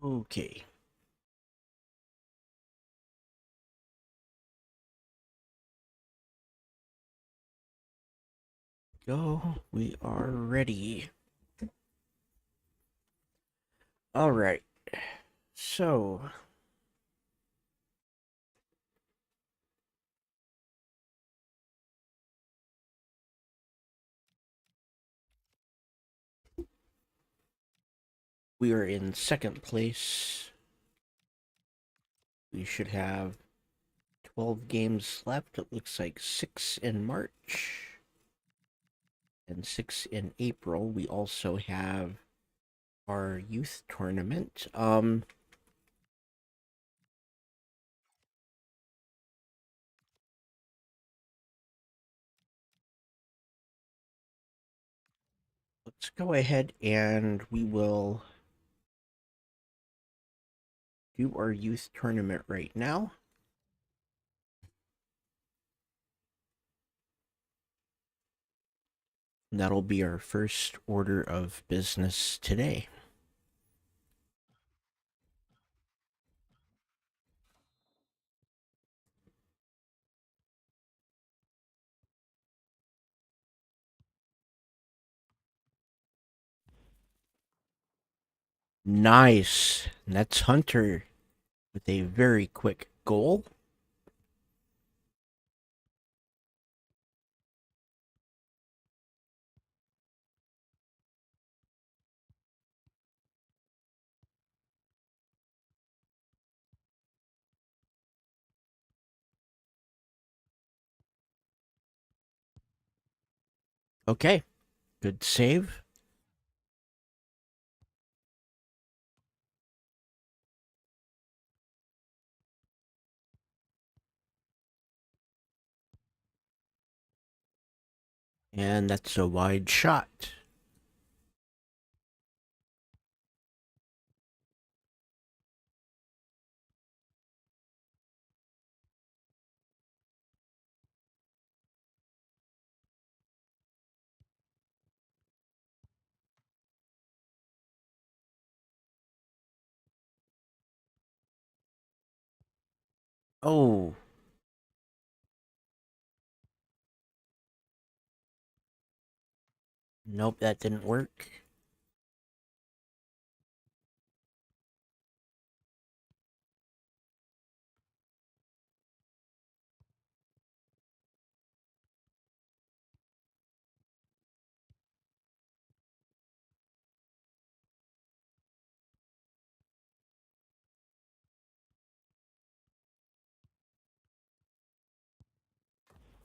Okay. Go. We are ready. All right. So, we are in second place. We should have 12 games left. It looks like 6 in March and 6 in April. We also have our youth tournament. Let's go ahead and we will do our youth tournament right now. And that'll be our first order of business today. Nice. That's Hunter with a very quick goal. Okay, good save. And that's a wide shot. Oh, nope, that didn't work.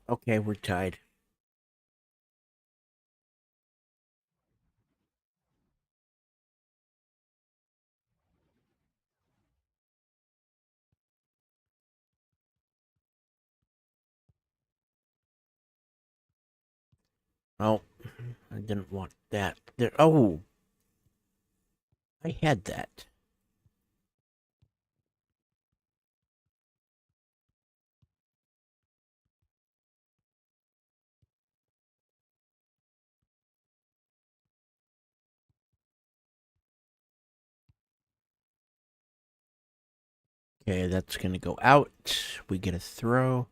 Okay, we're tied. Oh, I didn't want that. There. Oh, I had that. Okay, that's gonna go out. We get a throw.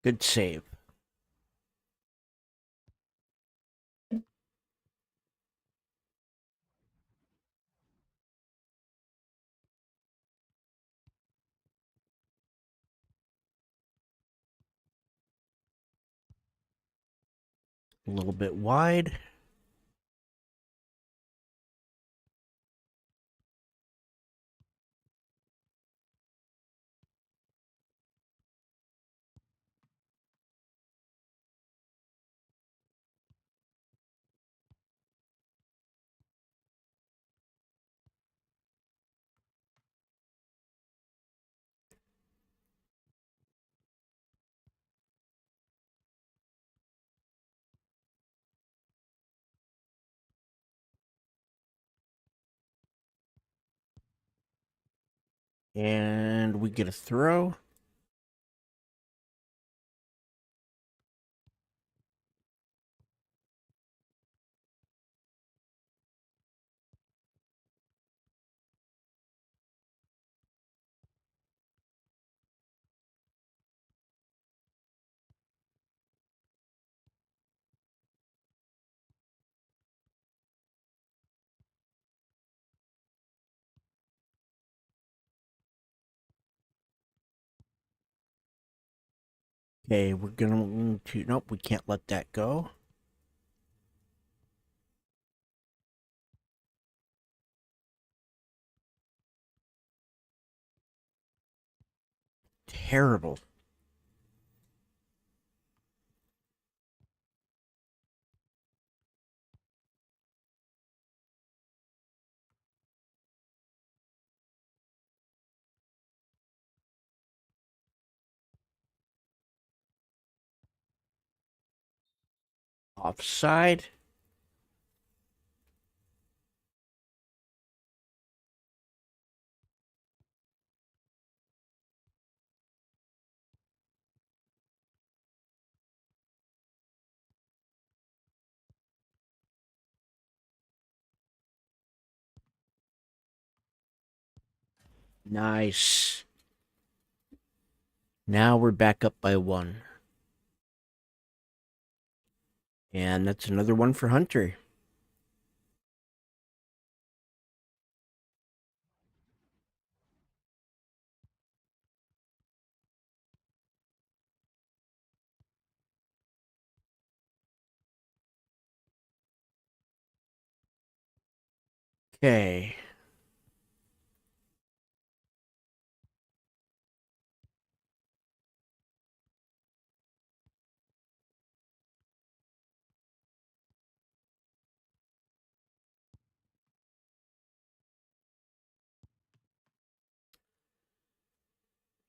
Good save. A little bit wide. And we get a throw. Okay, we're going to... Nope, we can't let that go. Terrible. Offside. Nice. Now we're back up by one. And that's another one for Hunter. Okay.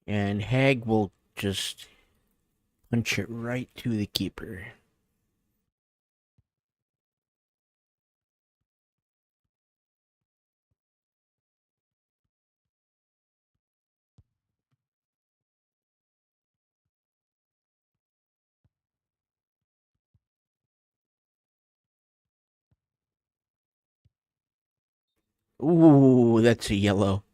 And Hag will just punch it right to the keeper. Ooh, that's a yellow.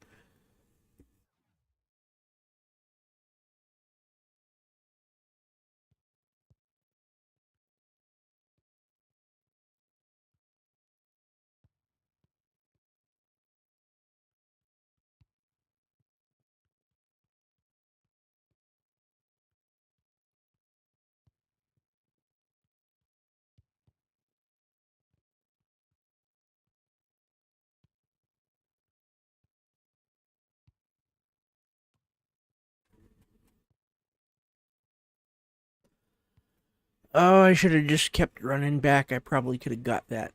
Oh, I should have just kept running back. I probably could have got that.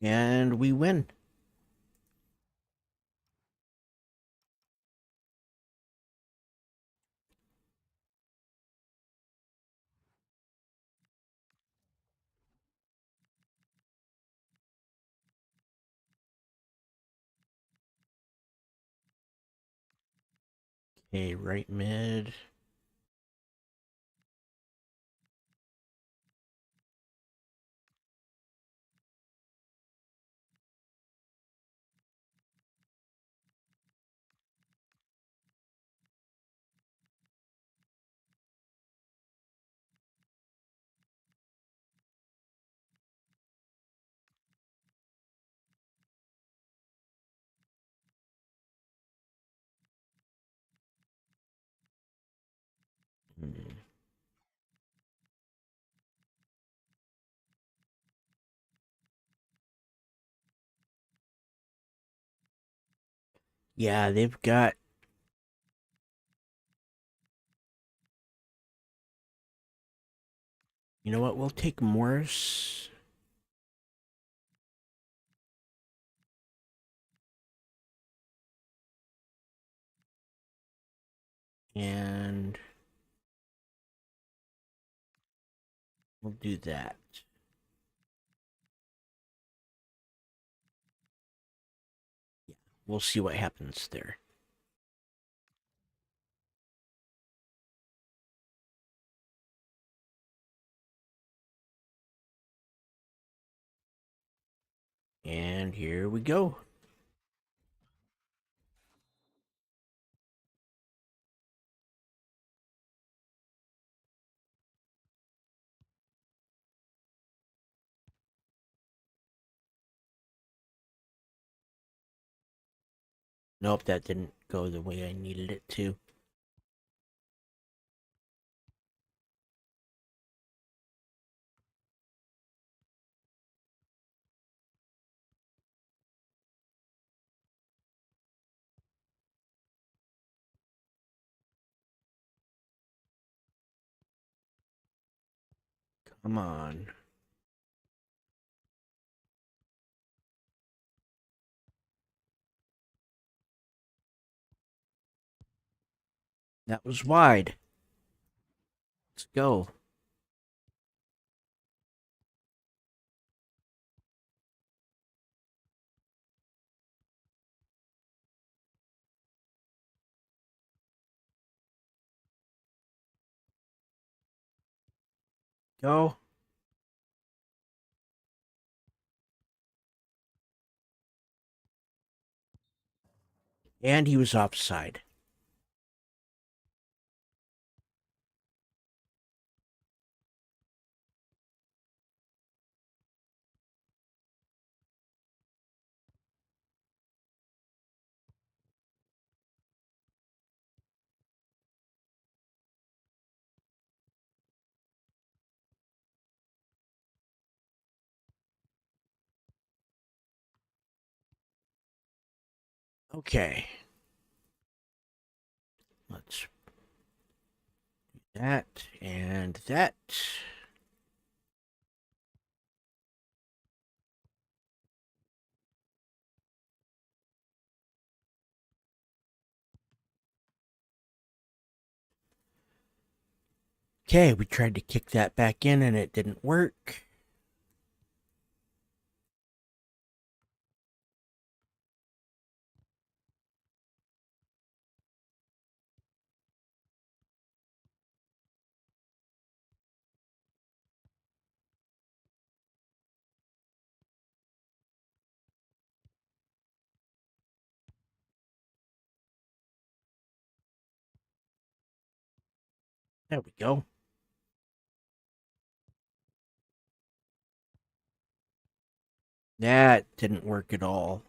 And we win. Okay, right mid. Hmm. Yeah, they've got... You know what? We'll take Morris. And We'll do that. Yeah, we'll see what happens there. And here we go. Nope, that didn't go the way I needed it to. Come on. That was wide. Let's go. Go. And he was offside. Okay. Let's do that and that. Okay, we tried to kick that back in and it didn't work. There we go. That didn't work at all.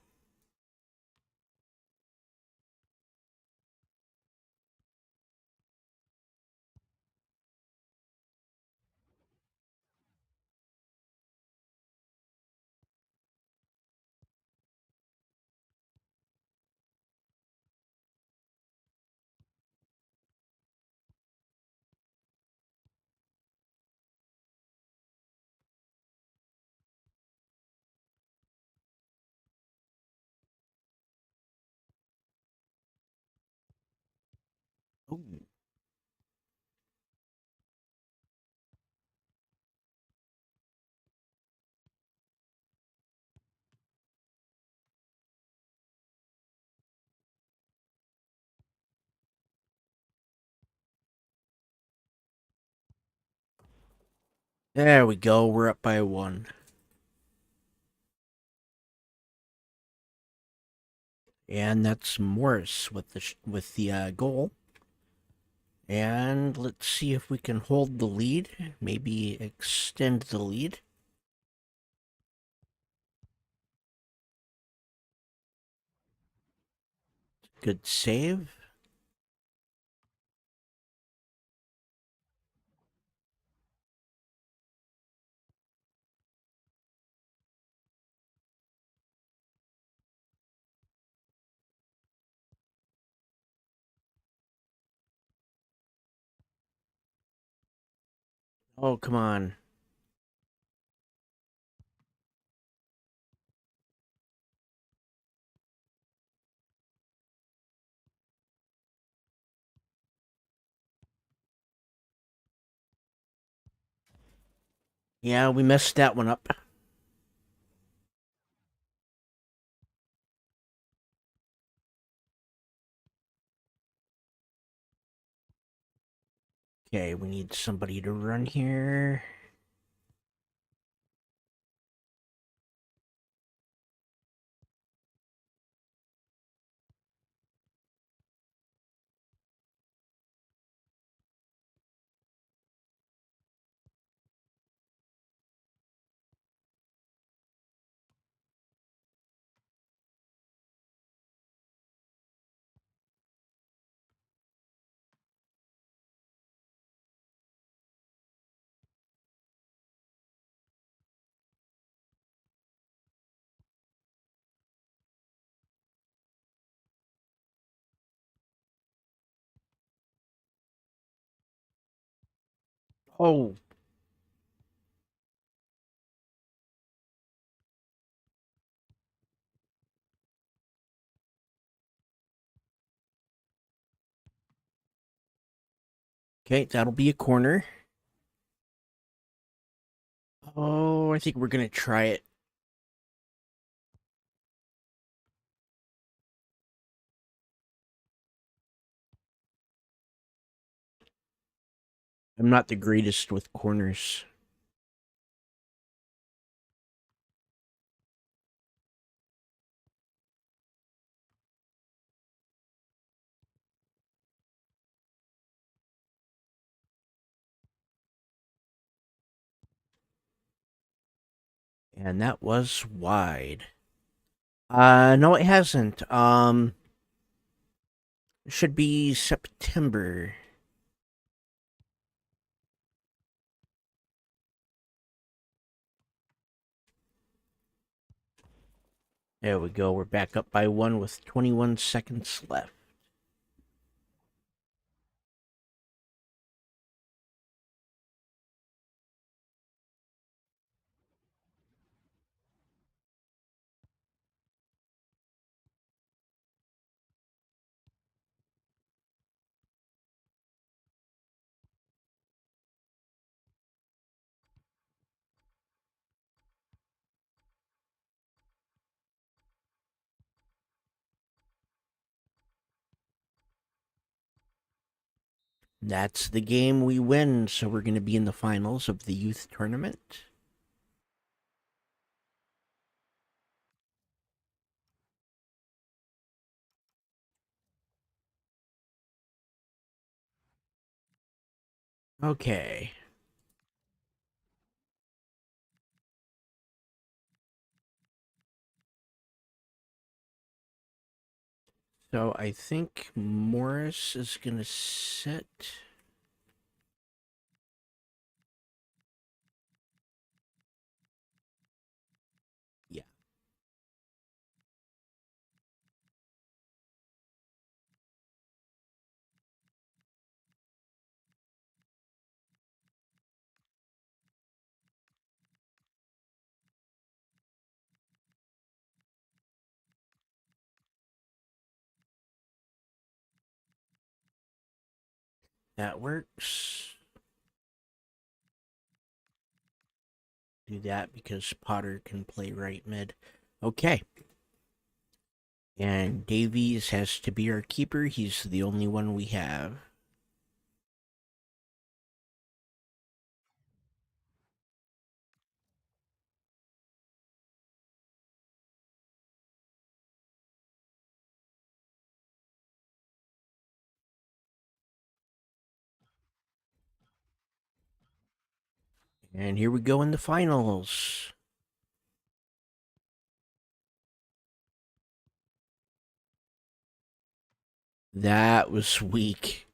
Ooh. There we go. We're up by one. And that's Morris with the goal. And let's see if we can hold the lead, maybe extend the lead. Good save. Oh, come on. Yeah, we messed that one up. Okay, we need somebody to run here. Oh, okay, that'll be a corner. Oh, I think we're gonna try it. I'm not the greatest with corners. And that was wide. No, it hasn't. It should be September. There we go. We're back up by one with 21 seconds left. That's the game we win, so we're going to be in the finals of the youth tournament. Okay. So I think Morris is going to sit. Yeah. That works. Do that because Potter can play right mid. Okay. And Davies has to be our keeper. He's the only one we have. And here we go in the finals. That was weak.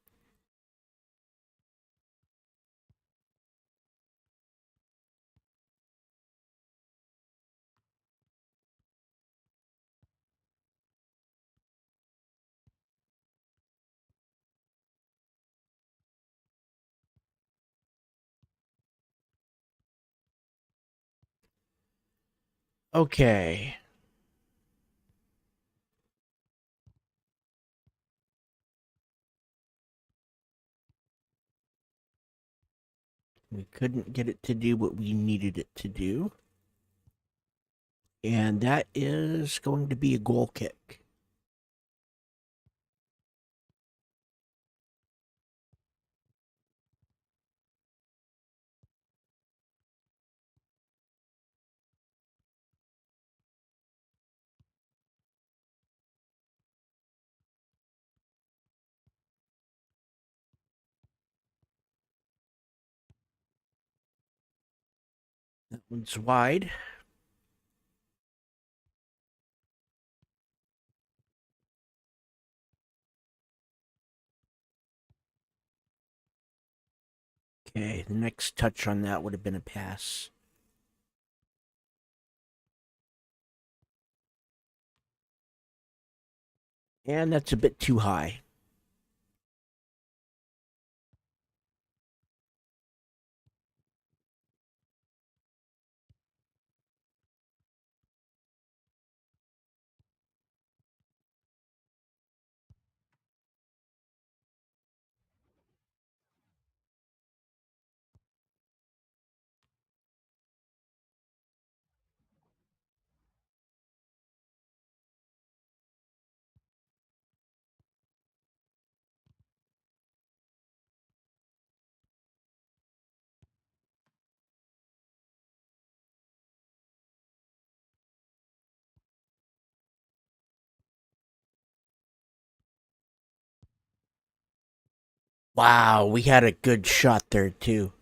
Okay. We couldn't get it to do what we needed it to do. And that is going to be a goal kick. That one's wide. Okay, the next touch on that would have been a pass. And that's a bit too high. Wow, we had a good shot there, too.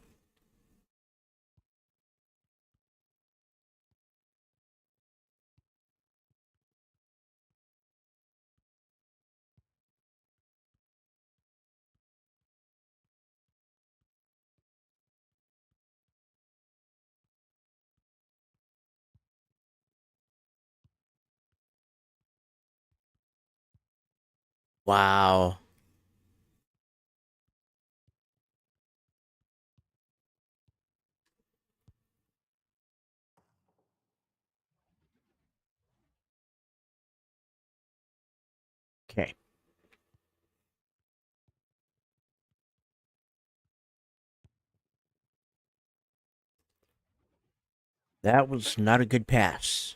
Wow. Okay. That was not a good pass.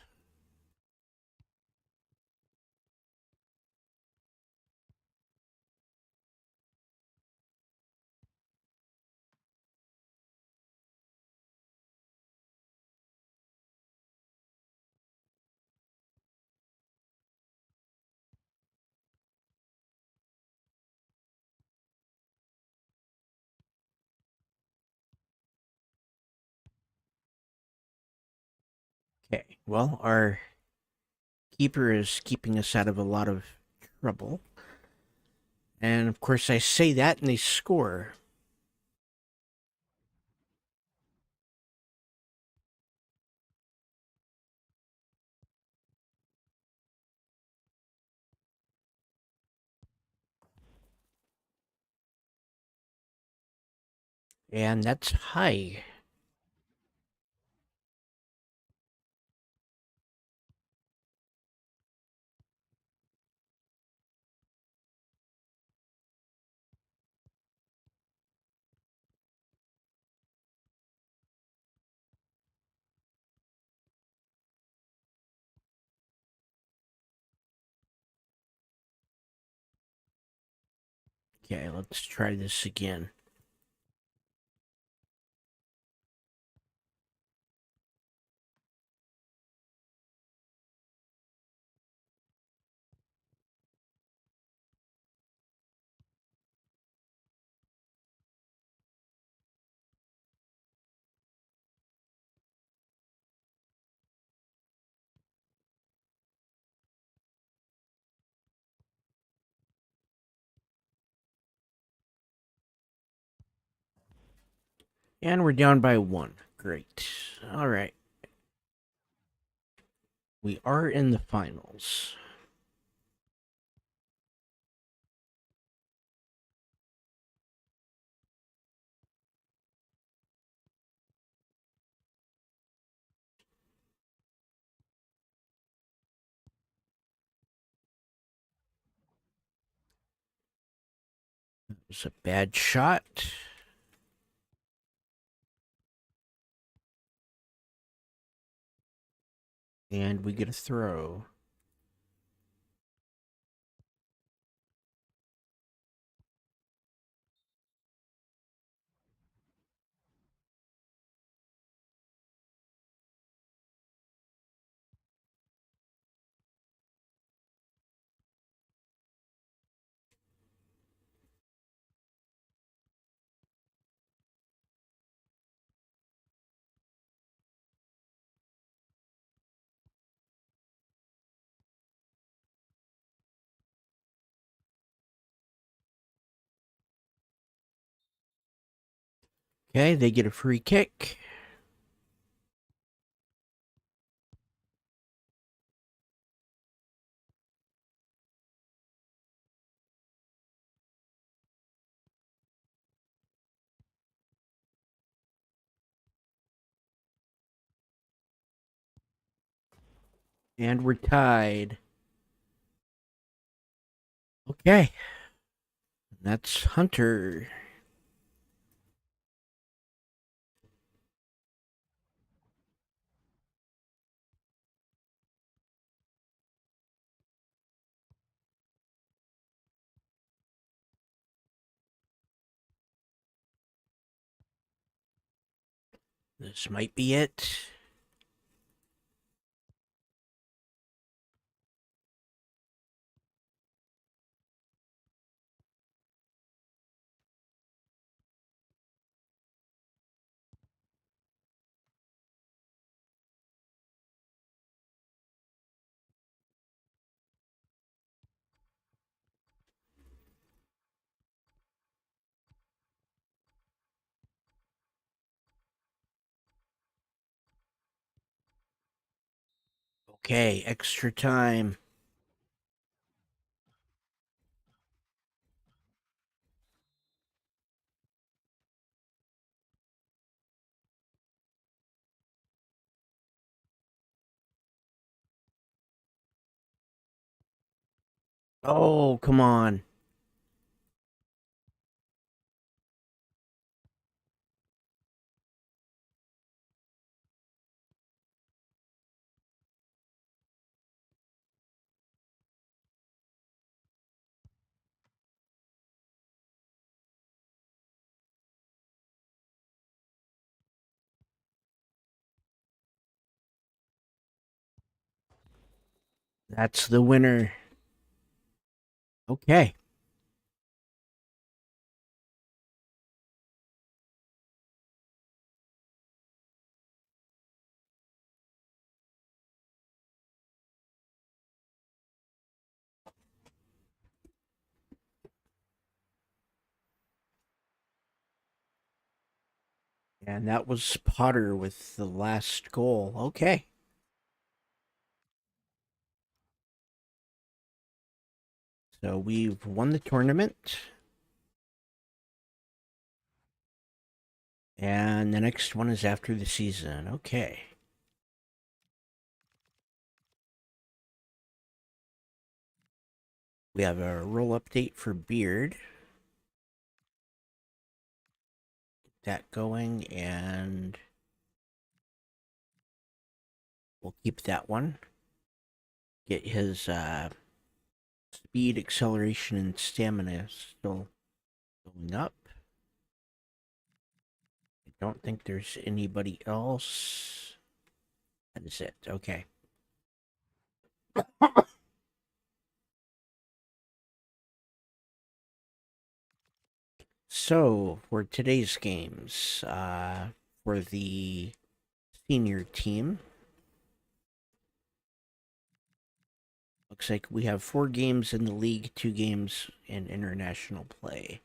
Okay. Well, our keeper is keeping us out of a lot of trouble. And of course, I say that and they score. And that's high. Okay, let's try this again. And we're down by one. Great. All right. We are in the finals. It was a bad shot. And we get a throw. Okay, they get a free kick. And we're tied. Okay. That's Hunter. This might be it. Okay, extra time. Oh, come on. That's the winner. Okay. And that was Potter with the last goal. Okay. So we've won the tournament. And the next one is after the season. Okay. We have a roll update for Beard. Get that going, and we'll keep that one. Get his speed, acceleration, and stamina still going up. I don't think there's anybody else. That is it. Okay. So for today's games, for the senior team, looks like we have 4 games in the league, 2 games in international play,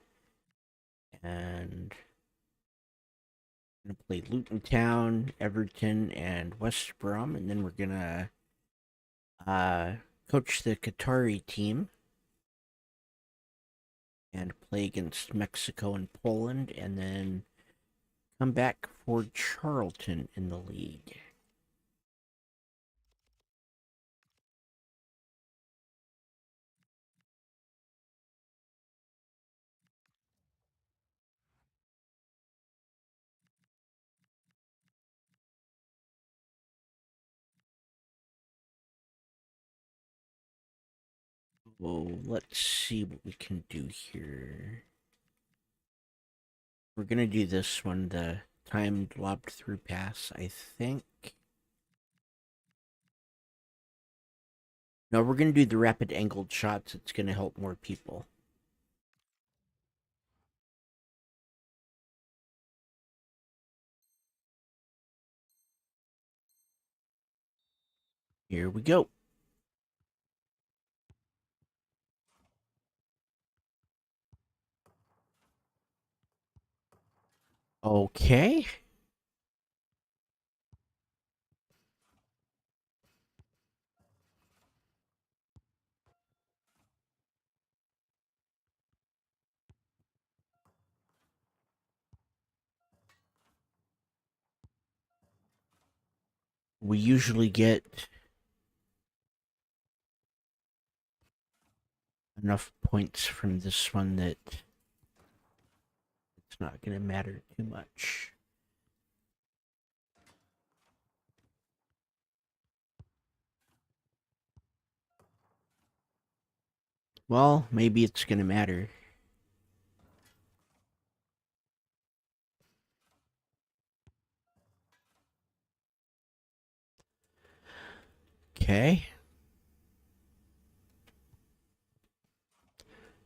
and we're gonna play Luton Town, Everton, and West Brom, and then we're gonna uh, coach the Qatari team and play against Mexico and Poland, and then come back for Charlton in the league. Well, let's see what we can do here. We're gonna do this one, the timed lobbed through pass, I think. No, we're gonna do the rapid angled shots. It's gonna help more people. Here we go. Okay. We usually get enough points from this one that it's not going to matter too much. Well, maybe it's going to matter. Okay.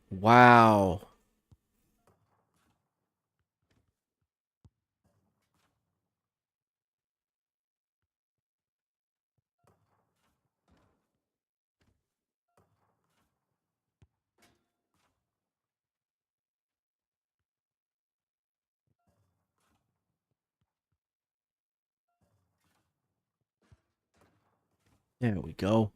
Wow. There we go.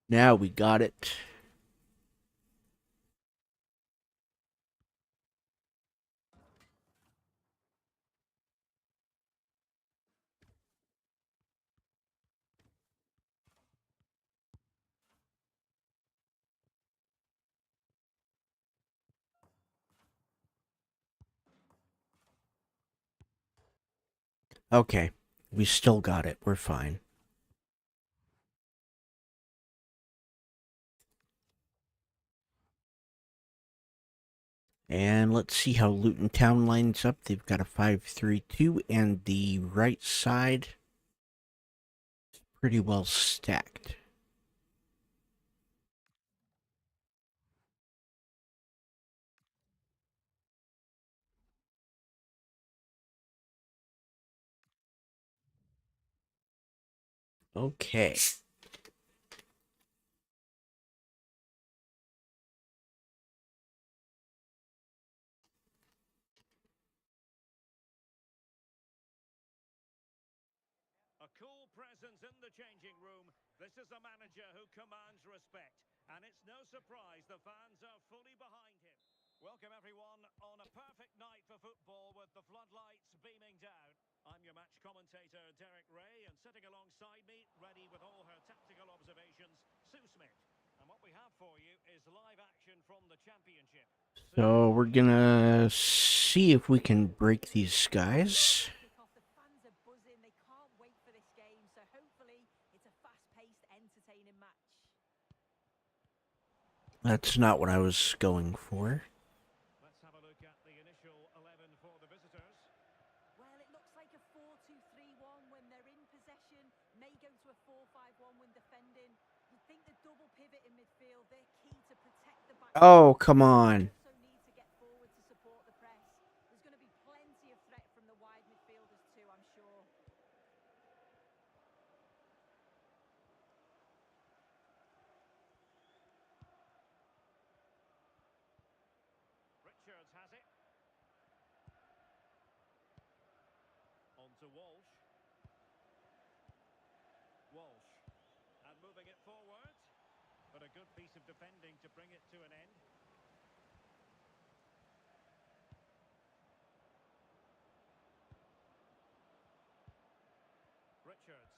Now we got it. Okay. We still got it. We're fine. And let's see how Luton Town lines up. They've got a 5-3-2, and the right side is pretty well stacked. Okay. A cool presence in the changing room. This is a manager who commands respect. And it's no surprise the fans are fully behind him. Welcome everyone on a perfect night for football with the floodlights beaming down. I'm your match commentator Derek Ray, and sitting alongside me, ready with all her tactical observations, Sue Smith. And what we have for you is live action from the championship. So we're gonna see if we can break these guys. The fans are buzzing. They can't wait for this game. So hopefully it's a fast-paced, entertaining match. That's not what I was going for. Let's have a look at the initial 11 for the visitors. Well, it looks like a 4-2-3-1 when they're in possession. May go to a 4-5-1 when defending. You think the double pivot in midfield, they're key to protect the back. Oh, come on. Also need to get forward to support the press. There's going to be plenty of threat from the wide midfielders too, I'm sure. Richards has it. On to Walsh. Walsh. And moving it forward. But a good piece of defending to bring it to an end. Richards.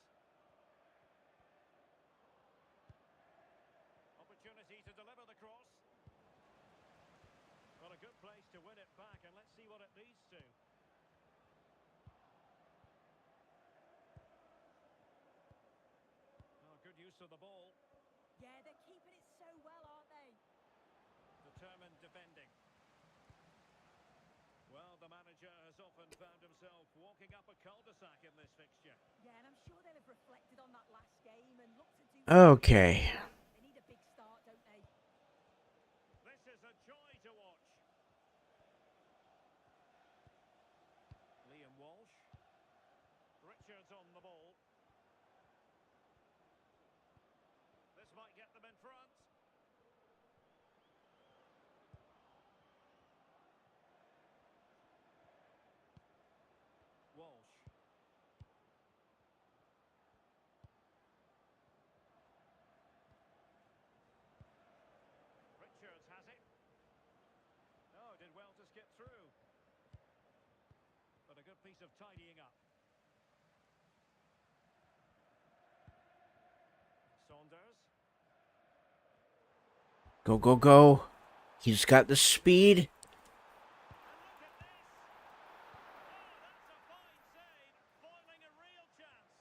Opportunity to deliver the cross. Well, a good place to win it back, and let's see what it leads to. possessed of the ball. Yeah, they're keeping it so well, aren't they? Determined defending. Well, the manager has often found himself walking up a cul-de-sac in this fixture. Yeah, and I'm sure they'll have reflected on that last game and looked to do Okay. They need a big start, don't they? This is a joy to watch. Liam Walsh. Richards on the ball. This might get them in front. Walsh. Richards has it. Oh, did well to skip through. But a good piece of tidying up. Saunders. Go, go, go. He's got the speed. And look at this. Oh, that's a fine save. Foiling a real chance.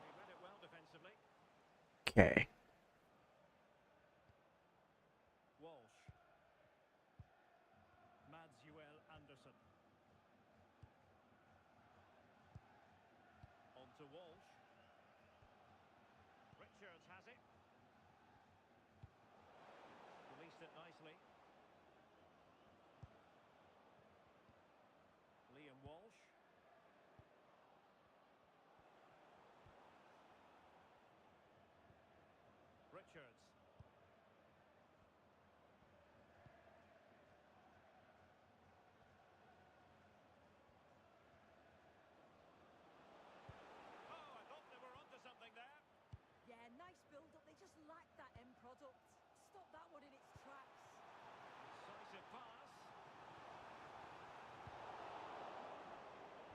He read it well defensively. Okay. Walsh. Madswell Anderson. On to Walsh. Richards has it. Released it nicely. Liam Walsh. Richards. Oh, I thought they were onto something there. Yeah, nice build-up. They just lack that end product. Stop that one in its tracks. Decisive pass.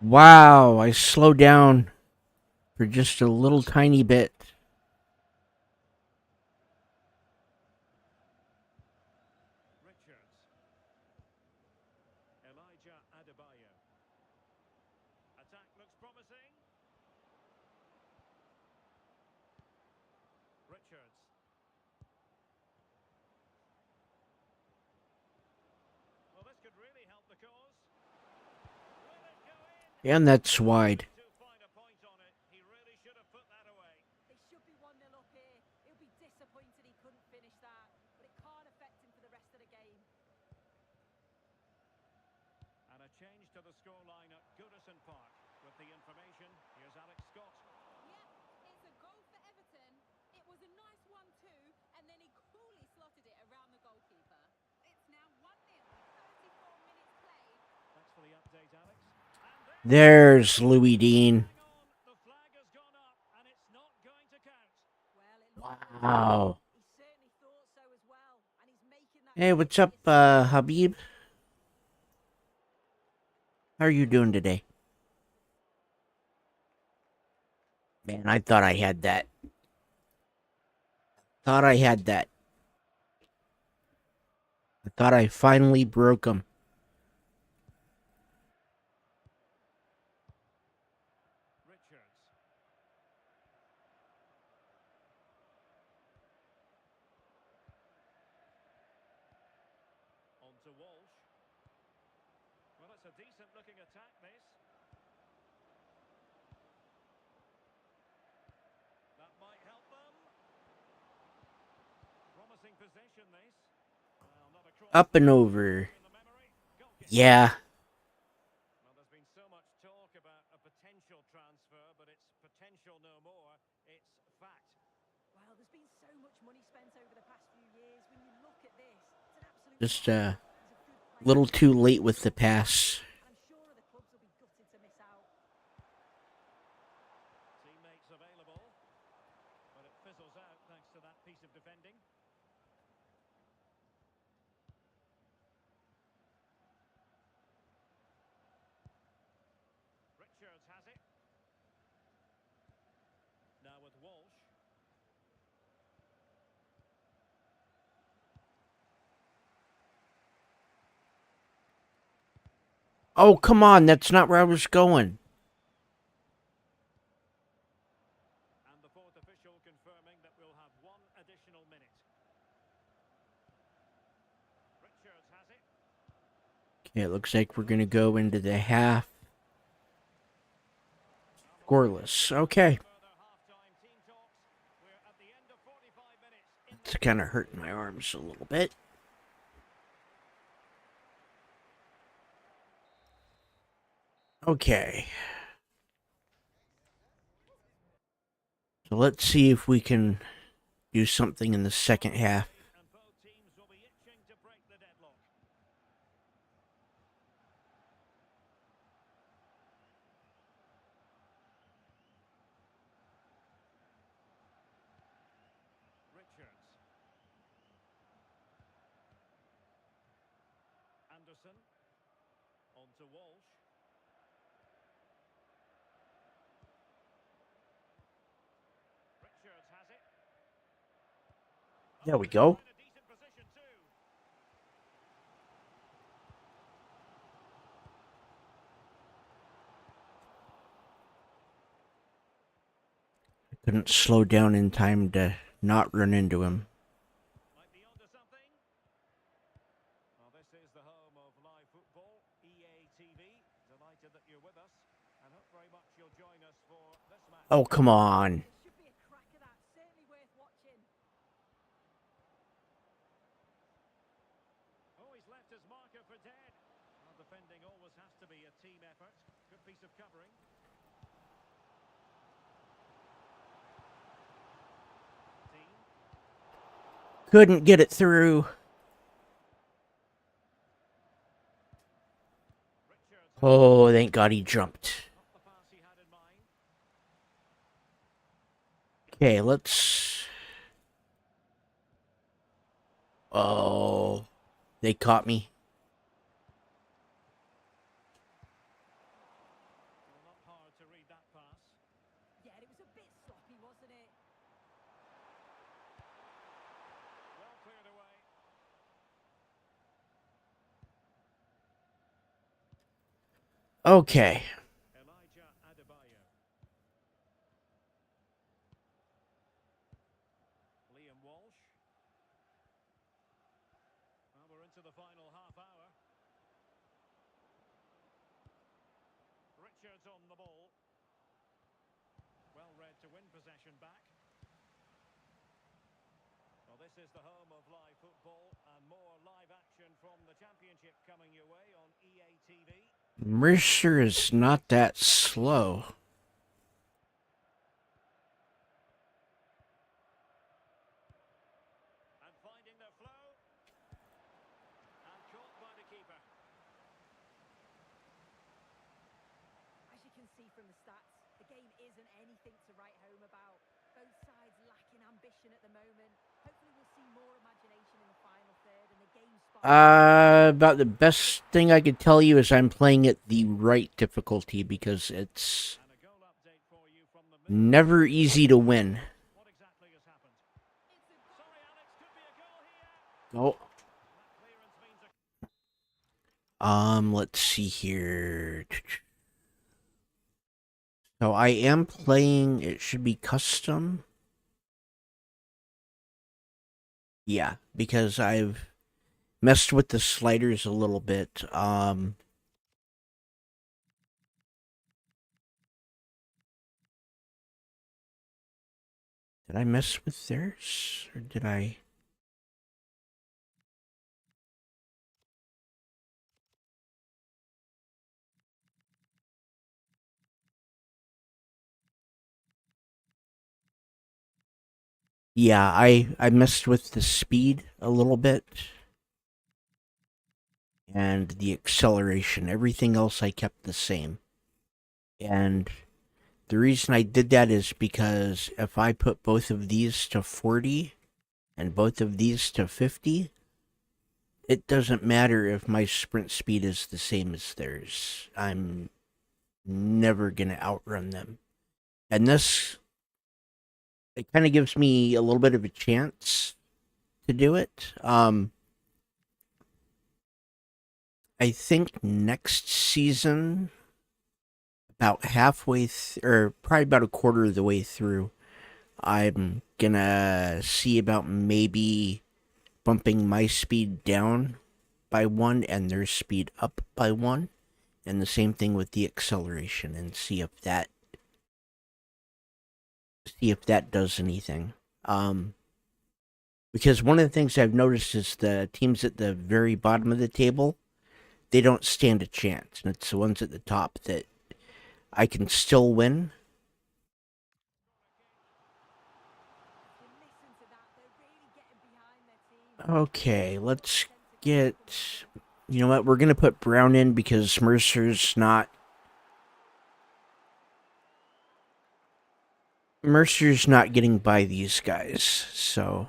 Wow, I slowed down for just a little tiny bit. Richards. Elijah Adebayo. Attack looks promising. Richards. Well, this could really help the cause. Will it go in? And that's wide. To find a point on it, he really should have put that away. They should be 1-0 up here. He'll be disappointed he couldn't finish that, but it can't affect him for the rest of the game. And a change to the scoreline at Goodison Park. With the information, here's Alex Scott. Yep, it's a goal for Everton. It was a nice 1-2, and then he coolly slotted it around the goalkeeper. It's now 1-0 with 34 minutes played. Thanks for the update, Alex. There's Louis Dean. Hang on, the flag has gone up, and it's not going to count. Well, it looks good. Wow. He certainly thought so as well, and he's making that. Hey, what's up, Habib? How are you doing today? Man, I thought I had that. Thought I had that. I thought I finally broke him. Richards. On to Walsh. Well, it's a decent-looking attack, this. That might help them. Promising possession, this. Well, not a cross. Up and over. In the memory. Goal kick. Yeah. Well, there's been so much talk about a potential transfer, but it's potential no more. It's fact. Well, there's been so much money spent over the past few years. When you look at this, it's an absolute. Just He's a good player. little too late with the pass. And I'm sure other clubs will be gutted to miss out. Teammates available, but it fizzles out thanks to that piece of defending. Richards has it. Now with Walsh. Oh, come on. That's not where I was going. fourth official confirming that we'll have one additional minute. Richards has it. Okay, it looks like we're going to go into the half. Scoreless. Okay. Further half-time team talks. We're at the end of 45 minutes. It's kind of hurting my arms a little bit. Okay. So let's see if we can do something in the second half. And both teams will be itching to break the deadlock. Richards. Anderson. On to Walsh. Richards has it. There we go. In a decent position too. Couldn't slow down in time to not run into him. Might be onto something. Well, this is the home of live football, EA TV. Delighted that you're with us, and hope very much you'll join us for this match. Oh, come on. There should be a crack of that. Certainly worth watching. Oh, he's left his marker for dead. Well, defending always has to be a team effort. Good piece of covering. Dean. Couldn't get it through. Richards. Oh, thank God he jumped. Not the pass he had in mind. Okay, let's... Oh, they caught me. Well, not hard to read that pass. Yeah, it was a bit sloppy, wasn't it? Well cleared away. Okay. Elijah Adebayo. Liam Walsh. Well, we're into the final half hour. Richards on the ball. Well read to win possession back. Well, this is the home of live football, and more live action from the championship coming your way on EA TV. Mercer is not that slow. And finding their flow. And caught by the keeper. As you can see from the stats, the game isn't anything to write home about. Both sides lacking ambition at the moment. Hopefully we'll see more imagination in the final third and the game spark. About the best thing I could tell you is I'm playing at the right difficulty because it's And a goal update for you from the middle. never easy to win. What exactly has happened? It's a goal. Sorry, Alex, could be a goal here. Oh, That clearance means a let's see here. So I am playing, it should be custom. Yeah, because I've messed with the sliders a little bit. Did I mess with theirs? Or did I? Yeah, I messed with the speed a little bit. And the acceleration. Everything else I kept the same. And the reason I did that is because if I put both of these to 40 and both of these to 50, it doesn't matter if my sprint speed is the same as theirs. I'm never going to outrun them. And this, it kind of gives me a little bit of a chance to do it. I think next season, about halfway, or probably about a quarter of the way through, I'm gonna see about maybe bumping my speed down by 1 and their speed up by 1. And the same thing with the acceleration, and see if that does anything. Because one of the things I've noticed is the teams at the very bottom of the table, they don't stand a chance, and it's the ones at the top that I can still win. You listen to that, they're really getting behind their team. Okay, let's get. You know what? We're gonna put Brown in because Mercer's not getting by these guys. So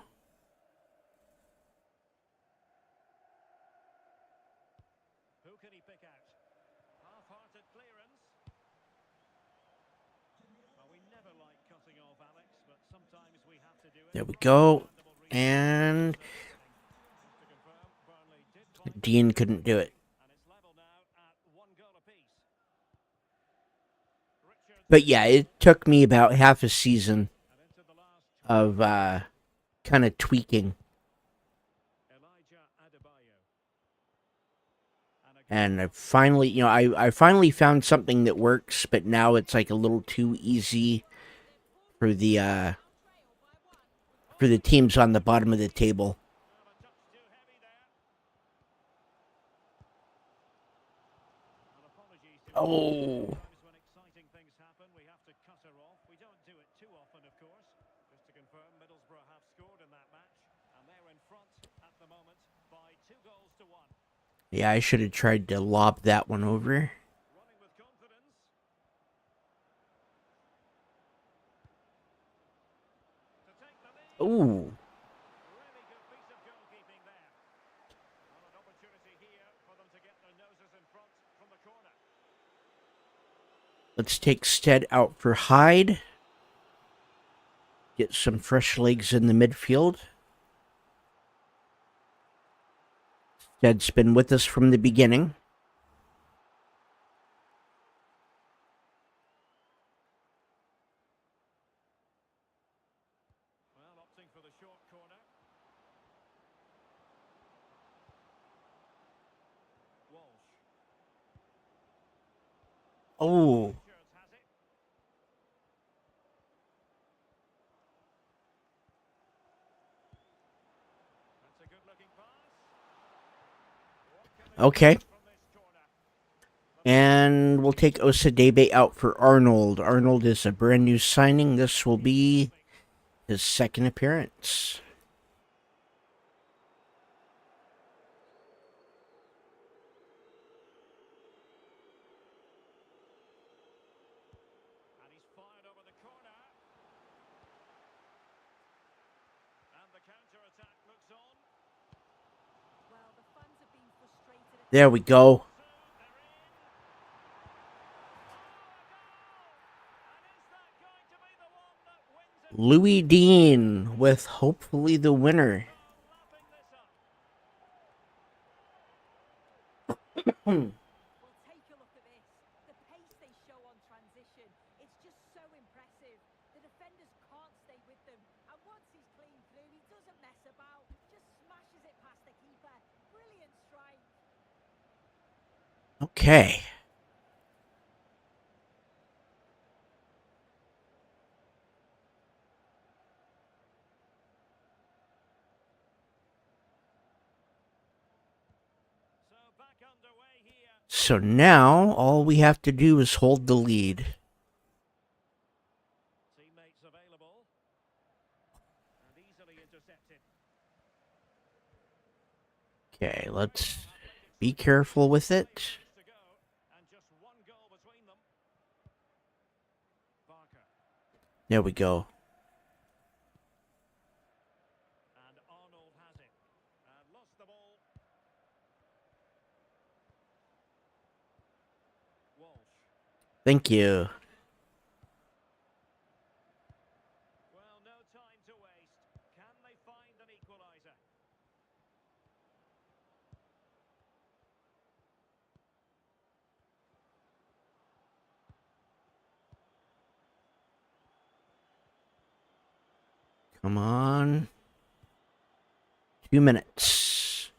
Who can he pick out? Half-hearted clearance. Well, we never like cutting off Alex, but sometimes we have to do it. there we for go. understandable reasons. And Just to confirm, Burnley did play Dean couldn't do it. and it's level now at 1 goal apiece. Richards But yeah, it took me about half a season and into the last of kind of tweaking. Elijah Adebayo. And I finally, I finally found something that works, but now it's like a little too easy for the teams on the bottom of the table. Well, a touch too heavy there. And apologies to Oh, times when exciting things happen, we have to cut her off. We don't do it too often, of course. Just to confirm, Middlesbrough have scored in that match, and they're in front at the moment by 2 goals to 1. yeah, I should have tried to lob that one over. Running with confidence. To take the lead. Ooh, Really good piece of goalkeeping there. Well, an opportunity here for them to get their noses in front from the corner. let's take Stead out for Hyde. Get some fresh legs in the midfield. Stead's been with us from the beginning. Well, opting for the short corner. Walsh. Oh, Richards has it. That's a good-looking pass. What can they okay. do from this corner? And we'll take Osadebe out for Arnold. Arnold is a brand new signing. This will be his second appearance. And he's fired over the corner. And the counter-attack looks on. Well, the fans have been frustrated at There we go. Soon they're in. And is that going to be the one that wins it? Louis Dean with hopefully the winner. Lapping this up. Well, take a look at this. The pace they show on transition, it's just so impressive. The defenders can't stay with them. And once he's clean through, he doesn't mess about, just smashes it past the keeper. Brilliant strike. Okay. So back underway here. So now all we have to do is hold the lead. Teammates available. And easily intercepted. Okay, let's be careful with it. To go. And just 1 goal between them. Barker. There we go. And Arnold has it. And lost the ball. Walsh. Thank you. Well, no time to waste. Can they find an equaliser? Come on. 2 minutes.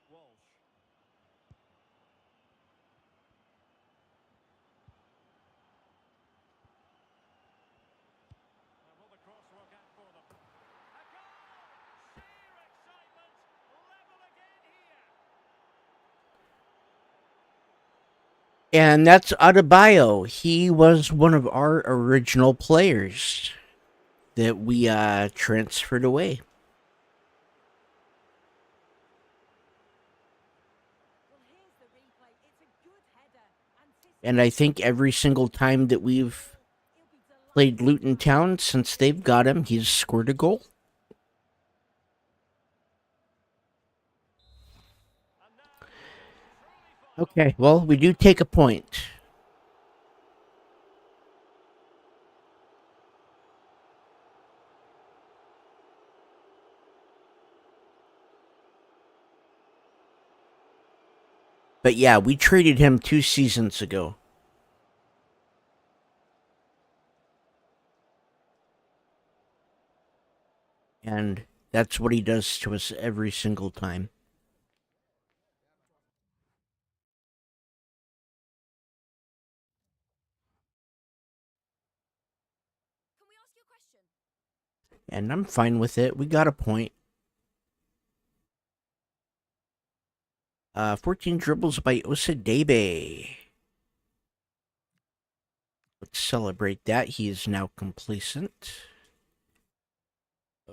Walsh. Now will the cross work out for them? A goal! Sheer excitement! Level again here! And that's Adebayo. He was one of our original players that we transferred away. Well, here's the replay. It's a good header. And I think every single time that we've He'll be delighted played to Luton find Town since they've got him, he's scored a goal. And now this is truly final. Okay, well, we do take a point. But yeah, we traded him 2 seasons ago. And that's what he does to us every single time. Can we ask you a question? And I'm fine with it. We got a point. 14 dribbles by Osadebe. Let's celebrate that. He is now complacent.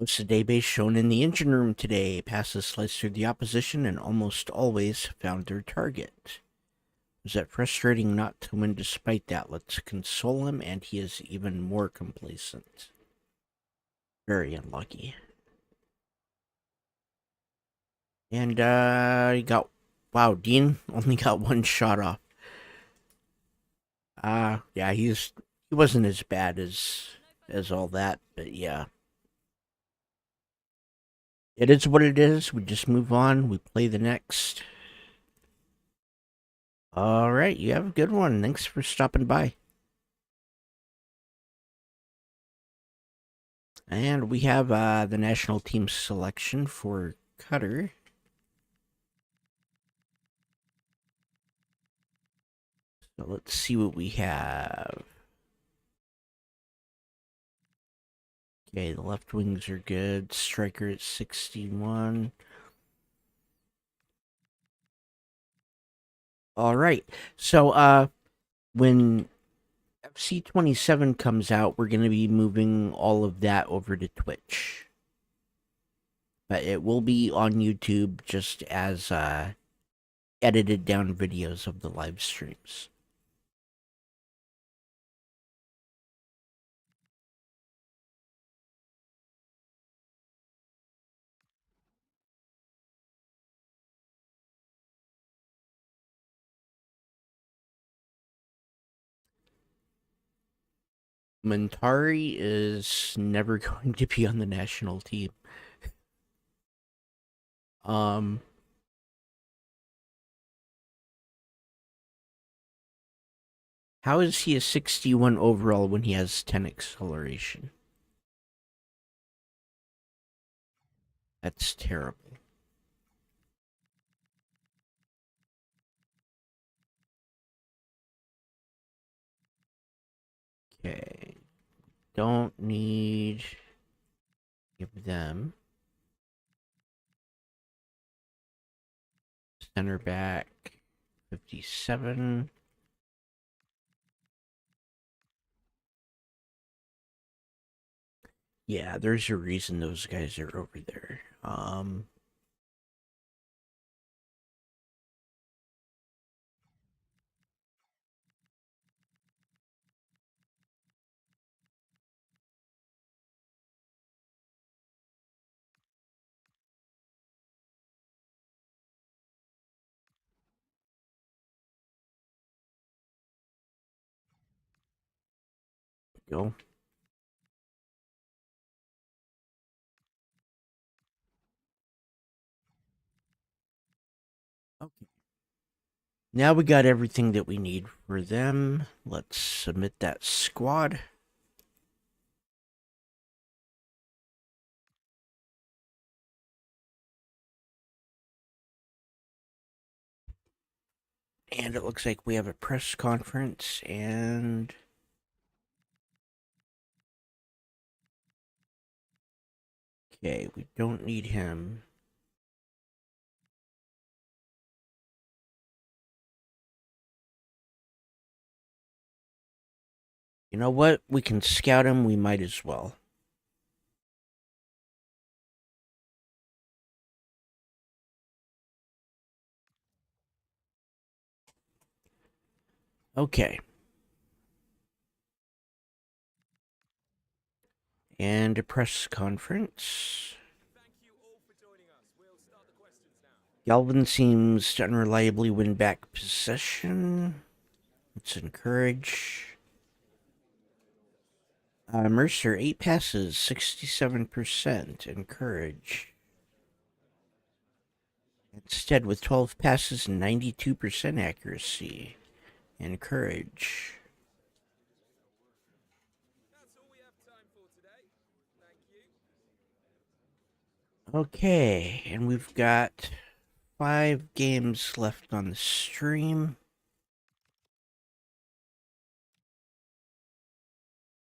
Osadebe shown in the engine room today. Passes sliced through the opposition and almost always found their target. Was that frustrating not to win despite that? Let's console him, and he is even more complacent. Very unlucky. And he got, wow, Dean only got 1 shot off. Yeah, he wasn't as bad as all that, but yeah. It is what it is. We just move on. We play the next. All right, you have a good one. Thanks for stopping by. And we have the national team selection for Qatar. So let's see what we have. Okay, the left wings are good. Striker at 61. All right. So when FC27 comes out, we're going to be moving all of that over to Twitch. But it will be on YouTube just as edited down videos of the live streams. Montari is never going to be on the national team. How is he a 61 overall when he has 10 acceleration? That's terrible. Okay. Don't need give them center back 57. Yeah, there's a reason those guys are over there. Go. Okay. Now we got everything that we need for them. Let's submit that squad. And it looks like we have a press conference and okay, we don't need him. You know what? We can scout him. We might as well. Okay. And a press conference. Galvin seems to unreliably win back possession. Let's encourage. Mercer, 8 passes, 67%. Encourage. Instead, with 12 passes and 92% accuracy. Encourage. Okay, and we've got 5 games left on the stream.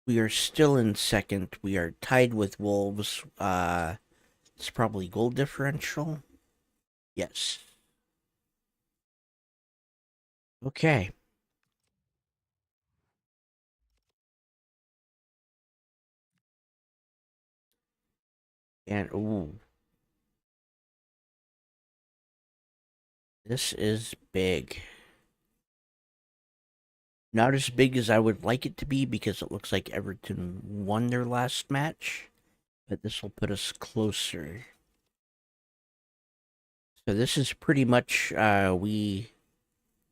We are still in second. We are tied with Wolves. It's probably goal differential. Yes. Okay. And ooh, this is big. Not as big as I would like it to be because it looks like Everton won their last match, but this will put us closer. So this is pretty much we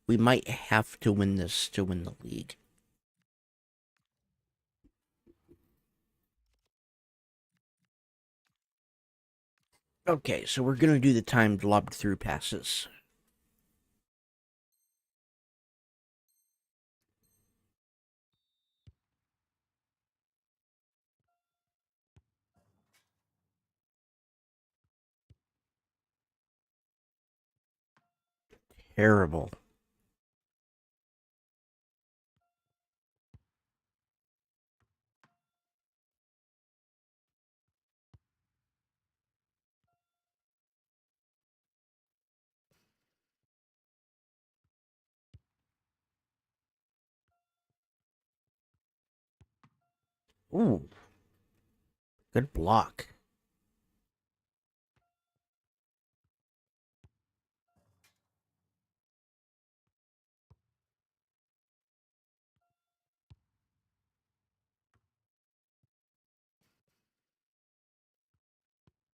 might have to win this to win the league. Okay, so we're gonna do the timed lobbed through passes. Terrible. Ooh, good block.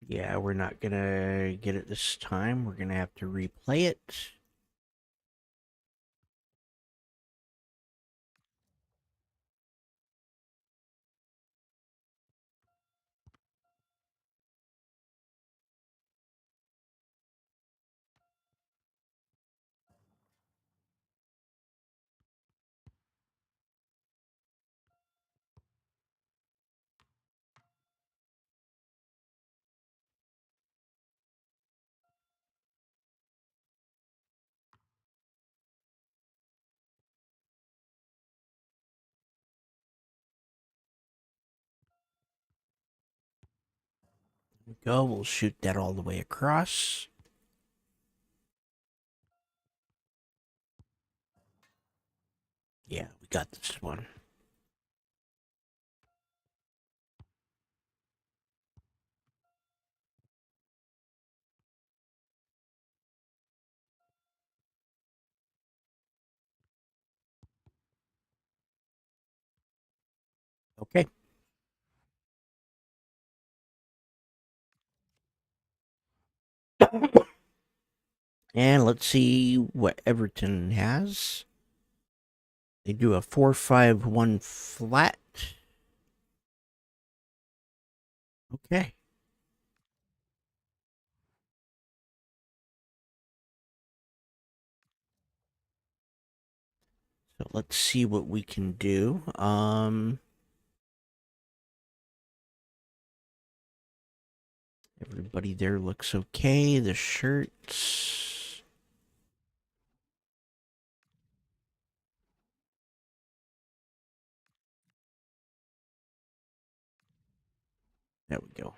Yeah, we're not gonna get it this time. We're gonna have to replay it. Go, we'll shoot that all the way across. Yeah, we got this one. Okay. And let's see what Everton has. They do a 4-5-1 flat. Okay. let's see what we can do. Everybody there looks okay. The shirts. There we go.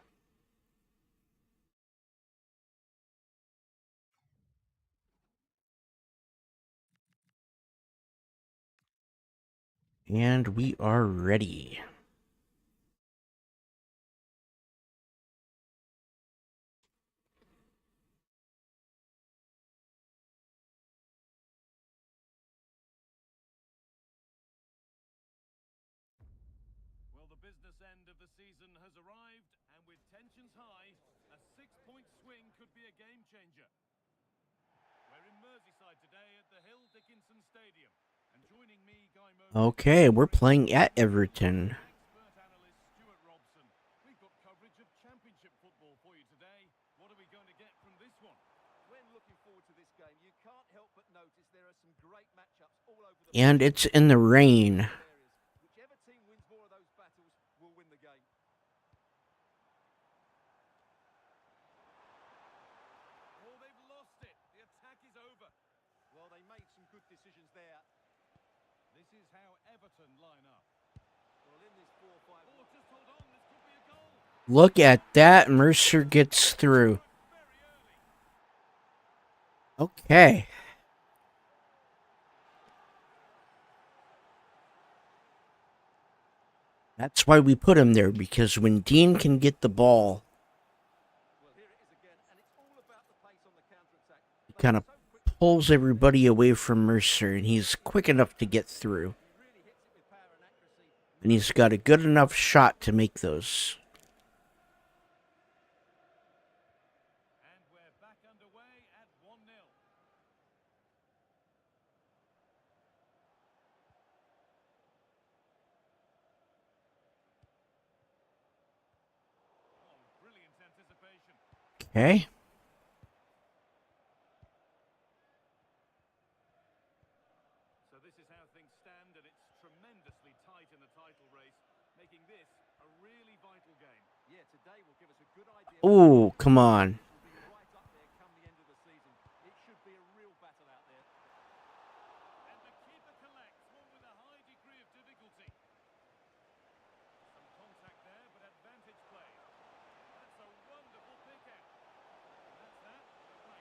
And we are ready. Well, the business end of the season has arrived, and with tensions high, a 6-point swing could be a game changer. We're in Merseyside today at the Hill Dickinson Stadium, and joining me, Guy Mowbray. Okay, we're playing at Everton. Expert analyst Stuart Robson. We've got coverage of Championship football for you today. What are we going to get from this one? When looking forward to this game, you can't help but notice there are some great matchups all over the And it's in the rain. areas. Whichever team wins more of those battles will win the game. Oh, they've lost it. The attack is over. Well, they made some good decisions there. This is how Everton line up. Well, in this 4-5. Oh, just hold on. This could be a goal. Look at that. Mercer gets through. Very early. Okay. That's why we put him there, because when Dean can get the ball, Well, here it is again, and it's all about the pace on the counter-attack. he kind of pulls everybody away from Mercer, and he's quick enough to get through. He really hits it with power and accuracy. And he's got a good enough shot to make those. And we're back underway at 1-0. Oh, brilliant anticipation. Okay. So this is how things stand, and it's tremendously tight in the title race, making this a really vital game. Yeah, today will give us a good idea. Oh, come on. Will be right up there come the end of the season. It should be a real battle out there. And the keeper collects, one with a high degree of difficulty. Some contact there, but advantage played. That's a wonderful pick out. That's that.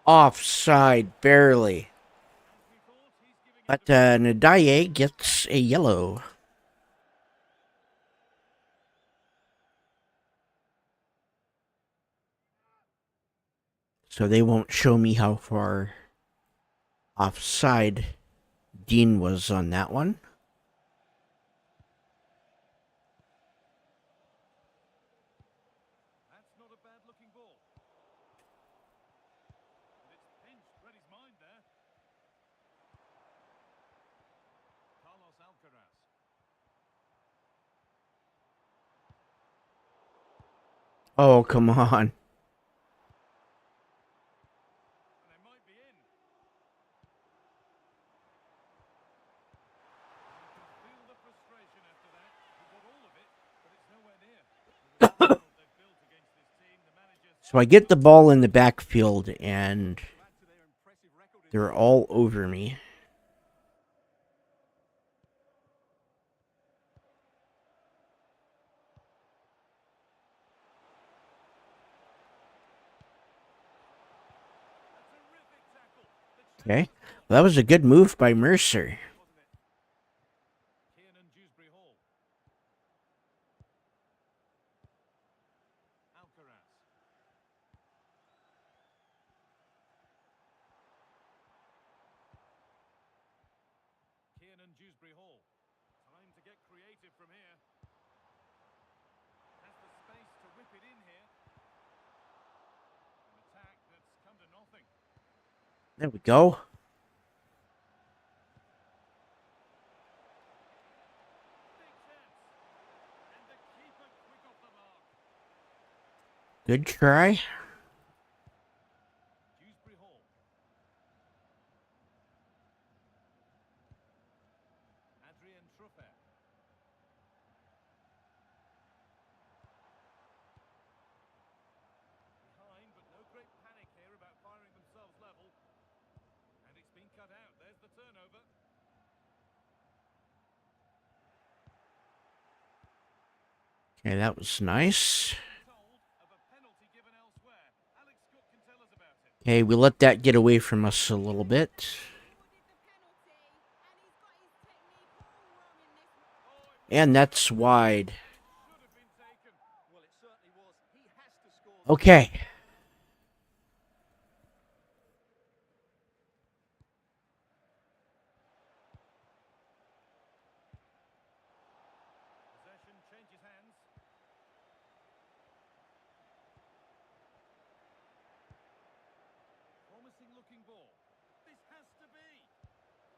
Offside, barely. As we thought, he's giving But it Nadaye gets a yellow. So they won't show me how far offside Dean was on that one. That's not a bad looking ball. But it's pinched, read his mind there. Carlos Alcaraz. Oh, come on. And they might be in. You can feel the frustration after that. He got all of it, but it's nowhere near. With the result they've built against this team, the manager So I get the ball in the backfield, and To add to their impressive record in they're all over me. a terrific tackle. The Okay. Well, that was a good move by Mercer. wasn't it? Kiernan Dewsbury Hall. Alcaraz. Kiernan Dewsbury Hall. Time to get creative from here. Has the space to whip it in here. An attack that's come to nothing. There we go. Big chance. And the keeper quick off the mark. Good try. Dewsbury Hall. Truffert. Behind, but no great panic here about firing themselves level. And it's been cut out. There's the turnover. Okay, that was nice. Told of a penalty given elsewhere. Alex Scott can tell us about it. Okay, we let that get away from us a little bit. Awarded the penalty, and he's got his technique all wrong in this one. Oh, it And that's wide. should have been taken. Well, it certainly was. He has to score. Okay. Possession changes hands. Promising looking ball. This has to be.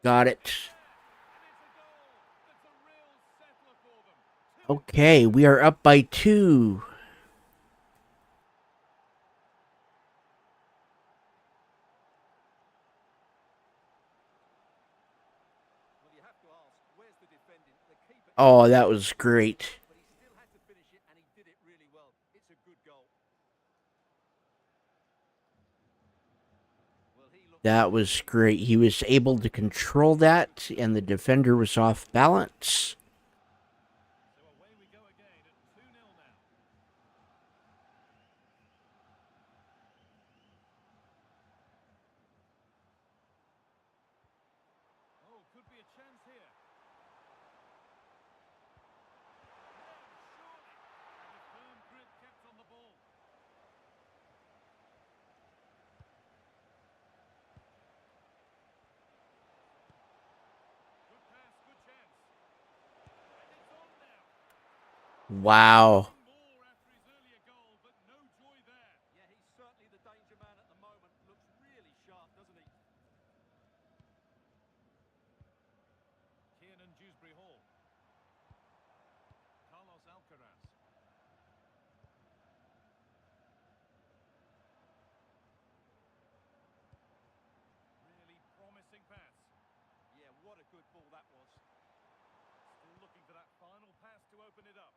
Got it. And it's a goal. That's a real settler for them. Okay, we are up by 2. Well, you have to ask, where's the defending? The keeper. Oh, that was great. But he still had to finish it, and he did it really well. It's a good goal. Well, he looked. That was great. He was able to control that, and the defender was off balance. So away we go again at 2-0 now. Oh, could be a chance here. Surely. And a firm grip kept on the ball. Good pass, good chance. And it's on now. Wow. More after his earlier goal, but no joy there. Yeah, he's certainly the danger man at the moment. Looks really sharp, doesn't he? Kiernan Dewsbury Hall. Carlos Alcaraz. Really promising pass. Yeah, what a good ball that was. Still looking for that final pass to open it up.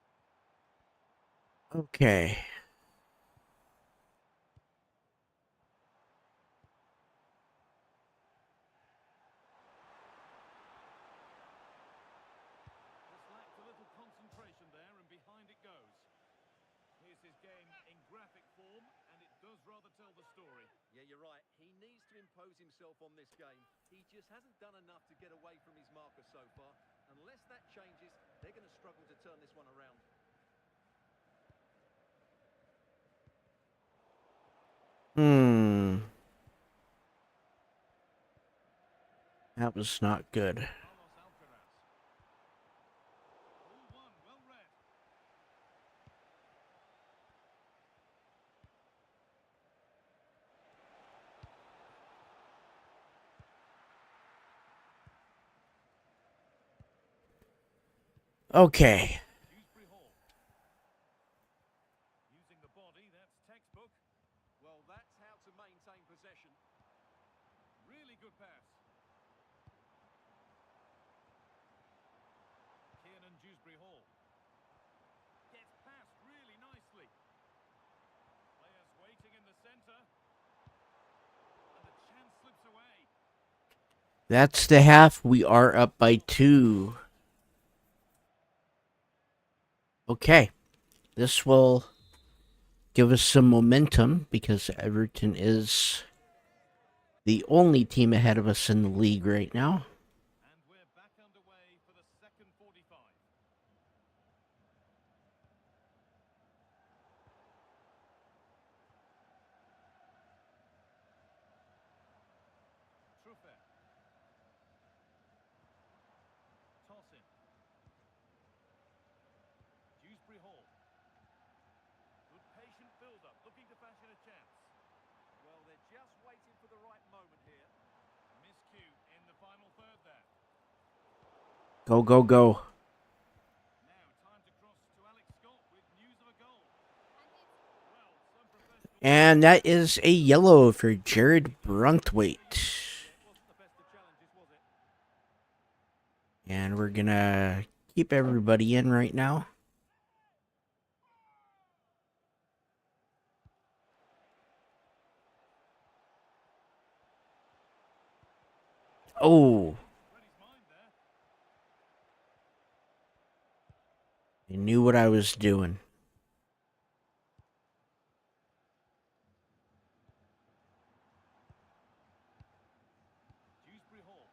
Okay. Just lacked a little concentration there, and behind it goes. Here's his game in graphic form, and it does rather tell the story. Yeah, you're right. He needs to impose himself on this game. He just hasn't done enough to get away from his marker so far. Unless that changes, they're going to struggle to turn this one around. That was not good. Carlos Alcaraz. Ball one, well read. Okay. Dewsbury Hall. Using the body, that's textbook. Well, that's how to maintain possession. Really good pass. Kiernan Dewsbury Hall. Gets past really nicely. Players waiting in the centre. And the chance slips away. That's the half. We are up by 2. Okay. This will give us some momentum because Everton is the only team ahead of us in the league right now. And we're back underway for the second 45. Truffert. Toss in. Dewsbury Hall. Good patient build-up, looking to fashion a chance. Well, they're just waiting for the right moment here. Miscue in the final third there. Go, go, go. Now time to cross to Alex Scott with news of a goal. And it's Well, some professional. And that is a yellow for Jared Brunthwaite. Wasn't the best of challenges, was it? And we're gonna keep everybody in right now. Oh, Read his mind there. I knew what I was doing. Dewsbury Hall.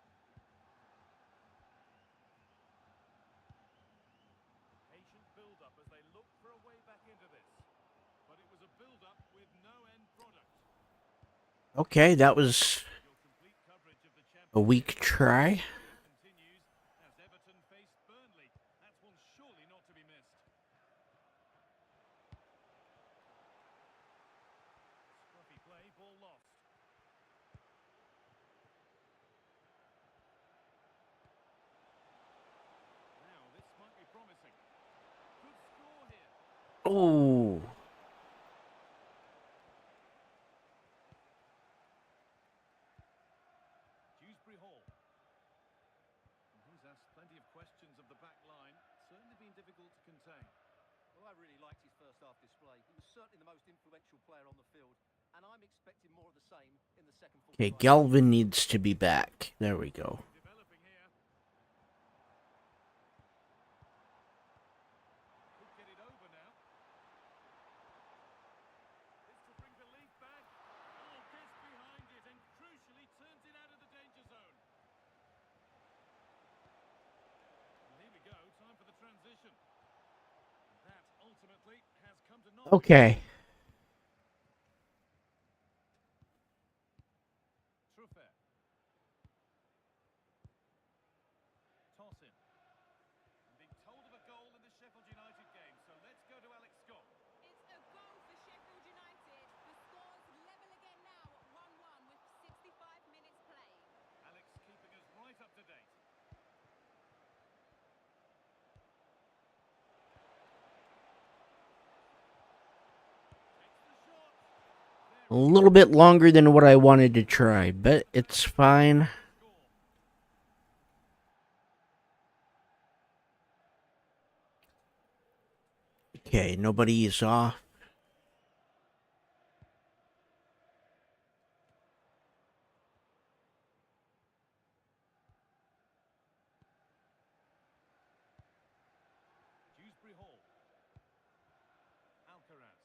Patient build-up as they look for a way back into this. But it was a build-up with no end product. Okay, that was Your complete coverage of the a Champions weak League try. continues as Everton face Burnley. That's one surely not to be missed. Scruffy play, ball lost. Now this might be promising. Good score here. Oh, Dewsbury Hall. He's asked plenty of questions of the back line. Certainly been difficult to contain. Well, I really liked his first half display. He was certainly the most influential player on the field, and I'm expecting more of the same in the second 45. okay, Galvin needs to be back. There we go. Developing here. Could get it over now. This could bring relief back. Oh, gets behind it and crucially turns it out of the danger zone. And here we go, time for the transition. That ultimately has come to naught. Okay. Truffert. Toss in. I'm being told of a goal in the Sheffield United game, so let's go to Alex Scott. It's a goal for Sheffield United. The score's level again now at 1-1 with 65 minutes played. Alex keeping us right up to date. Takes the shot. A little bit longer than what I wanted to try, but it's fine. Score. Okay, nobody is off. Dewsbury Hall. Alcaraz.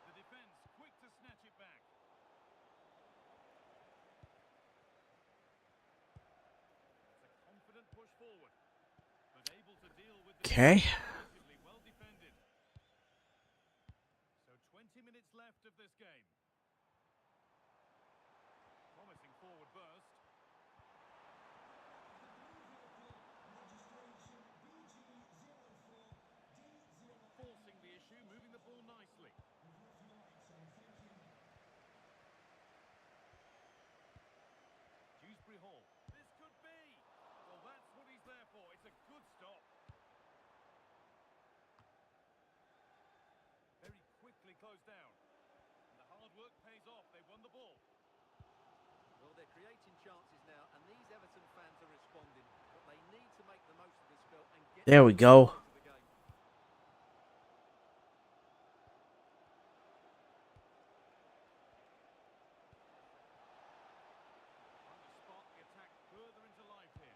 The defence quick to snatch it back. It's a confident push forward, but able to deal with the Okay. relatively well defended. So 20 minutes left of this game. Promising forward burst. Forcing the issue, moving the ball nicely. Dewsbury Hall. This could be. Well, that's what he's there for. It's a good stop. Very quickly closed down. And the hard work pays off. They won the ball. Well, they're creating chances now, and these Everton fans are responding. But they need to make the most of this spell and get There we go. into the game. Trying to spot the attack further into life here.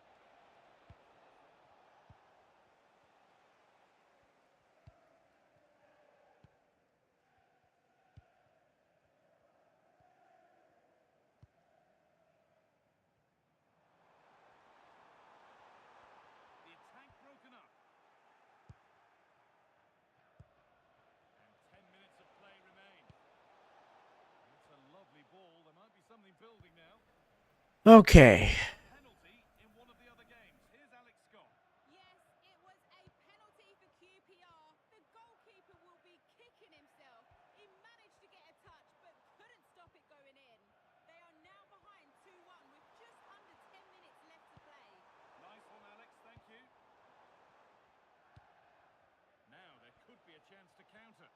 The attack broken up. And 10 minutes of play remain. It's a lovely ball. There might be something building now. Okay. Penalty in one of the other games. Here's Alex Scott. Yes, it was a penalty for QPR. The goalkeeper will be kicking himself. He managed to get a touch, but couldn't stop it going in. They are now behind 2-1 with just under 10 minutes left to play. Nice one, Alex. Thank you. Now there could be a chance to counter.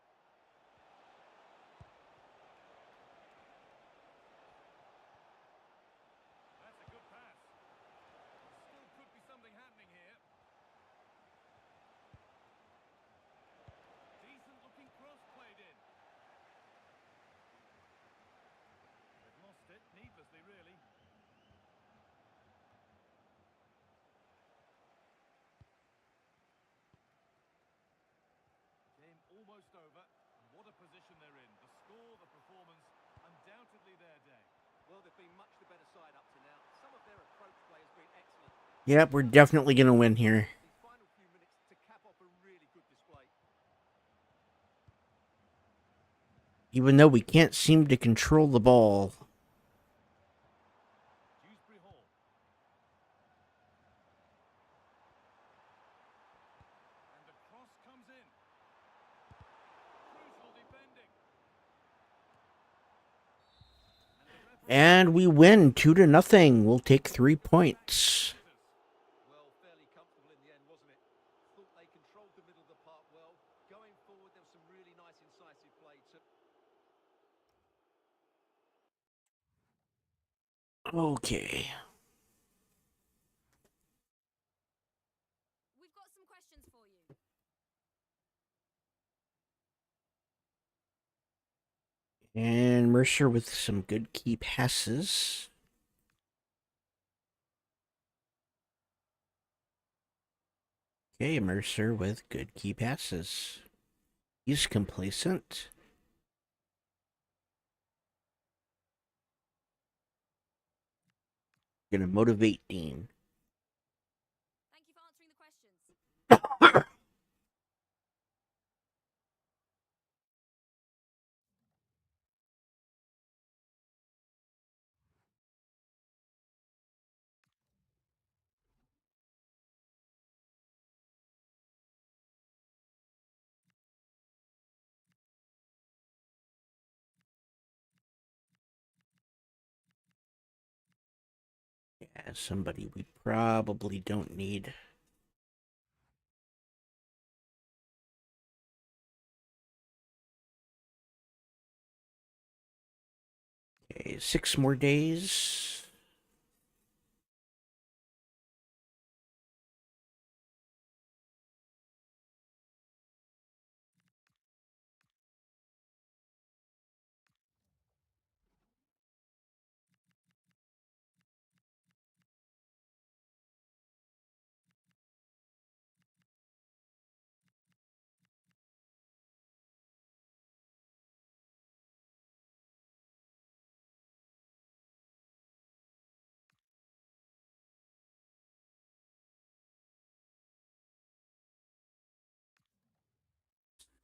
almost over. What a position they're in. The score, the performance, undoubtedly their day. Well, they've been much the better side up to now. Some of their approach play has been excellent. Yep, we're definitely going to win here. These final few minutes to cap off a really good display. Even though we can't seem to control the ball. Dewsbury Hall. And the cross comes in. Crucial defending. And we win 2-0. We'll take 3 points. Well, fairly comfortable in the end, wasn't it? Thought they controlled the middle of the park well. Going forward, there was some really nice incisive play too. Okay. We've got some questions for you. And Mercer with some good key passes. Okay, Mercer with good key passes. He's complacent. Gonna motivate Dean. Thank you for answering the questions. Yeah, somebody we probably don't need. Okay, 6 more days.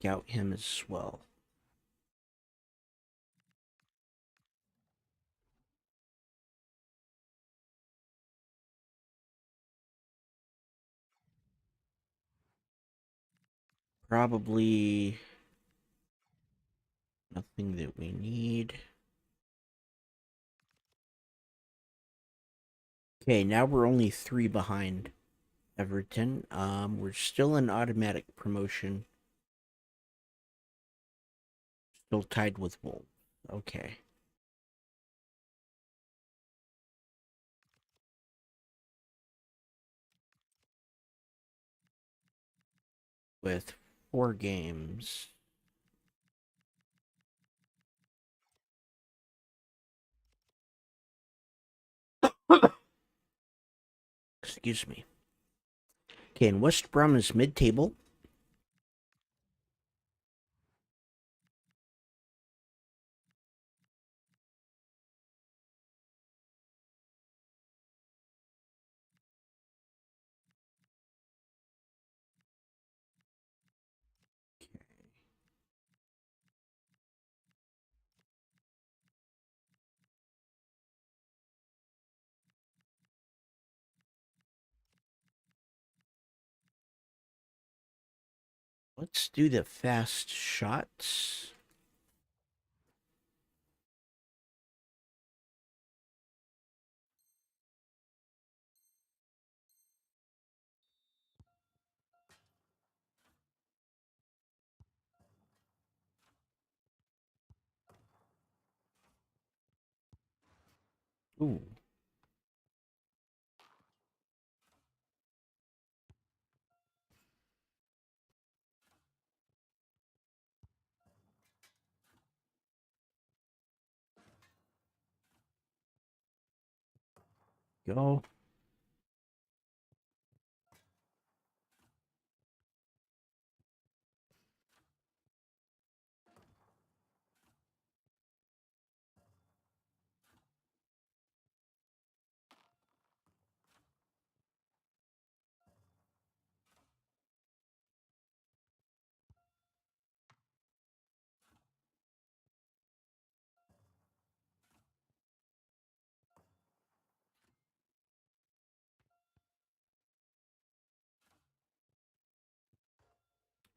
Scout him as well. Probably nothing that we need. Okay, now we're only 3 behind Everton. We're still in automatic promotion. Still tied with Wolves. Okay. With 4 games. Excuse me. Okay, and West Brom is mid-table. Let's do the fast shots. Ooh. Go.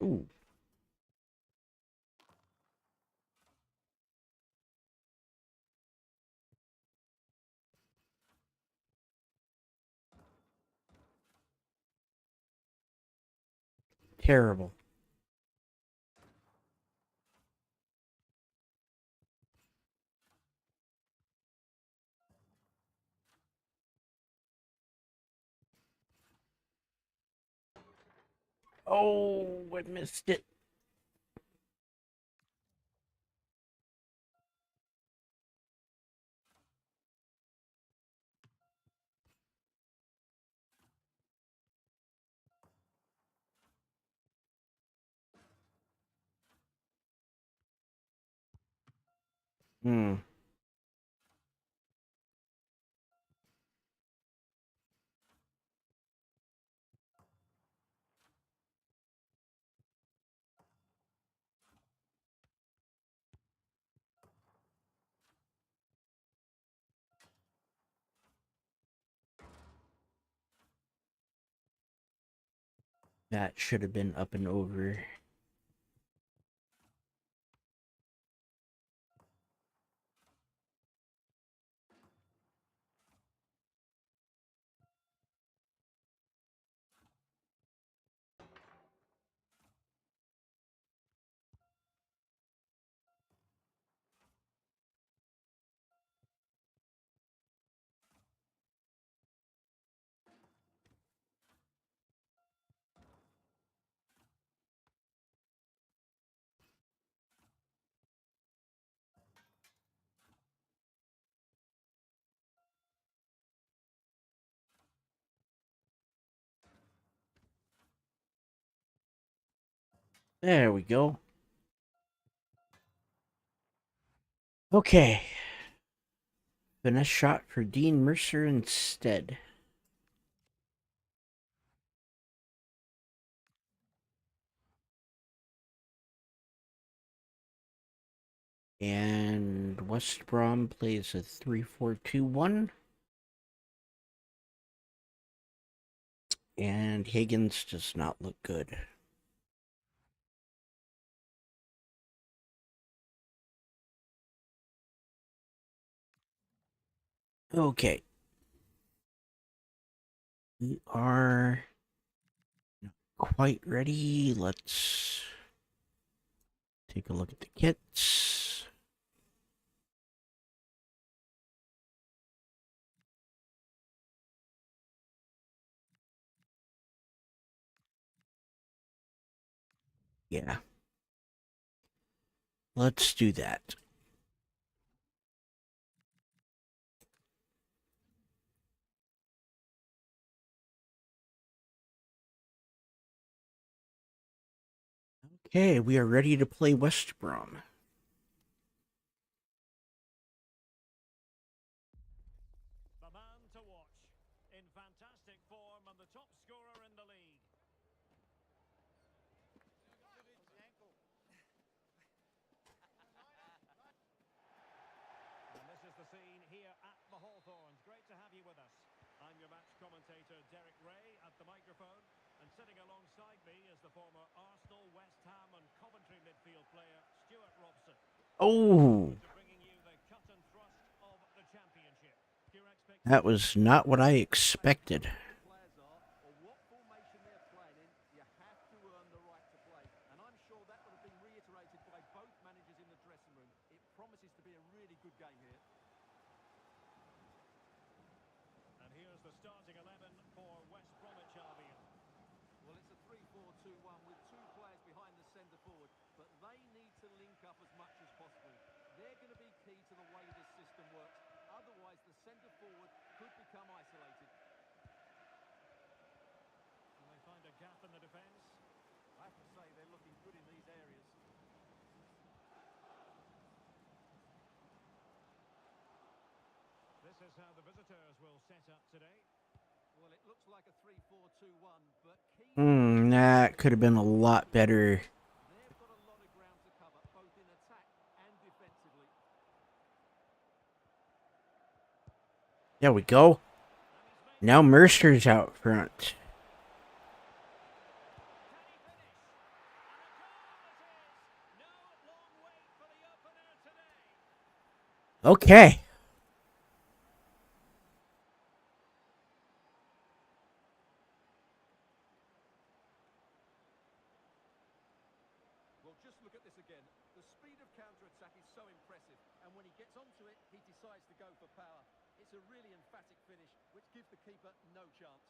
Ooh. Terrible. Oh, I missed it. Hmm. That should have been up and over. There we go. Okay. Finesse shot for Dean Mercer instead. And West Brom plays a 3-4-2-1. And Higgins does not look good. Okay. We are not quite ready. Let's take a look at the kits. Yeah. Let's do that. Okay, we are ready to play West Brom. The man to watch. In fantastic form and the top scorer in the league. And this is the scene here at the Hawthorns. Great to have you with us. I'm your match commentator, Derek Ray, at the microphone. And sitting alongside me is the former Arsenal, West Ham and Coventry midfield player, Stuart Robson. Oh, To bringing you the cut and thrust of the championship. Your that was not what I expected. Players are, or what formation they're playing in, you have to earn the right to play. And I'm sure that would have been reiterated by both managers in the dressing room. It promises to be a really good game here. And here's the starting 11 for West Bromwich Albion. Well, it's a 3-4-2-1 with two players behind the centre forward, but they need to link up as much as possible. They're going to be key to the way this system works. Otherwise, the centre forward could become isolated. And they find a gap in the defence. I have to say, they're looking good in these areas. This is how the visitors will set up today. Well, it looks like a 3-4-2-1, but key... That could have been a lot better. They've got a lot of ground to cover, both in attack and defensively. There we go. Now Mercer's out front. Okay. Well, just look at this again. The speed of counter-attack is so impressive, and when he gets onto it, he decides to go for power. It's a really emphatic finish, which gives the keeper no chance.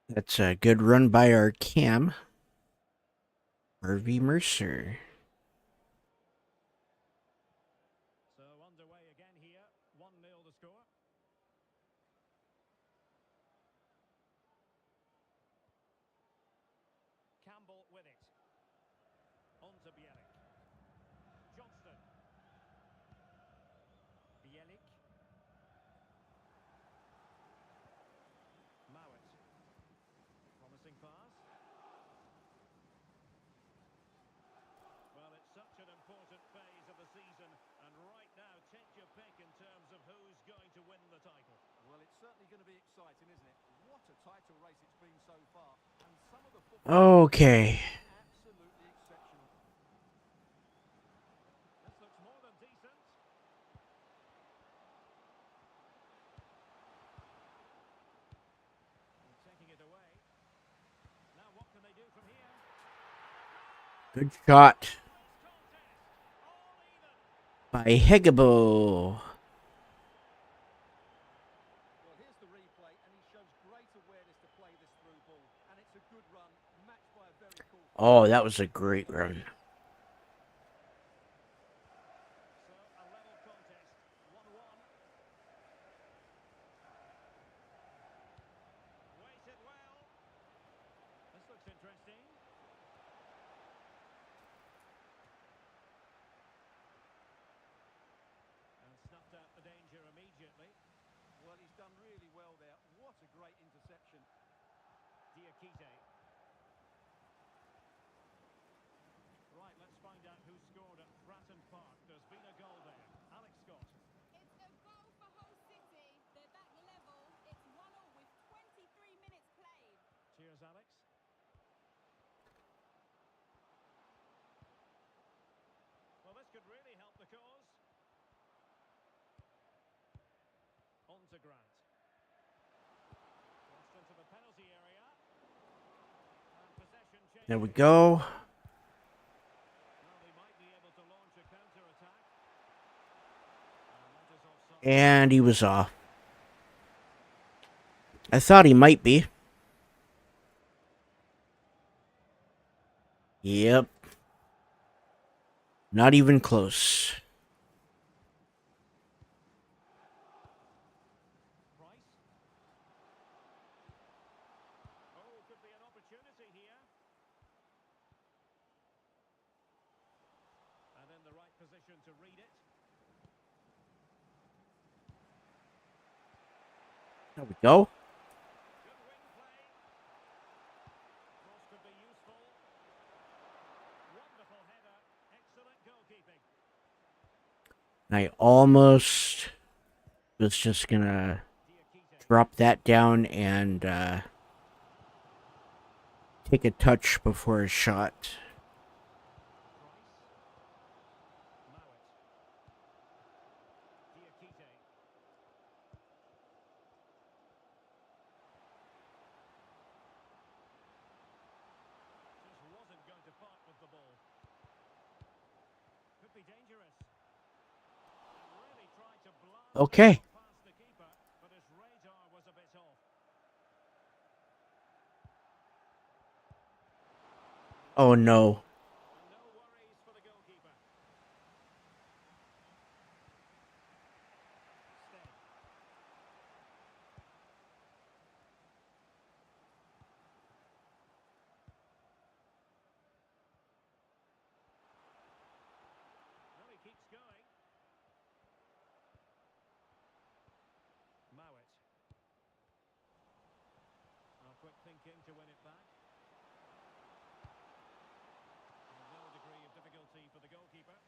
That's a good run by our Cam. Harvey Mercer. So underway again here. 1-0 the score. Campbell with it. On to Bielik. Johnston. Bielik. Mowat. Promising pass. Well, it's such an important phase of the season, and right now, take your pick in terms of who's going to win the title. Well, it's certainly going to be exciting, isn't it? What a title race it's been so far. And some of the football Okay. absolutely exceptional. This looks more than decent. And taking it away. Now what can they do from here? Good shot Close contest. All even. by Hegebo. Well, here's the replay, and he shows great awareness to play this through ball. And it's a good run, matched by a very cool... Oh, that was a great run. So a level contest. 1-1. Waited well. This looks interesting. And snuffed out the danger immediately. Well, he's done really well there. What a great interception. Diakite. Right, let's find out who scored at Fratton Park. There's been a goal there. Alex Scott. It's a goal for Hull City. They're back level. It's 1-1 with 23 minutes played. Cheers, Alex. Well, this could really help the cause. On to Grant. Crossed into the penalty area. And possession change. There we go. Well, they might be able to launch a counter-attack. And that is offside. And he was off. I thought he might be. Yep. Not even close. Price. Oh, could be an opportunity here. And in the right position to read it. There we go. Good wing play. Cross could be useful. Wonderful header. Excellent goalkeeping. I almost was just gonna Diakite. drop that down and take a touch before a shot. Price. Mowat. Diakite. Just wasn't going to part with the ball. Could be dangerous. And really tried to blast the Okay. ball past the keeper, but his radar was a bit off. Oh no. And no worries for the goalkeeper. Stead. Well, he keeps going. Mowat. Oh, quick thinking to win it back. And no degree of difficulty for the goalkeeper.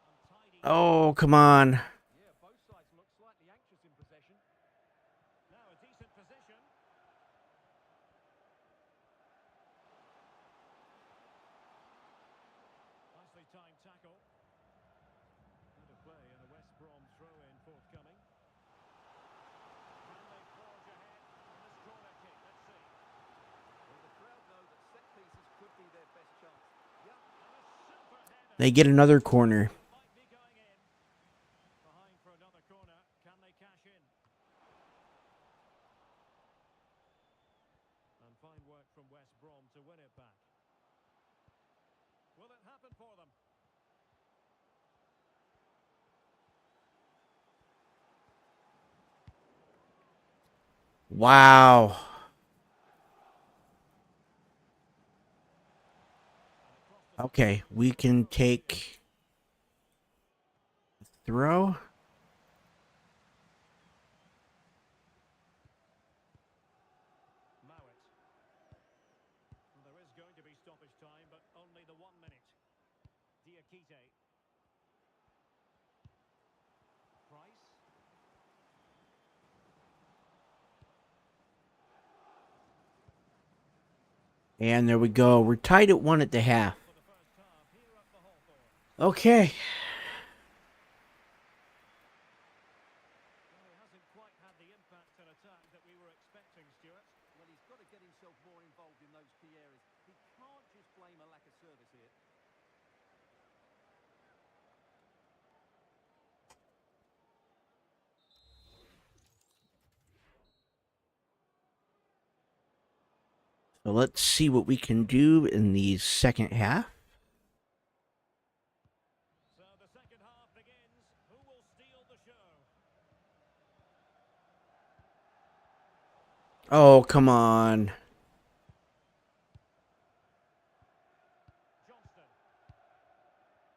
Untidy. Oh, come on. Yeah, both sides look slightly anxious in possession. Now a decent position. They get another corner. Might be going in. Behind for another corner. Can they cash in? And fine work from West Brom to win it back. Will it happen for them? Wow. Okay, we can take throw. Mowat. There is going to be stoppage time, but only the 1 minute. Diakite. Price. And there we go. We're tied at 1 at the half. For the first half, here at the Hawthorns. Okay. Well, he hasn't quite had the impact and attack that we were expecting, Stuart. Well, he's got to get himself more involved in those key areas. He can't just blame a lack of service here. So let's see what we can do in the second half. So the second half begins. Who will steal the show? Oh, come on. Johnston.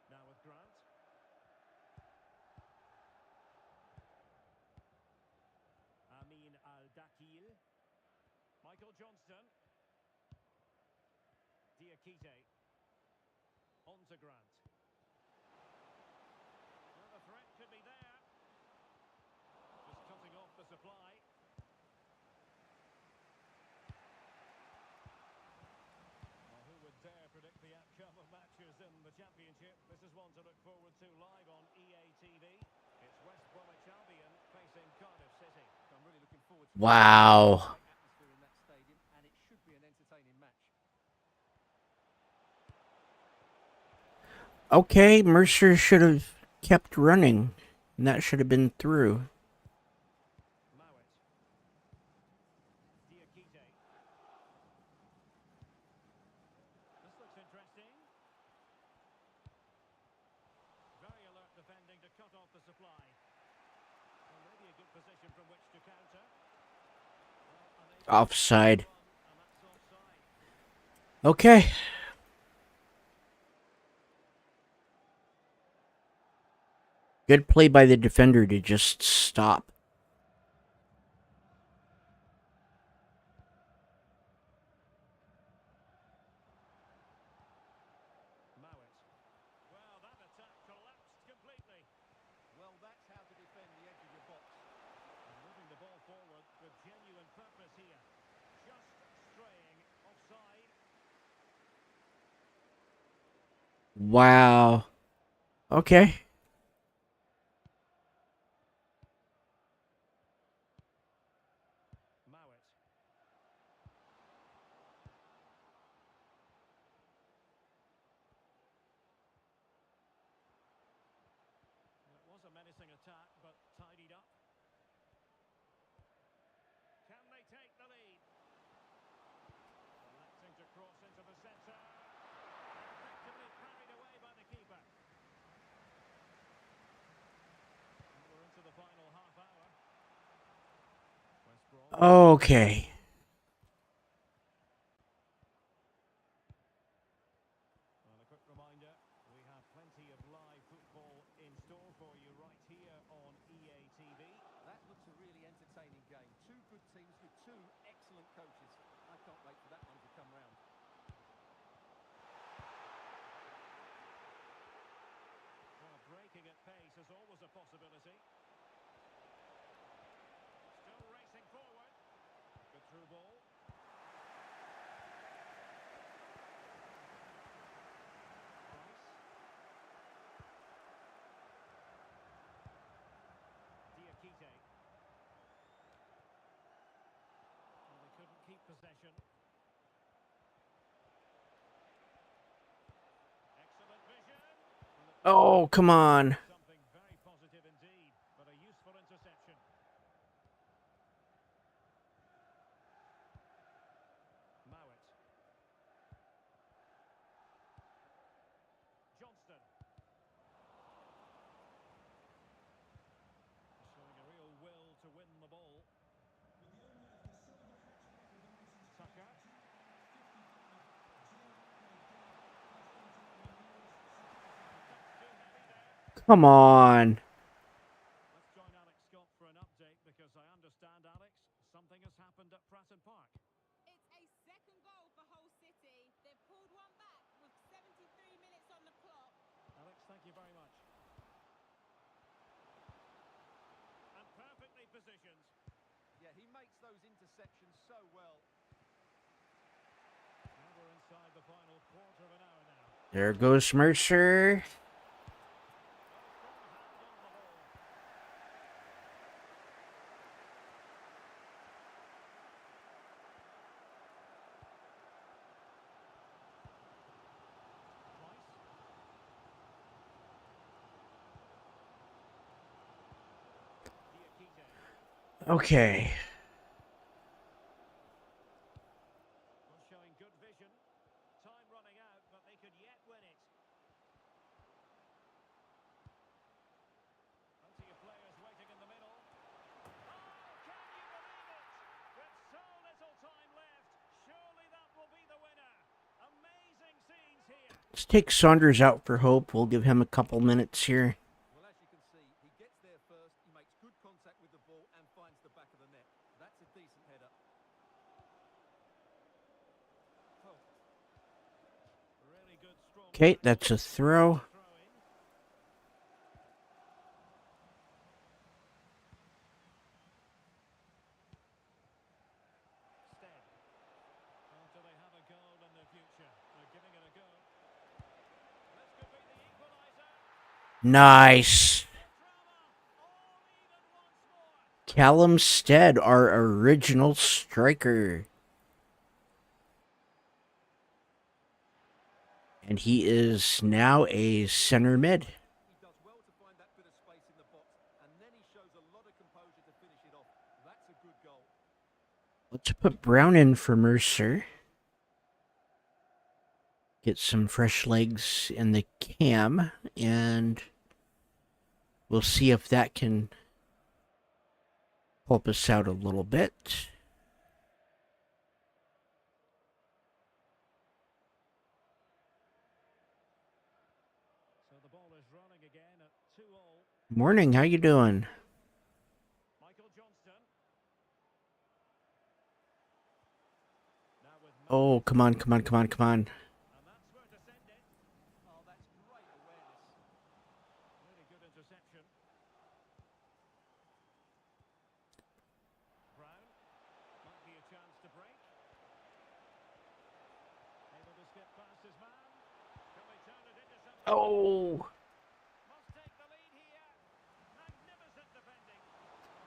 Now with Grant. Amin Al-Dakil. Michael Johnston. Diakite. On to Grant. Well, the threat could be there. Just cutting off the supply. Well, who would dare predict the outcome of matches in the Championship? This is one to look forward to live on EA TV. It's West Bromwich Albion facing Cardiff City. I'm really looking forward to Wow. great atmosphere in that stadium, and it should be an entertaining match. Okay, Mercer should have kept running. And that should have been through. Mowat. Diakite. This looks interesting. Very alert defending to cut off the supply. Well, maybe a good position from which to counter. Well, unable to Offside. run, and that's offside. Okay. Good play by the defender to just stop. Mowat. Well, that attack collapsed completely. Well, that's how to defend the edge of your box. And moving the ball forward with genuine purpose here. Just straying offside. Wow. Okay. Mowat. It was a menacing attack, but tidied up. Can they take the lead? Electing to cross into the centre. Effectively carried away by the keeper. And we're into the final half hour. West Brom. Okay. And a quick reminder, we have plenty of live football in store for you right here on EA TV. That looks a really entertaining game. Two good teams with two excellent coaches. I can't wait for that one to come round. Well, breaking at pace is always a possibility. Still racing forward. Good through ball. Price. Diakite. Well, they couldn't keep possession. Excellent vision. Oh, come on. Something very positive indeed, but a useful interception. Mowat. Johnston. Showing a real will to win the ball. Tucker. Come on. Let's join Alex Scott for an update because I understand, Alex, something has happened at Pratton Park. It's a second goal for Hull City. They've pulled one back with 73 minutes on the clock. Alex, thank you very much. And perfectly positioned. Yeah, he makes those interceptions so well. Now we're inside the final quarter of an hour now. There goes Mercer. Okay. Well, showing good vision. Time running out, but they could yet win it. Plenty of players waiting in the middle. Oh, can you believe it? With so little time left, surely that will be the winner. Amazing scenes here. Let's take Saunders out for Hope. We'll give him a couple minutes here. Well, as you can see, he gets there first, he makes good contact with the ball and finds the back of the net. That's a decent header. Really good, strong. Okay, that's a throw. Throw in. Stead. Oh, do they have a goal in the future? They're giving it a go. This could be the equaliser. Nice. Drama, all even once more. Callum Stead, our original striker. And he is now a center mid. He does well to find that bit of space in the box, and then he shows a lot of composure to finish it off. That's a good goal. Let's put Brown in for Mercer. Get some fresh legs in the cam, and we'll see if that can help us out a little bit. So the ball is running again at 2-all. Morning, how you doing? Michael Johnston. Now with Oh, come on, come on, come on, come on. and that's where to send it. Oh, that's great awareness. Really good interception. Brown. Might be a chance to break. Able to skip past his man. Can they turn it into something? Oh, Must take the lead here. Magnificent defending.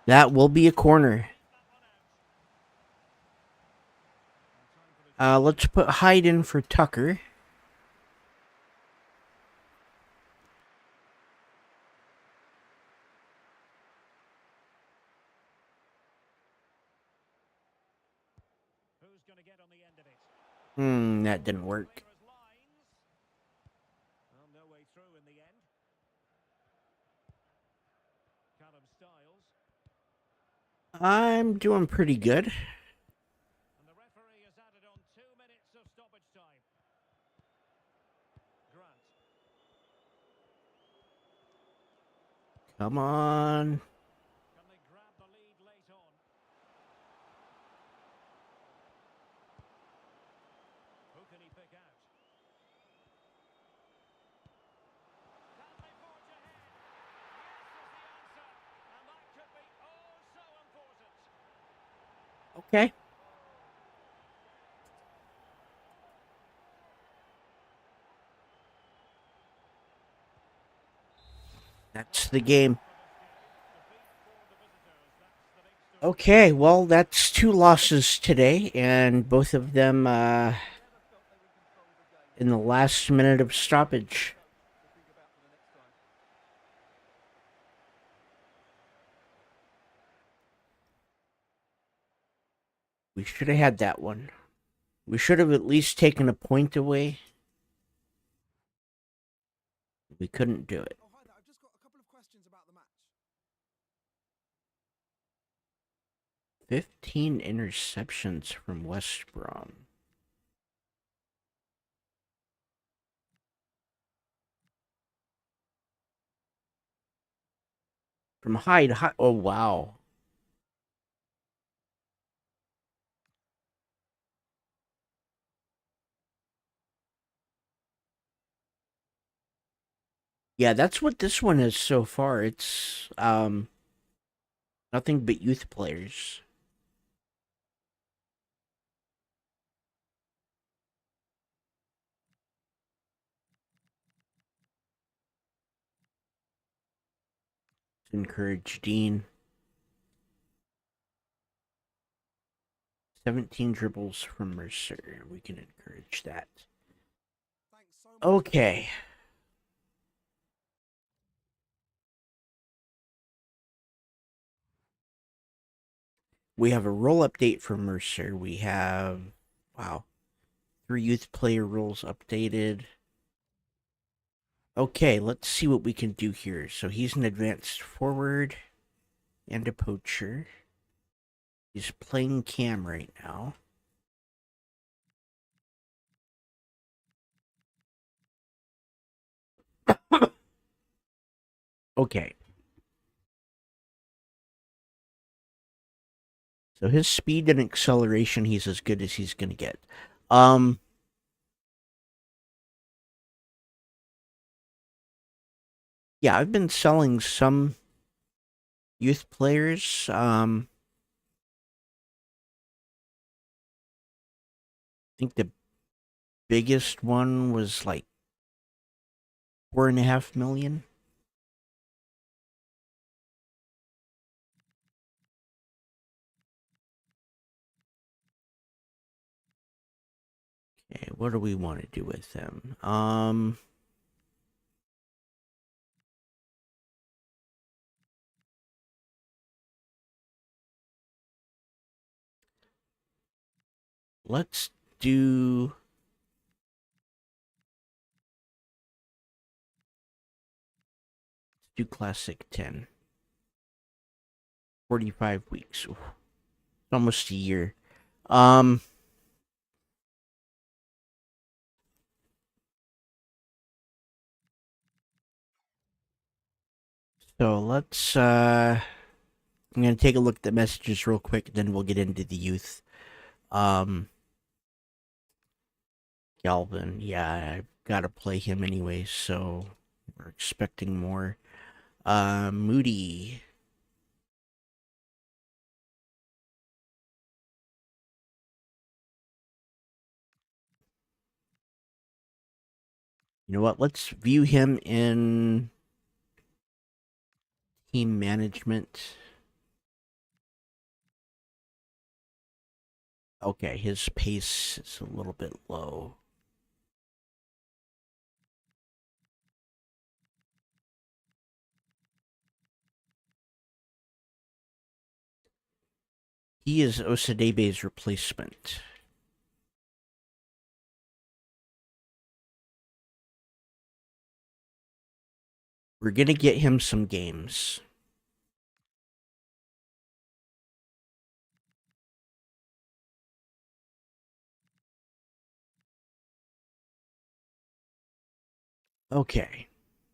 that will be a corner. That one out. Now time for the Let's put Hyde in for Tucker. who's going to get on the end of it. That didn't work. Favours lines. Well, no way through in the end. Callum Styles. I'm doing pretty good. And the referee has added on 2 minutes of stoppage time. Grant. Come on. Can they grab the lead late on? Who can he pick out? Can they forge ahead? Yes is the answer. And that could be oh so important. Okay. That's the game. Okay, well, that's 2 losses today, and both of them in the last minute of stoppage. We should have had that one. We should have at least taken a point away. We couldn't do it. Oh, hi there. I've just got a couple of questions about the match. 15 interceptions from West Brom. From Hyde. Oh, wow. Yeah, that's what this one is so far. It's nothing but youth players. To encourage Dean. 17 dribbles from Mercer. We can encourage that. Thanks so much. Okay. We have a role update for Mercer. We have, wow, 3 youth player roles updated. Okay, let's see what we can do here. So he's an advanced forward and a poacher. He's playing Cam right now. Okay. So his speed and acceleration, he's as good as he's gonna get. Yeah, I've been selling some youth players. I think the biggest one was like 4.5 million. Okay, what do we want to do with them? Let's do classic 10. 45 weeks. Oof. Almost a year. So let's I'm gonna take a look at the messages real quick, then we'll get into the youth. Galvin, yeah, I've gotta play him anyway, so we're expecting more. Moody. You know what? Let's view him in team management. Okay, his pace is a little bit low. He is Osadebe's replacement. We're gonna get him some games. Okay.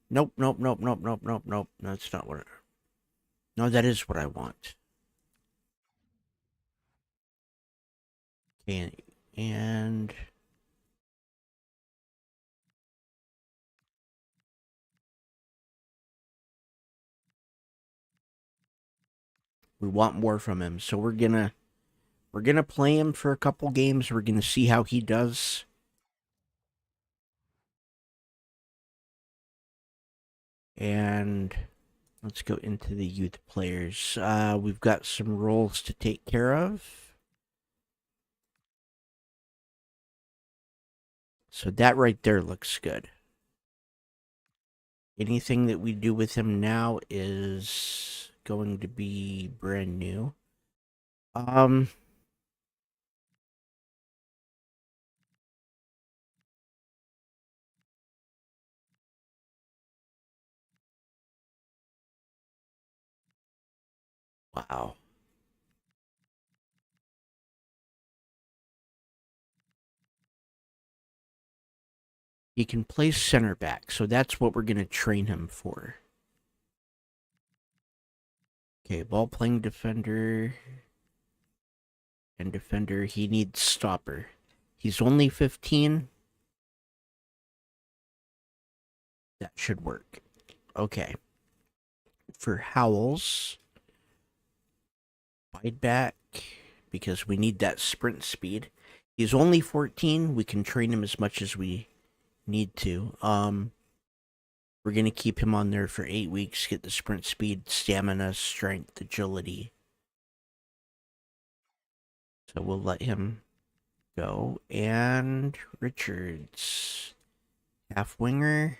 Nope, nope, nope, nope, nope, nope, nope. That's not what No, that is what I want. Okay, and we want more from him. So we're gonna play him for a couple games. We're gonna see how he does. And let's go into the youth players. We've got some roles to take care of. So that right there looks good. Anything that we do with him now is going to be brand new. Wow. He can play center back, so that's what we're going to train him for. Okay, ball playing defender. And defender, he needs stopper. He's only 15. That should work. Okay. For Howells, wide back, because we need that sprint speed. He's only 14. We can train him as much as we need to. We're going to keep him on there for 8 weeks, get the sprint speed, stamina, strength, agility. So we'll let him go. And Richards, half winger.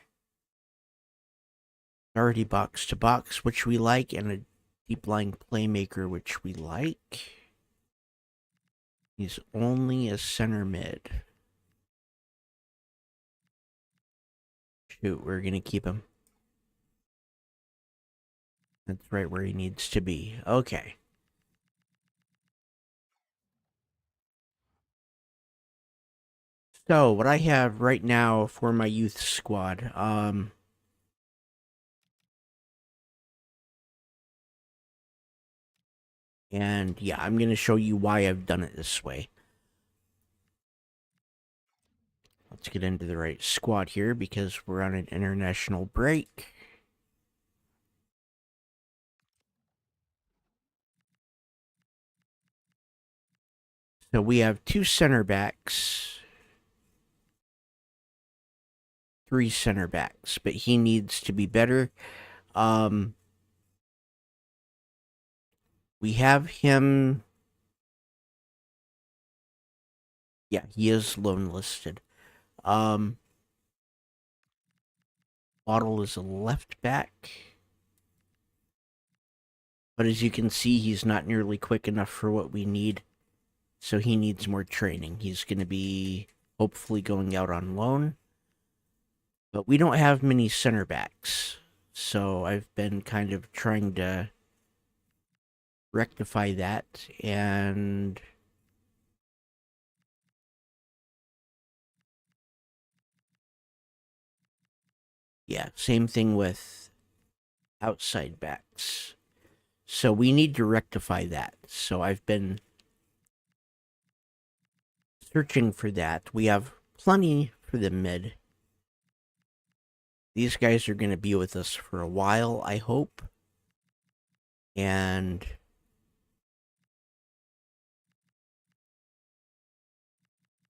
Already box to box, which we like, and a deep lying playmaker, which we like. He's only a center mid. Shoot, we're gonna keep him. That's right where he needs to be. Okay. So, what I have right now for my youth squad, and yeah, I'm going to show you why I've done it this way. Let's get into the right squad here because we're on an international break. So we have 2 center backs, 3 center backs, but he needs to be better. We have him. Yeah, he is loan listed. Bottle is a left back. But as you can see, he's not nearly quick enough for what we need. So he needs more training. He's going to be hopefully going out on loan. But we don't have many center backs. So I've been kind of trying to rectify that. And yeah, same thing with outside backs. So we need to rectify that. So I've been searching for that. We have plenty for the mid. These guys are going to be with us for a while, I hope. And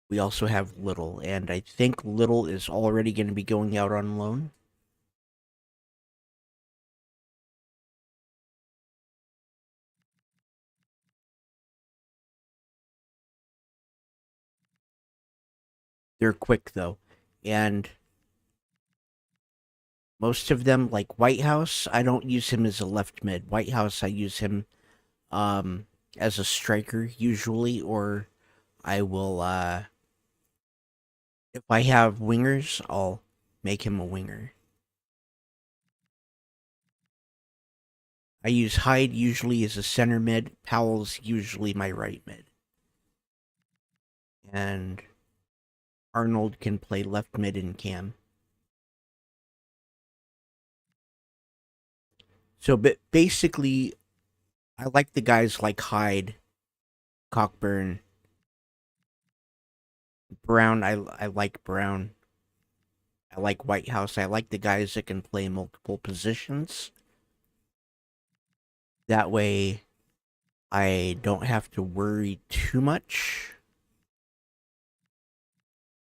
we also have Little. And I think Little is already going to be going out on loan. They're quick, though. And most of them, like Whitehouse, I don't use him as a left mid. Whitehouse, I use him as a striker, usually. Or I will, if I have wingers, I'll make him a winger. I use Hyde usually as a center mid. Powell's usually my right mid. And Arnold can play left mid and cam. So, but basically, I like the guys like Hyde, Cockburn, Brown. I like Brown. I like Whitehouse. I like the guys that can play multiple positions. That way, I don't have to worry too much.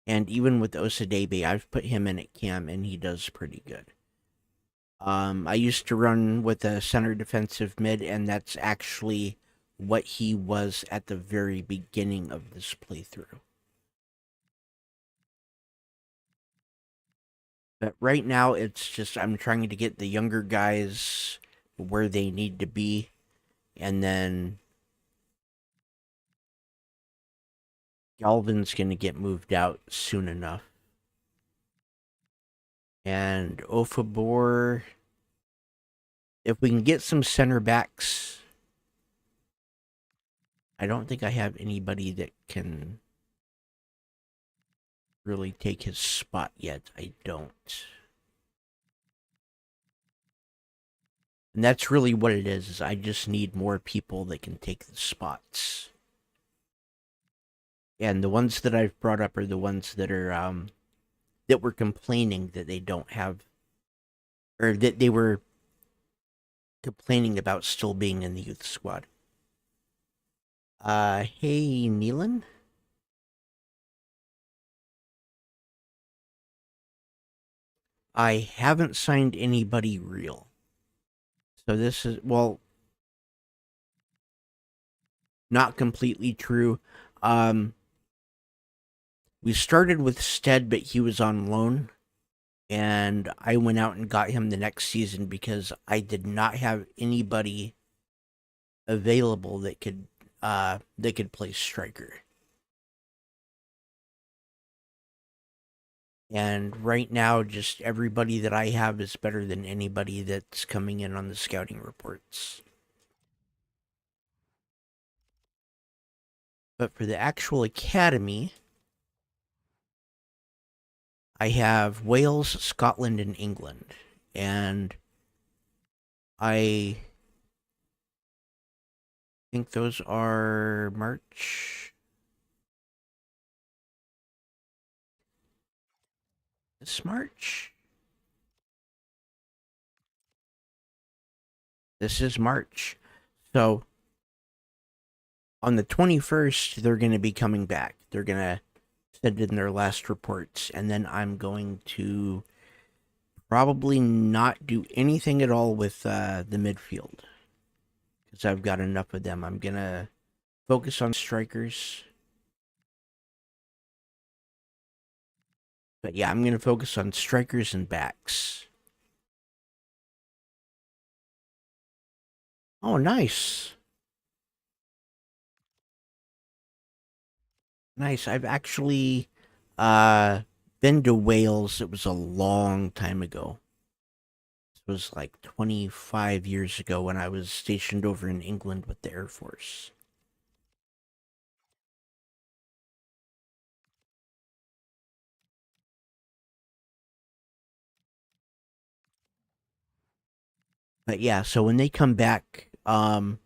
And even with Osadebe, I've put him in at cam, and he does pretty good. I used to run with a center defensive mid, and that's actually what he was at the very beginning of this playthrough. But right now, it's just I'm trying to get the younger guys where they need to be, and then Galvin's going to get moved out soon enough. And Ofabor, if we can get some center backs I don't think I have anybody that can really take his spot yet. I don't. And that's really what it is I just need more people that can take the spots. And the ones that I've brought up are the ones that are that were complaining that they don't have, or that they were complaining about still being in the youth squad. Hey, Neelan? I haven't signed anybody real. So this is, well, not completely true. We started with Stead, but he was on loan. And I went out and got him the next season because I did not have anybody available that could play striker. And right now, just everybody that I have is better than anybody that's coming in on the scouting reports. But for the actual academy, I have Wales, Scotland, and England. And I think those are March. This March? This is March. So on the 21st, they're going to be coming back. They're going to send in their last reports. And then I'm going to probably not do anything at all with the midfield, because I've got enough of them. I'm going to focus on strikers. But yeah, I'm going to focus on strikers and backs. Oh, nice. Nice. I've actually been to Wales. It was a long time ago. It was like 25 years ago when I was stationed over in England with the Air Force. But yeah, so when they come back, I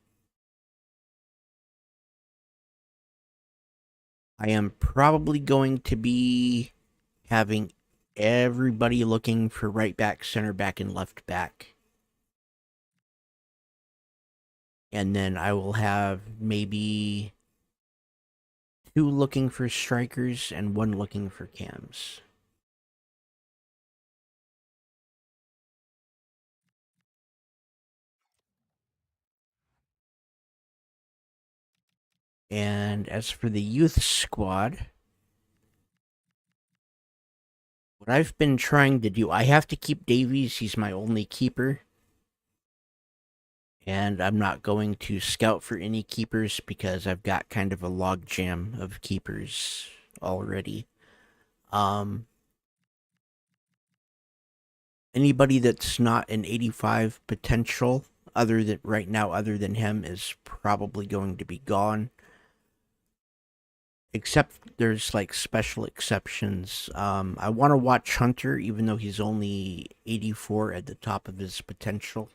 am probably going to be having everybody looking for right back, center back, and left back. And then I will have maybe 2 looking for strikers and 1 looking for cams. And as for the youth squad, what I've been trying to do, I have to keep Davies. He's my only keeper. And I'm not going to scout for any keepers because I've got kind of a logjam of keepers already. Anybody that's not an 85 potential other than him is probably going to be gone. Except there's like special exceptions. I want to watch Hunter, even though he's only 84 at the top of his potential.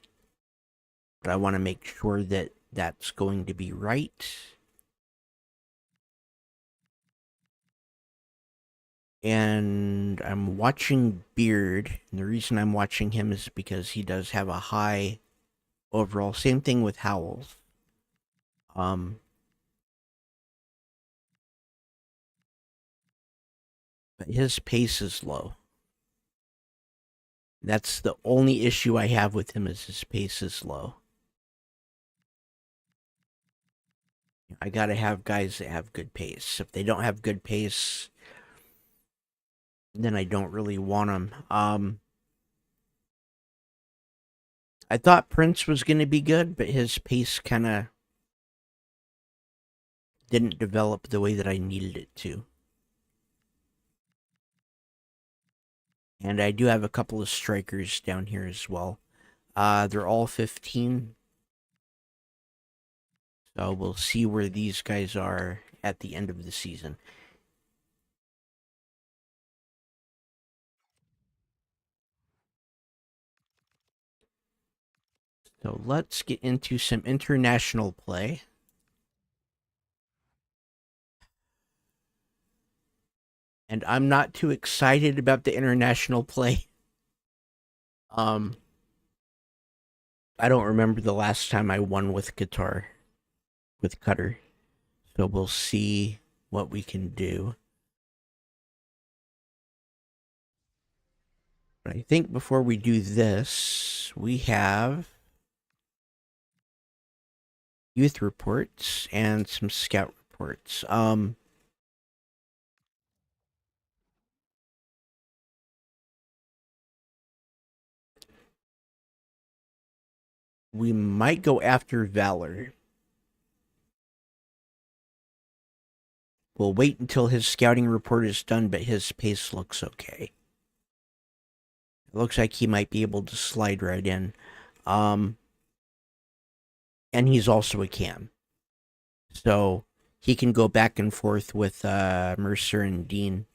But I want to make sure that that's going to be right. And I'm watching Beard. And the reason I'm watching him is because he does have a high overall. Same thing with Howells. But his pace is low. That's the only issue I have with him, is his pace is low. I gotta have guys that have good pace. If they don't have good pace, then I don't really want them. I thought Prince was gonna be good, but his pace kind of didn't develop the way that I needed it to. And I do have a couple of strikers down here as well. They're all 15. So we'll see where these guys are at the end of the season. So let's get into some international play. And I'm not too excited about the international play. I don't remember the last time I won with Qatar, with Qatar. So we'll see what we can do. But I think before we do this, we have youth reports and some scout reports. We might go after Valor. We'll wait until his scouting report is done, but his pace looks okay. It looks like he might be able to slide right in. And he's also a cam. So he can go back and forth with Mercer and Dean.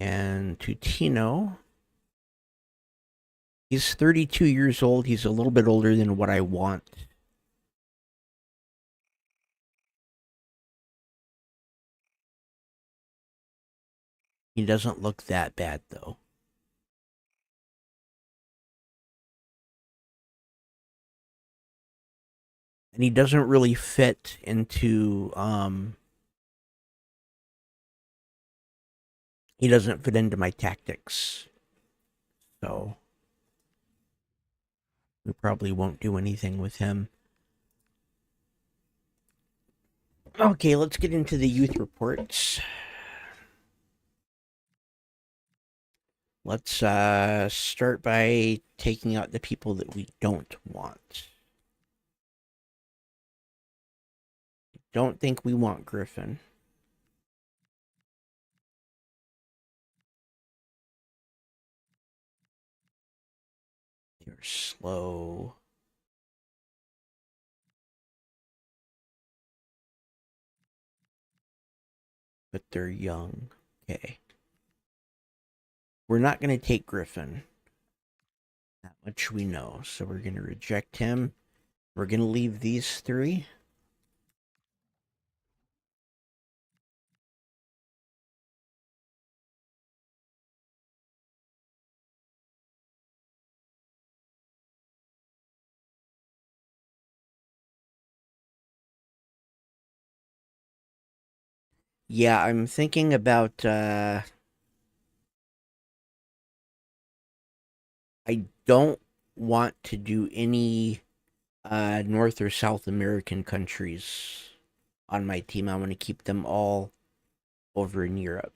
And Tutino, he's 32 years old. He's a little bit older than what I want. He doesn't look that bad, though. And he doesn't really fit into, he doesn't fit into my tactics. So we probably won't do anything with him. Okay, let's get into the youth reports. Let's start by taking out the people that we don't want. Don't think we want Griffin. They're slow. But they're young. Okay. We're not going to take Griffin. That much we know. So we're going to reject him. We're going to leave these three. Yeah, I'm thinking about I don't want to do any North or South American countries on my team. I want to keep them all over in Europe.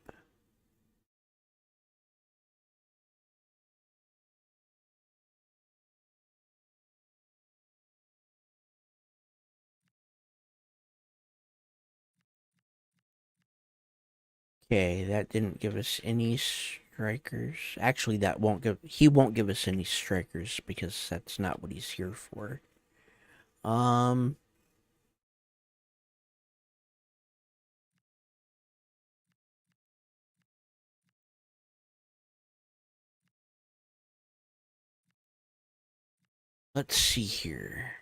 Okay, that didn't give us any strikers. Actually, he won't give us any strikers because that's not what he's here for. Um let's see here.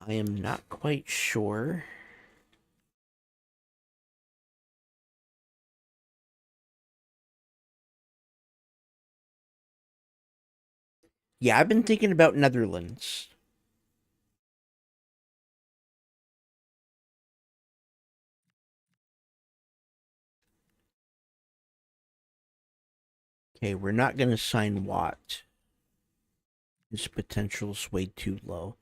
I am not quite sure. Yeah, I've been thinking about Netherlands. Okay, we're not going to sign Watt. His potential's way too low.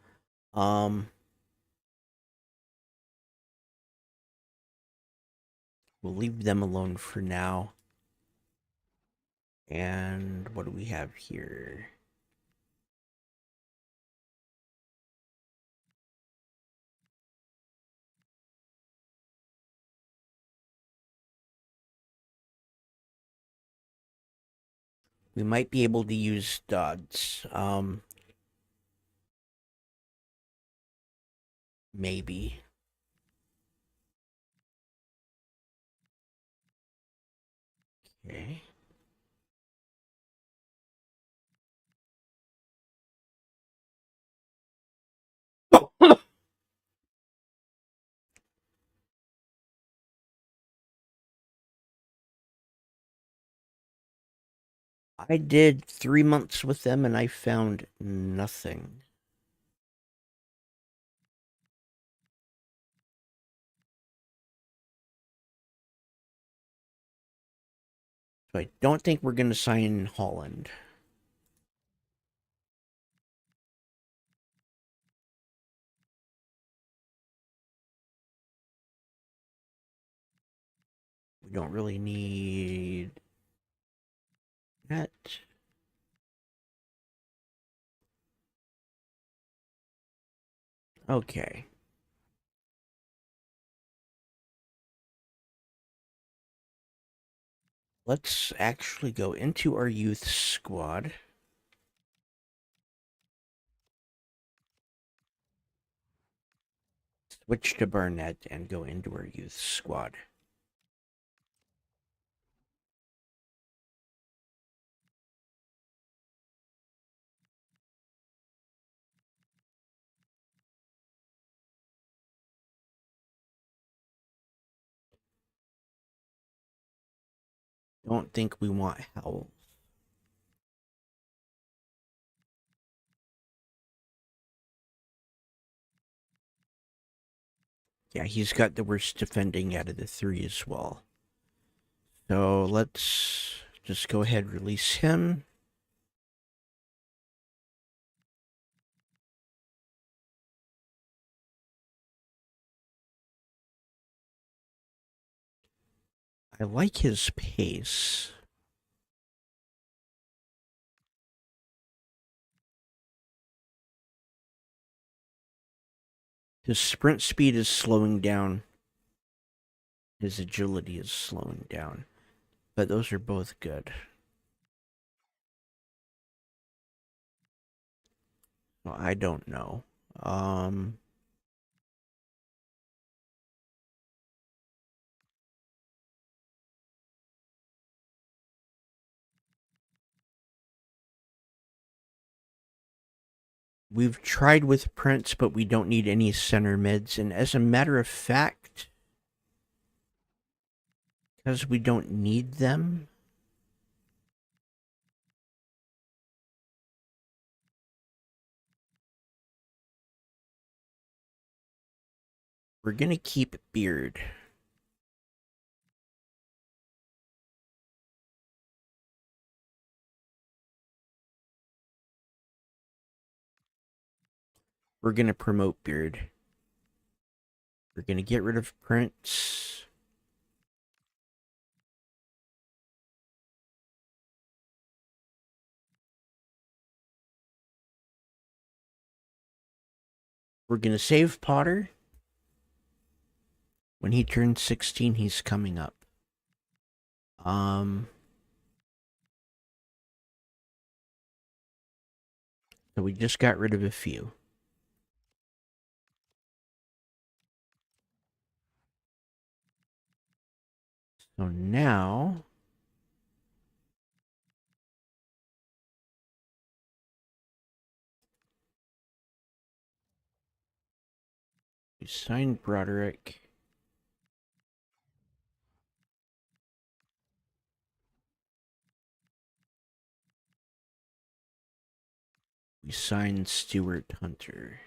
We'll leave them alone for now. And what do we have here? We might be able to use Dodds. Maybe. Okay. I did 3 months with them and I found nothing. So I don't think we're going to sign Holland. We don't really need that. Okay. Let's actually go into our youth squad. Switch to Barnett and go into our youth squad. Don't think we want Howell. Yeah, he's got the worst defending out of the three as well. So let's just go ahead and release him. I like his pace. His sprint speed is slowing down. His agility is slowing down. But those are both good. Well, I don't know. We've tried with Prince, but we don't need any center mids. And as a matter of fact, because we don't need them, we're going to keep Beard. We're going to promote Beard. We're going to get rid of Prince. We're going to save Potter. When he turns 16, he's coming up. So we just got rid of a few. So now we signed Broderick. We signed Stuart Hunter.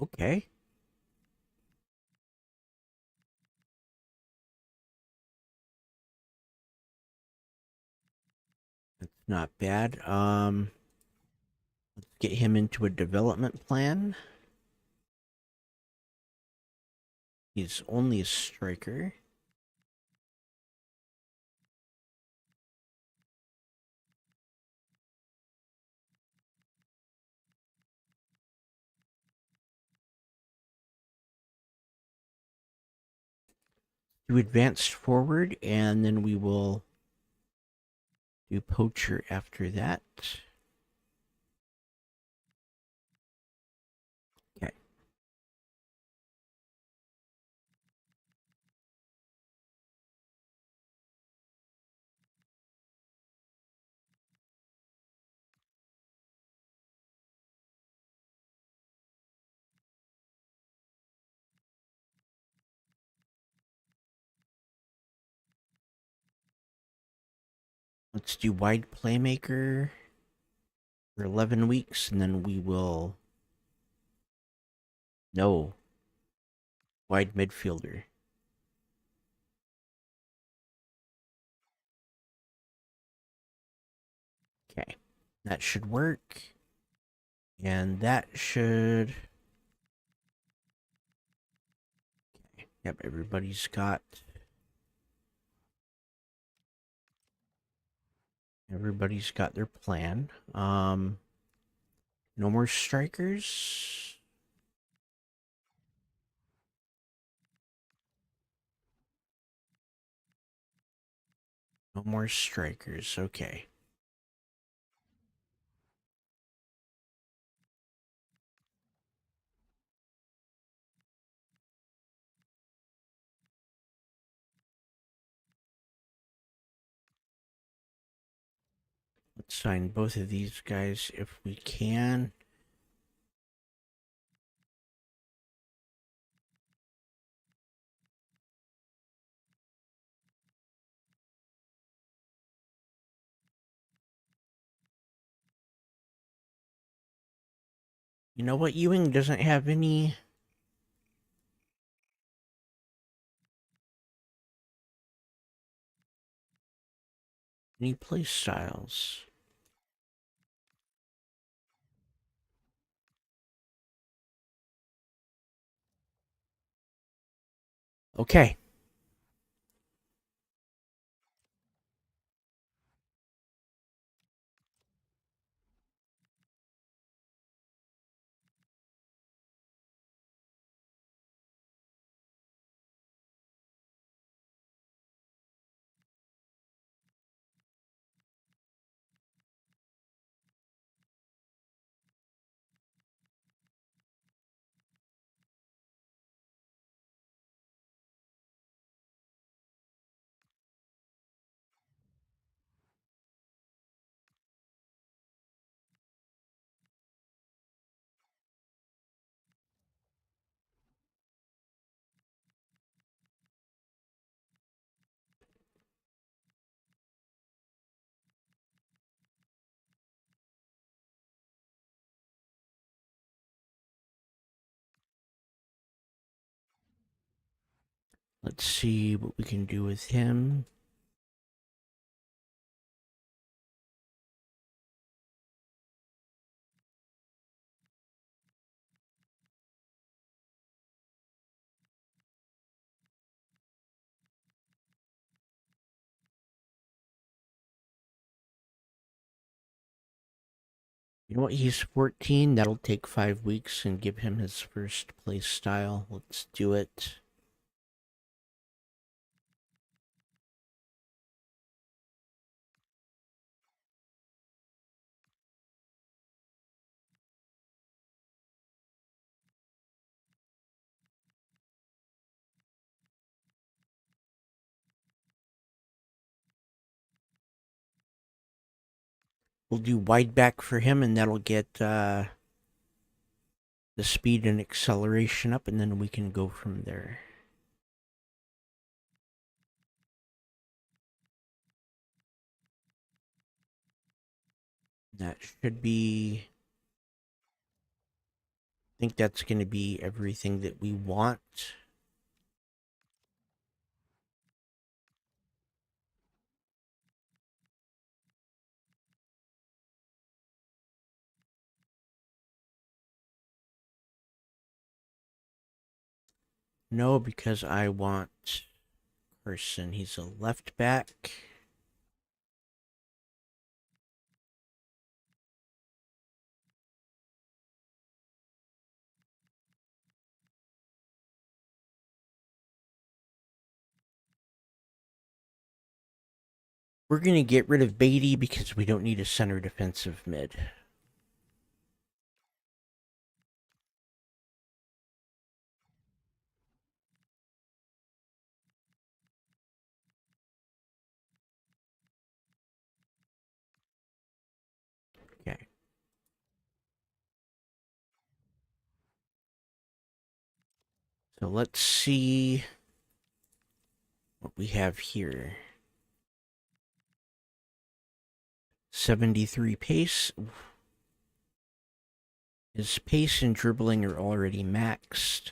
Okay. That's not bad. Let's get him into a development plan. He's only a striker. Do advanced forward, and then we will do poacher after that. Okay. Let's do wide playmaker for 11 weeks, and then we will... No. Wide midfielder. Okay. That should work. And that should... Okay. Yep, everybody's got... Everybody's got their plan. No more strikers. No more strikers. Okay. Let's sign both of these guys if we can. You know what? Ewing doesn't have any play styles. Okay. Let's see what we can do with him. You know what? He's 14. That'll take 5 weeks and give him his first play style. Let's do it. We'll do wide back for him, and that'll get the speed and acceleration up, and then we can go from there. That should be... I think that's going to be everything that we want. No, because I want Carson. He's a left back. We're going to get rid of Beatty because we don't need a center defensive mid. Okay. So let's see what we have here. 73 pace. His pace and dribbling are already maxed.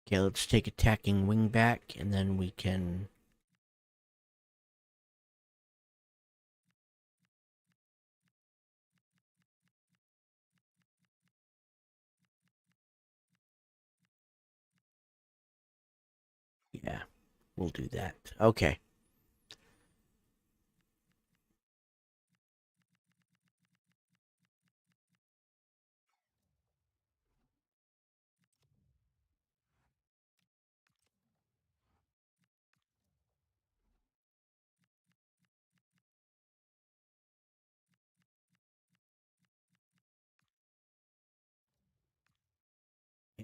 Okay, let's take attacking wing back, and then we can... Yeah, we'll do that. Okay.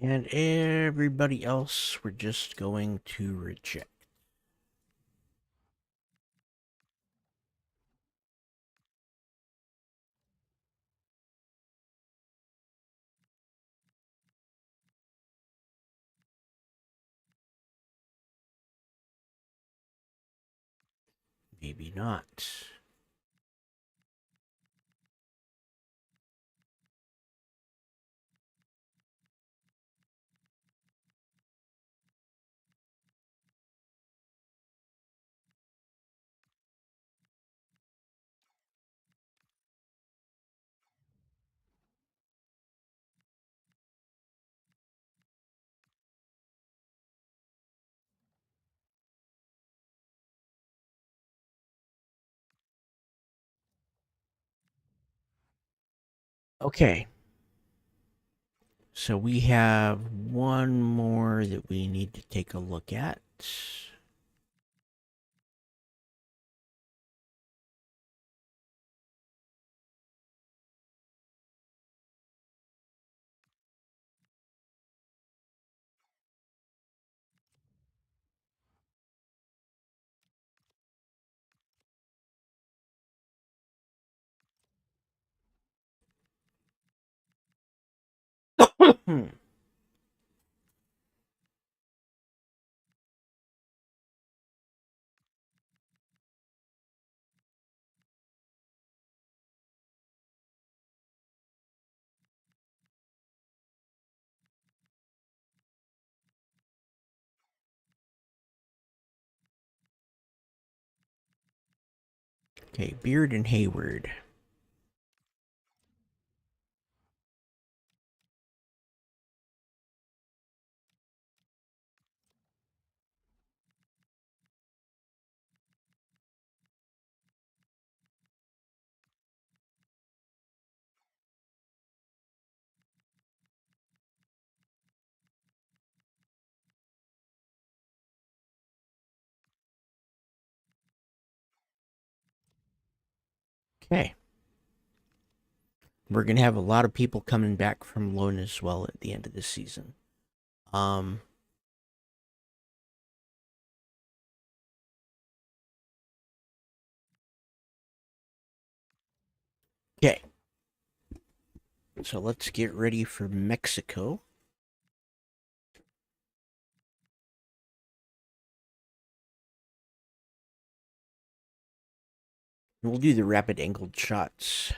And everybody else, we're just going to reject. Maybe not. Okay. So we have one more that we need to take a look at. Okay, Beard and Hayward. Okay. We're going to have a lot of people coming back from loan as well at the end of the season. Okay. So let's get ready for Mexico. We'll do the rapid angled shots.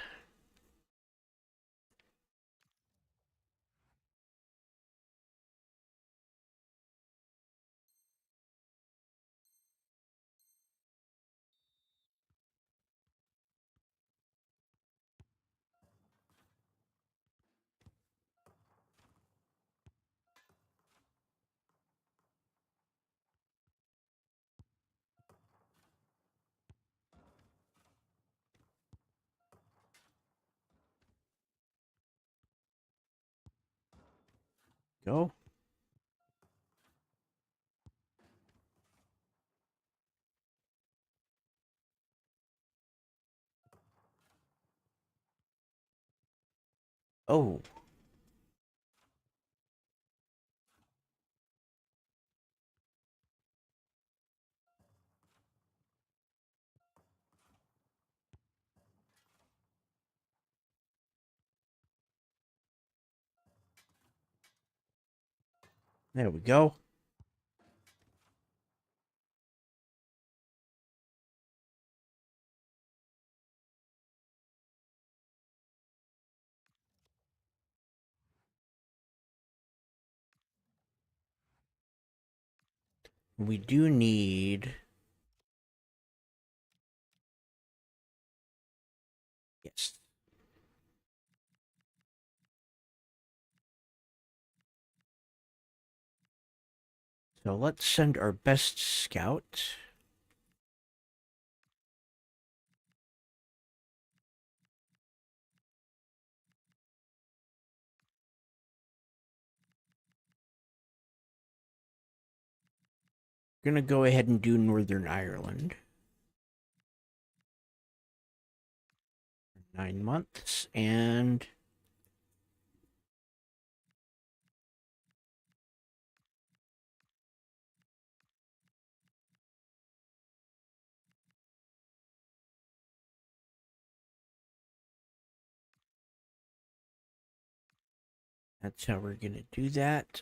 Go. Oh. There we go. We do need... Yes. So let's send our best scout. Gonna go ahead and do Northern Ireland. 9 months, and that's how we're gonna do that.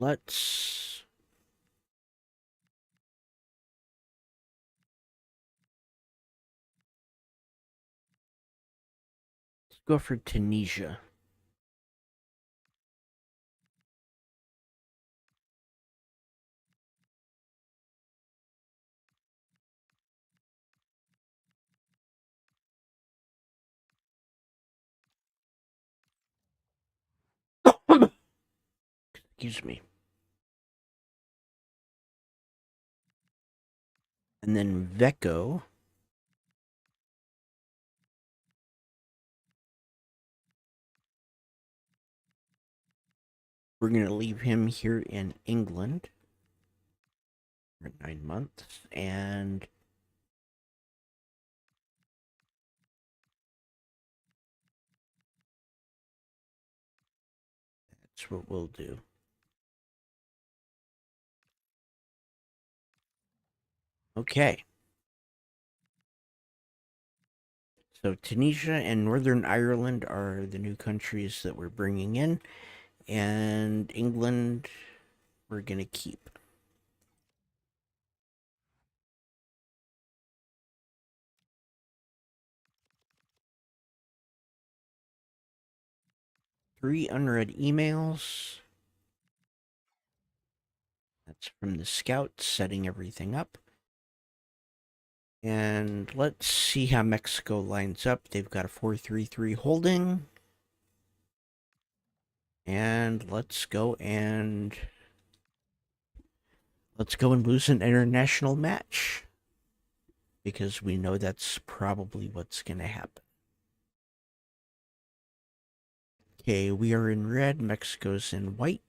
Let's go for Tunisia. Excuse me. And then Veko. We're going to leave him here in England for 9 months. And that's what we'll do. Okay. So Tunisia and Northern Ireland are the new countries that we're bringing in. And England, we're going to keep. Three unread emails. That's from the scout setting everything up. And let's see how Mexico lines up. They've got a 4-3-3 holding. And let's go and lose an international match. Because we know that's probably what's going to happen. Okay, we are in red. Mexico's in white.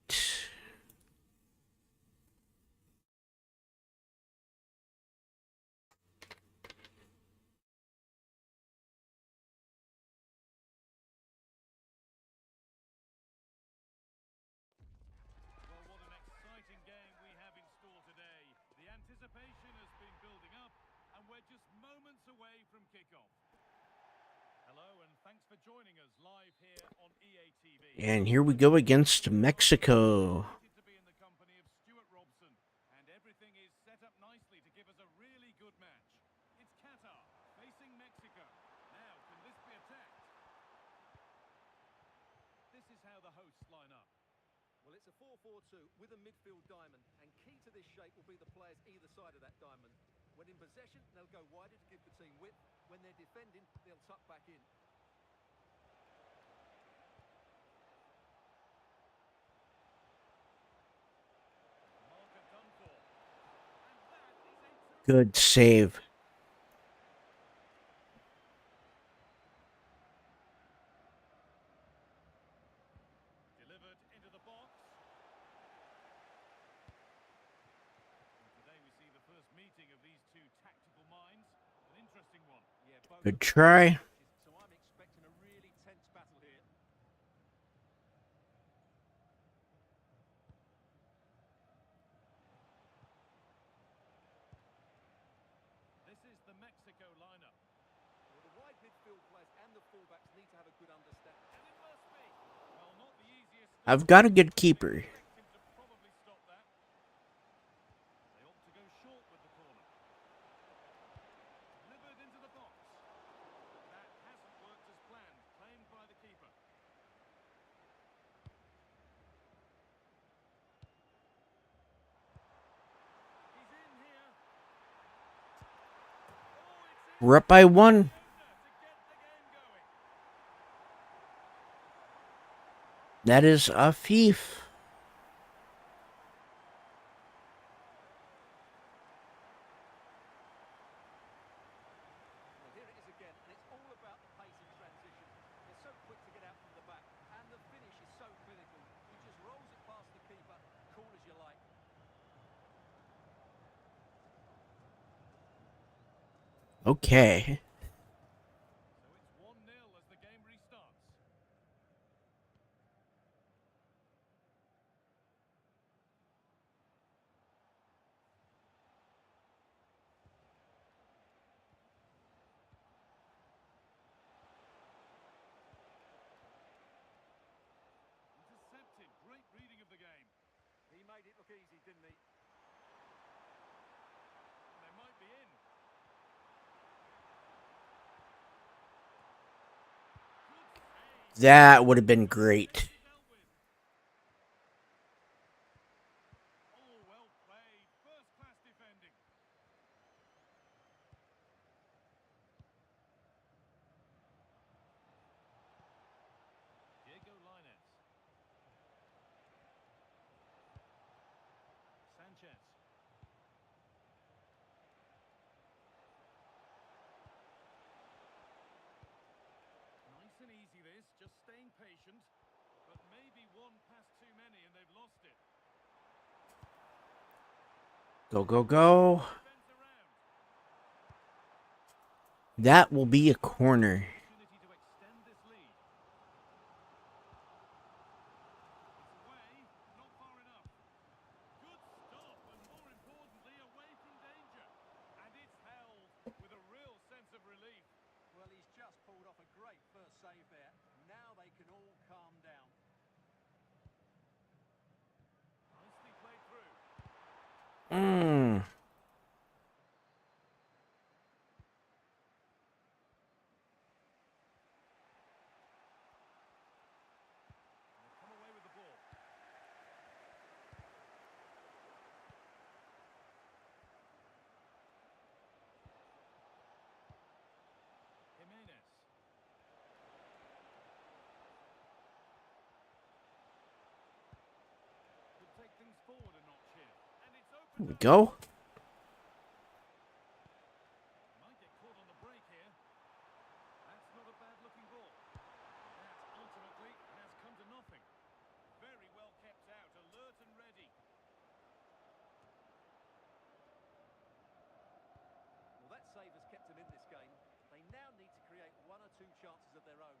Well, what an exciting game we have in store today. The anticipation has been building up, and we're just moments away from kickoff. Hello, and thanks for joining us live here on EA TV. And here we go against Mexico. To be in the company of Stuart Robson, and everything is set up nicely to give us a really good match. It's Qatar facing Mexico. Now, can this be attacked? This is how the hosts line up. Well, it's a 4-4-2 with a midfield diamond, and key to this shape will be the players either side of that diamond. When in possession, they'll go wider to give the team width. When they're defending, they'll tuck back in. Marker done for. And that is a terrific Good save. delivered into the box. And today we see the first meeting of these two tactical minds. An interesting one. Yeah, both Good of them try. coaches, so I'm expecting a really tense battle here. This is the Mexico lineup. Well, the wide midfield players and the fullbacks need to have a good understanding. And it must be. Well, not the easiest. I've got a good keeper. Expect him to probably stop that. They opt to go short with the corner. Delivered into the box. That hasn't worked as planned. Claimed by the keeper. He's in here. Oh, it's in. We're up by 1. To get the game going. That is Afif. Well, here it is again, and it's all about the pace in transition. They're so quick to get out from the back, and the finish is so clinical. He just rolls it past the keeper, cool as you like. Okay. So it's 1-0 as the game restarts. Intercepted. Great reading of the game. He made it look easy, didn't he? They might be in. Good save. That would have been great. Dealt with. Oh, well played. First class defending. Diego Lainez. Sanchez. Nice and easy this, just staying patient. But maybe one pass too many and they've lost it. Go, go, go. Defense around. That will be a corner. Opportunity to extend this lead. It's away, not far enough. Good stop, and more importantly, away from danger. And it's held with a real sense of relief. Well, he's just pulled off a great first save there. Now they can all calm down. Nicely played through. Mm. And they come away with the ball. Jimenez. Could take things forward a notch here. And it's There opened we up. go. Might get caught on the break here. That's not a bad looking ball. That ultimately has come to nothing. Very well kept out, alert and ready. Well, that save has kept them in this game. They now need to create one or two chances of their own.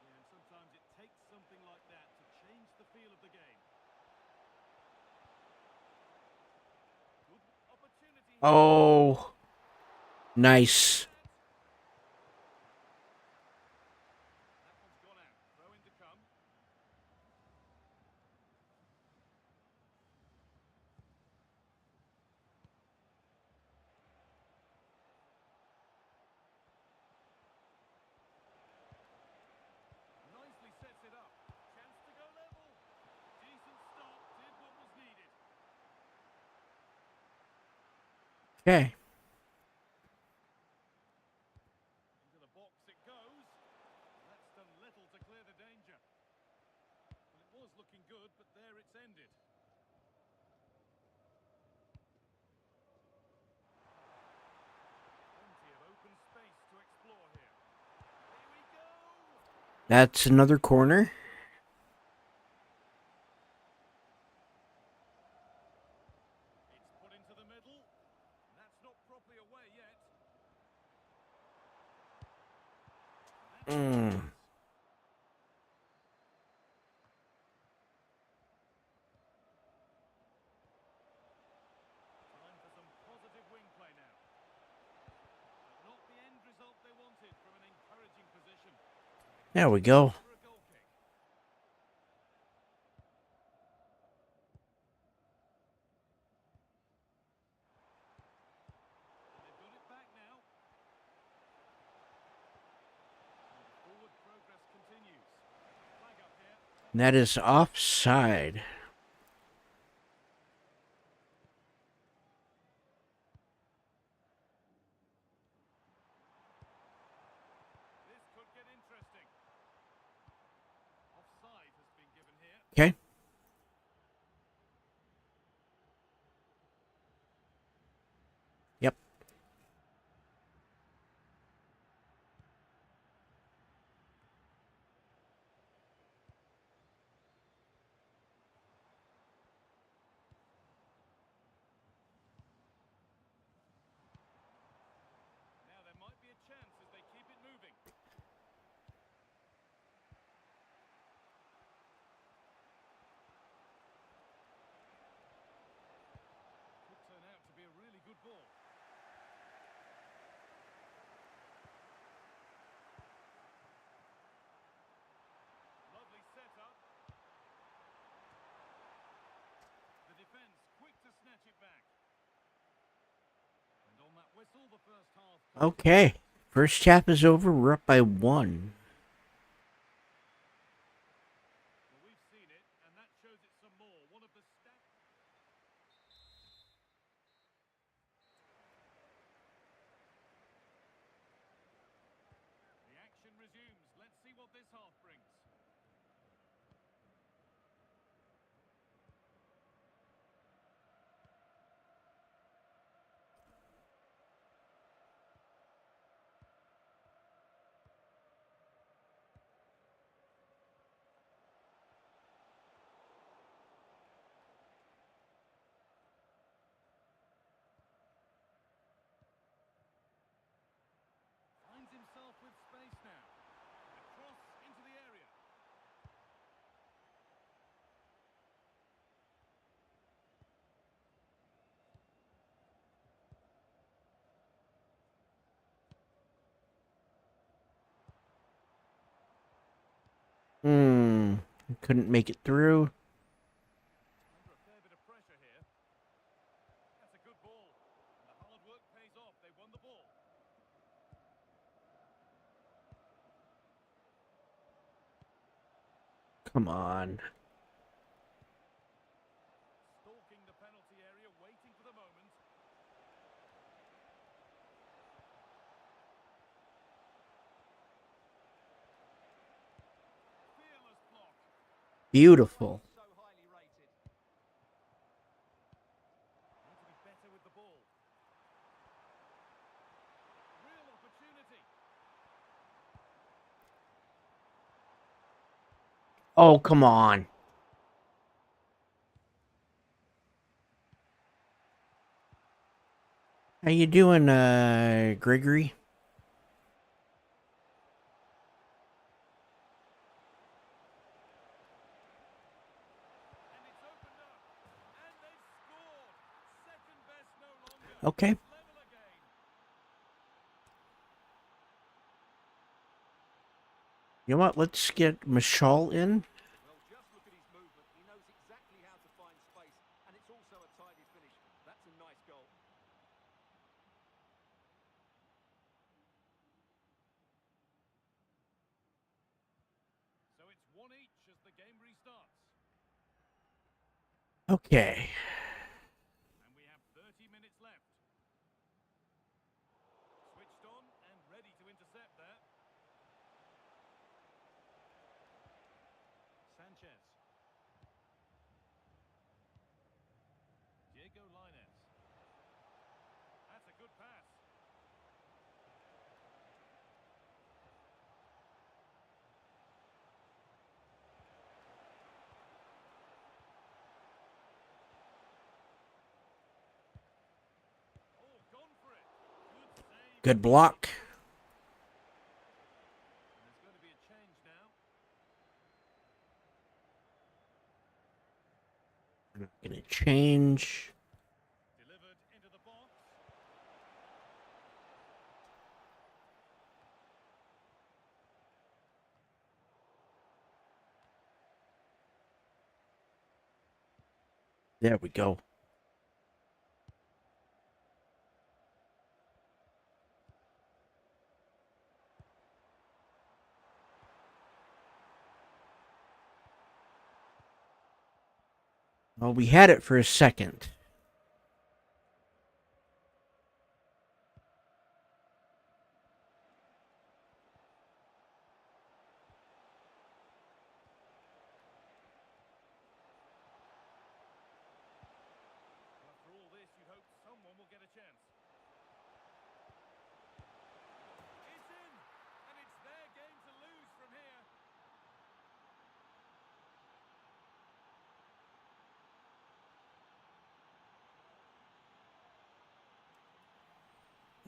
Yeah, and sometimes it takes something like that to change the feel of the game. Good opportunity. here. Oh. Nice. That one's gone out. Throw in to come. Nicely sets it up. Chance to go level. Decent stop. Did what was needed. Okay. That's another corner. It's put into the middle. That's not properly away yet. Mm. Time for some positive wing play now. But not the end result they wanted from an encouraging position. There we go. For a goal kick. And they've got it back now. And forward progress continues. Flag up here. And that is offside. This could get interesting. Offside has been given here. Okay. Yep. Now there might be a chance as they keep it moving. Could turn out to be a really good ball. Lovely setup. The defence quick to snatch it back. And on that whistle, the first half. Okay. First half is over. We're up by 1. Well, we've seen it, and that shows it some more. One of the The action resumes. Let's see what this half brings. Finds himself with space now. Across into the area. Couldn't make it through. Under a fair bit of pressure here. That's a good ball. And the hard work pays off. They won the ball. Come on. Stalking the penalty area, waiting for the moment. Fearless block. Beautiful. So highly rated. Need to be better with the ball. Real opportunity. Oh, come on. How you doing, Gregory? And it's opened up. And they've scored. Second best no longer. Okay. It's level again. You know what? Let's get Mashal in. Well, just look at his movement. He knows exactly how to find space, and it's also a tidy finish. That's a nice goal. So it's 1 each as the game restarts. Okay. And we have 30 minutes left. Switched on and ready to intercept there. Sanchez. Diego Lainez. That's a good pass. Good block. And there's going to be a change now. We're not going to change. Delivered into the box. There we go. Well, we had it for a second. After all this, you hope someone will get a chance. It's in, and it's their game to lose from here.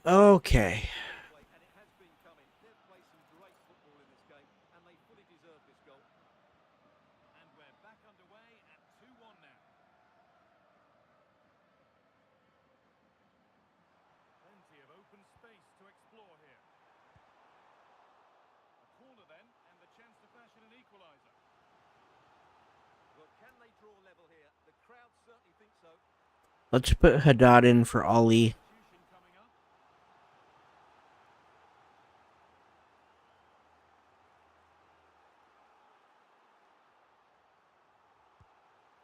Okay. And it has been coming. They've played some great football in this game, and they fully deserve this goal. And we're back underway at 2-1 now. Plenty of open space to explore here. A corner then, and the chance to fashion an equaliser. Well, can they draw level here? The crowd certainly think so. Let's put Haddad in for Ali. Substitution coming up.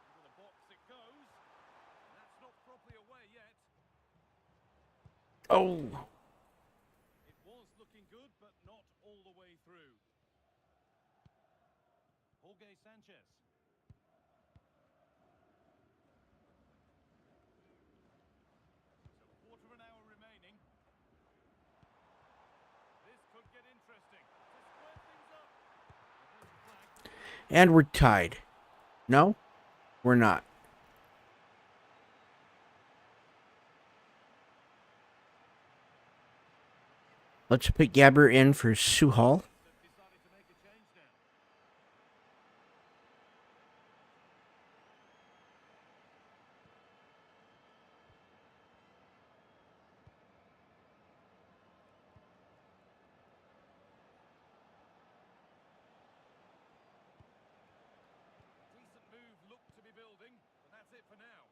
Into the box it goes. And that's not properly away yet. Oh. It was looking good, but not all the way through. Jorge Sanchez. So quarter of an hour remaining. This could get interesting. To square things up. Well, there's a flag. And we're tied. No, we're not. Let's put Gabber in for Suhal. They've decided to make a change now. Decent move looked to be building, but that's it for now.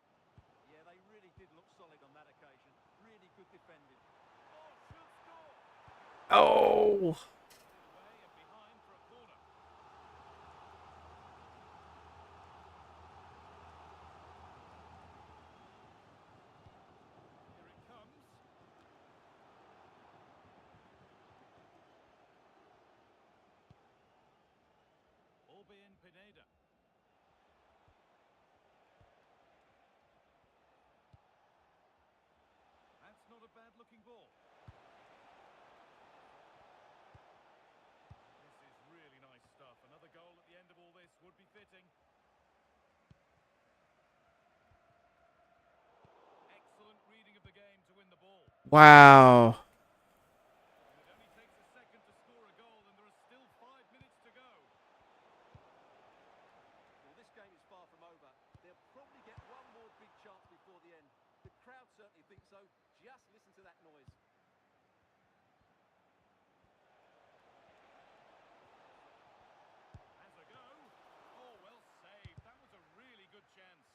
Yeah, they really did look solid on that occasion. Really good defending. Oh, should score. Oh. Cleared away and behind for a corner. Here it comes. Albion Pineda. That's not a bad looking ball. This is really nice stuff. Another goal at the end of all this would be fitting. Excellent reading of the game to win the ball. Wow. And it only takes a second to score a goal, and there are still 5 minutes to go. Well, this game is far from over. They'll probably get one more big chance before the end. The crowd certainly think so. Just listen to that noise. Has a go. Oh, well saved. That was a really good chance.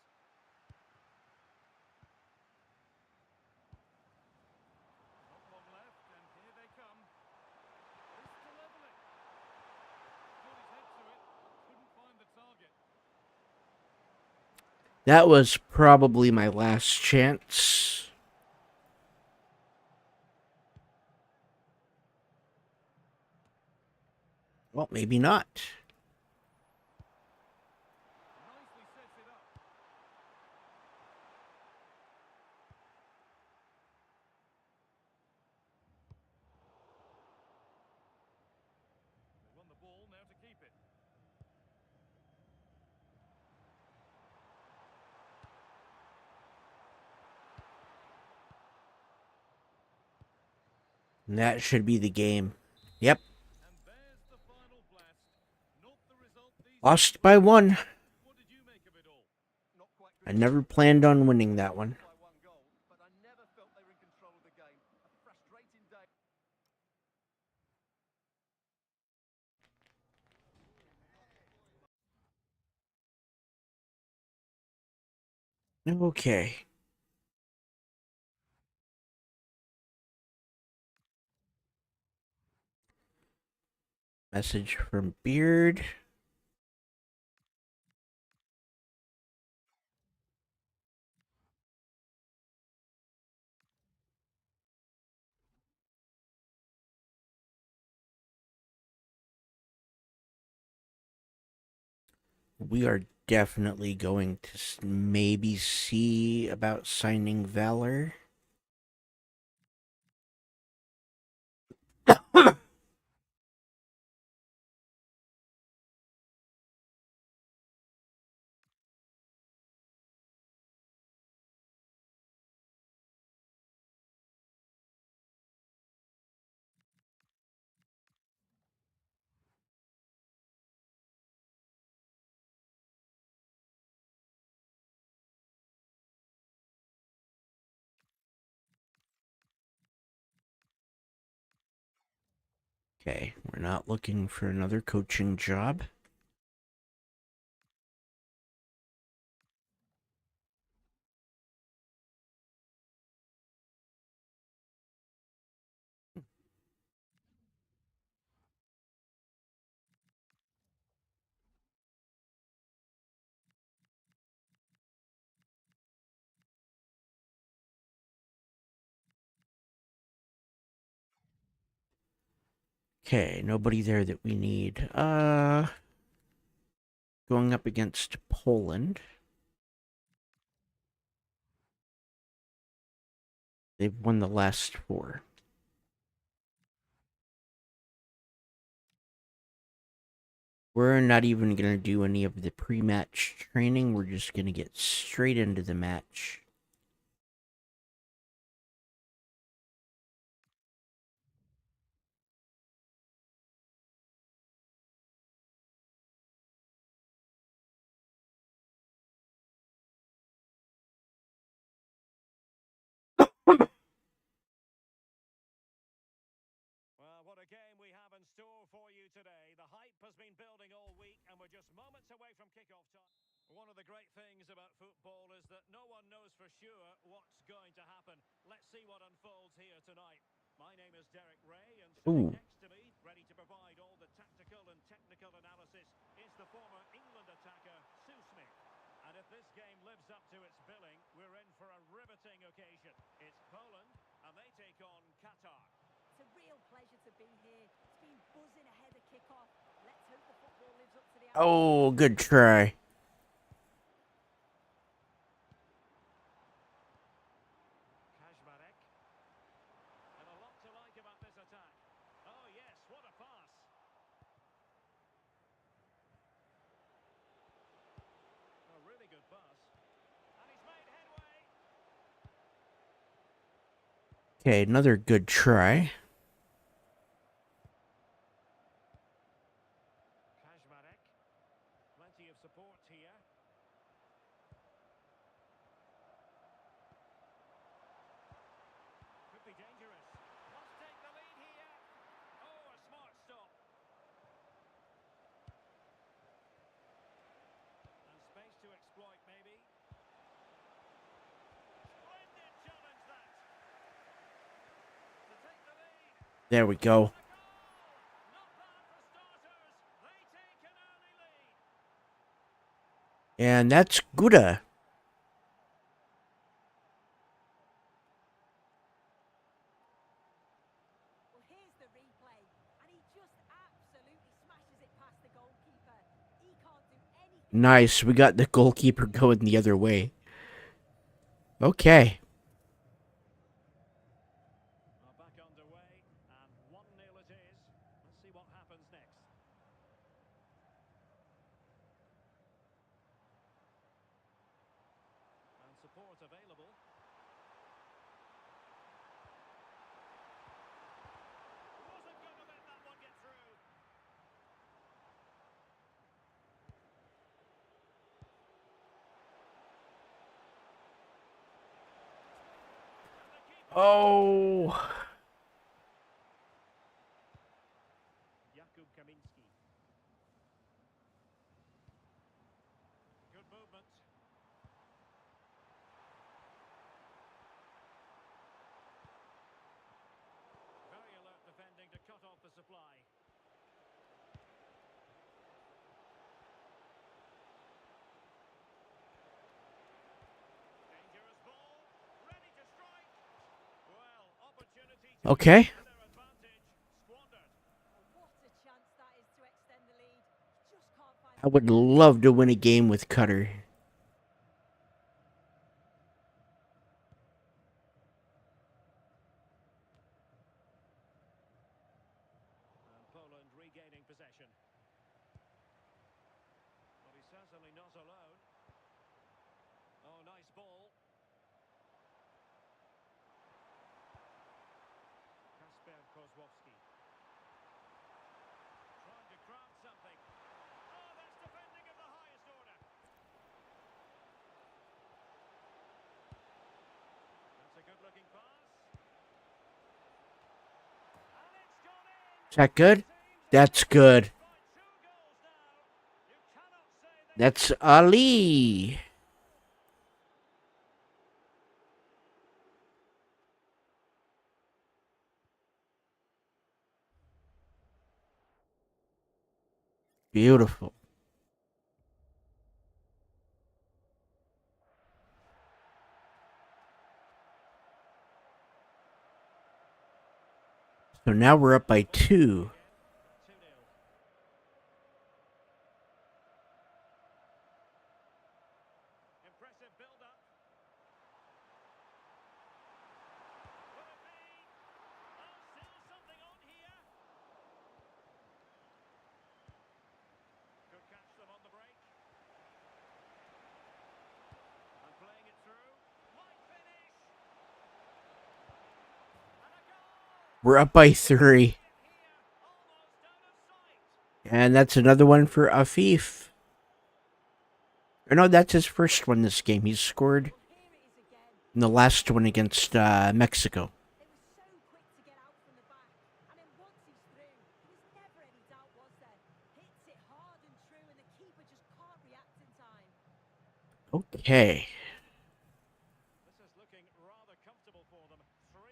Not long left, and here they come. This to level it. Got his head to it, but couldn't find the target. That was probably my last chance. Well, maybe not. Nicely sets it up. They won the ball, now to keep it. And that should be the game. Yep. And there's the final blast. Not the result these Lost by one. What did you make of it all? Not quite I good never enough. planned on winning that one. By one goal, but I never felt they were in control of the game. A frustrating day. Okay. Message from Beard. We are definitely going to maybe see about signing Valor. Okay, we're not looking for another coaching job. Okay, nobody there that we need. Going up against Poland. They've won the last 4. We're not even going to do any of the pre-match training. We're just going to get straight into the match. Well, what a game we have in store for you today. The hype has been building all week, and we're just moments away from kickoff time. One of the great things about football is that no one knows for sure what's going to happen. Let's see what unfolds here tonight. My name is Derek Ray, and sitting Ooh. next to me, ready to provide all the tactical and technical analysis, is the former England attacker, Sue Smith. And if this game lives up to its billing, we're in for a riveting occasion. It's Poland, and they take on Qatar. It's a real pleasure to be here. It's been buzzing ahead of kickoff. Let's hope the football lives up to the Oh, good try. Kazmarek. And a lot to like about this attack. Oh, yes, what a pass. A really good pass. And he's made headway. Okay, another good try. Kazmarek. Plenty of support here. Could be dangerous. Must take the lead here. Oh, a smart stop. And space to exploit, maybe. Splendid challenge, that. To take the lead. There we go. The goal! Not bad for starters. They take an early lead. And that's Gouda. Well, here's the replay, and he just absolutely smashes it past the goalkeeper. He can't do anything. Nice, we got the goalkeeper going the other way. Okay. Well, back underway, and 1-0 it is. Let's see what happens next. And support available. Oh. Jakub Kaminski. Good movement. Very alert defending to cut off the supply. Dangerous ball. Ready to strike. Well, opportunity to Okay. to their advantage. Squandered. Oh, what a chance that is to extend the lead. Just can't find I would love to win a game with Cutter. And Poland regaining possession. Well, he's certainly not alone. Oh, nice ball. Kasper Kozłowski. Trying to craft something. Oh, that's defending of the highest order. That's a good-looking pass. And it's gone in. Is that good? That's good. By 2 goals now. You cannot say they That's Ali. Beautiful. So now we're up by 2. 2-0. Impressive build-up. Will it be? Oh, still something on here. Could catch them on the break. And playing it through. Might finish. And a goal. We're up by 3. Here, almost out of sight. And that's another one for Afif. Or no, that's his first one this game. He's scored here it is again. in the last one against Mexico. They were so quick to get out from the back. And then once he's through, there was never any doubt, was there? Hits it hard and true, and the keeper just can't react in time. Okay. This is looking rather comfortable for them. 3-0.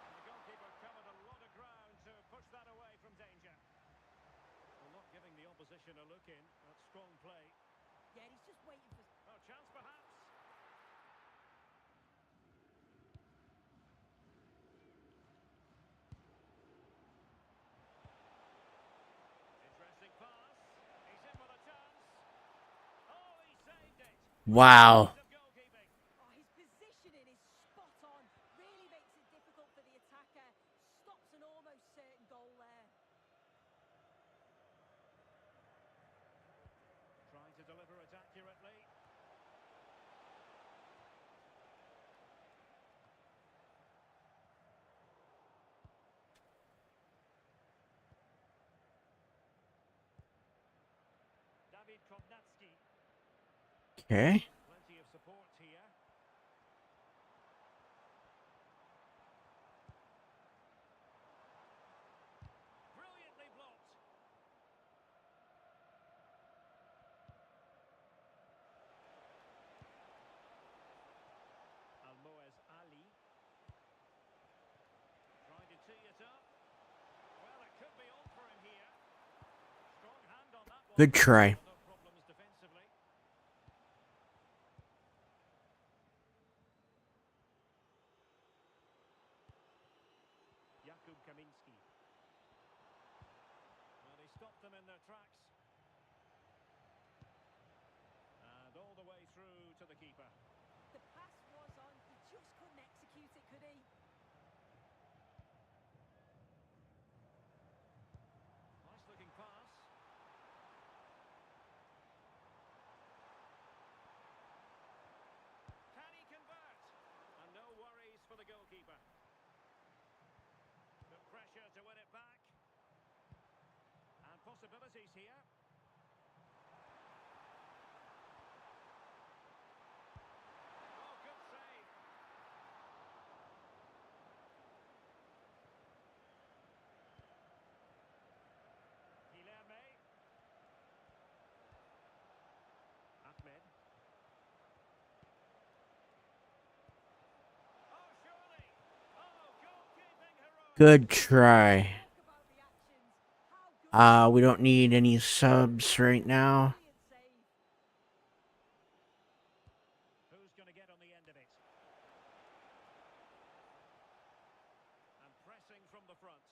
And the goalkeeper covered a lot of ground to push that away from danger. Well, not giving the opposition a look in. That's strong play. Yeah, he's just waiting for... Oh, chance perhaps. Interesting pass. He's in with a chance. Oh, he saved it. Wow. Of goalkeeping. Oh, his positioning is spot on. Really makes it difficult for the attacker. Stops an almost certain goal there. Trying to deliver it accurately. David Kopnatski. Okay. Plenty of support here. Brilliantly blocked. Almoez Ali. Trying to tee it up. Well, it could be on for him here. Strong hand on that one. Good try. No problems defensively. Jakub Kaminski. Well, he stopped them in their tracks. And all the way through to the keeper. The pass was on. He just couldn't execute it, could he? Nice looking pass. Can he convert? And no worries for the goalkeeper. The pressure to win it back. And possibility opportunities here. Oh, good save. Guilherme. Ahmed. Oh, surely. Oh, goalkeeping heroic. Good try. Talk about the actions. How good We don't need any subs right now. brilliant save. Who's going to get on the end of it? And pressing from the front.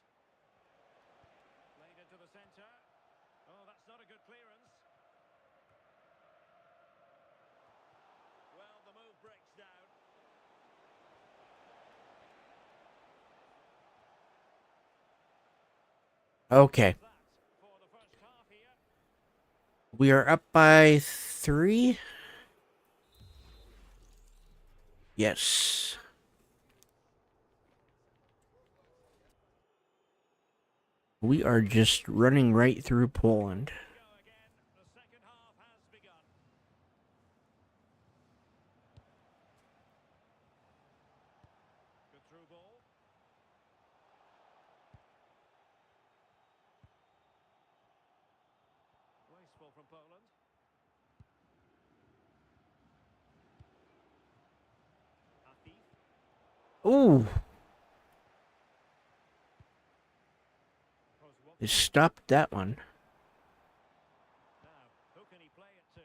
Played into the centre. Oh, that's not a good clearance. Well, the move breaks down. Okay. That for the first half here. We are up by 3. Yes. We are just running right through Poland. Go again. The second half has begun. Good through ball. Wasteful from Poland. Afif. Ooh, Kozłowski. it stopped that one. Now, who can he play it to?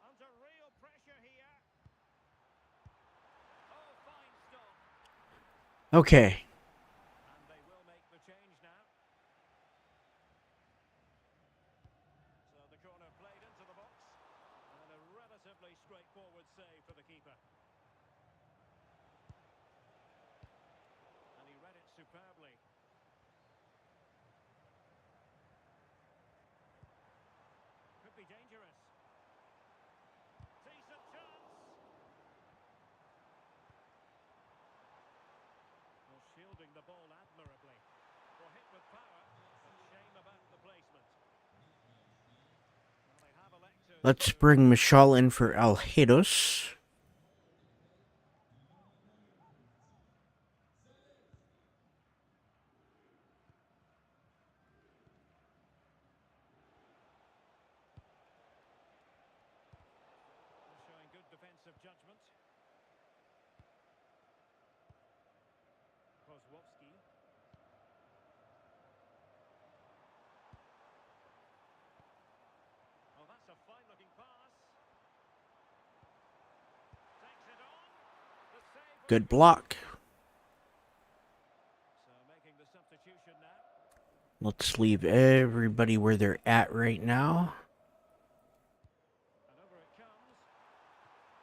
Under real pressure here. Oh, fine stop. Okay. And they will make the change now. So the corner played into the box. And a relatively straightforward save for the keeper. And he read it superbly. Could be dangerous. Decent chance. Well, shielding the ball admirably. Well, hit with power, but shame about the placement. Well, they have elected Let's to- bring Michal in for Alhedos. showing good defensive judgment. Kozłowski. Oh, that's a fine-looking pass. Takes it on. The save was Good block. So making the substitution now. Let's leave everybody where they're at right now. And over it comes.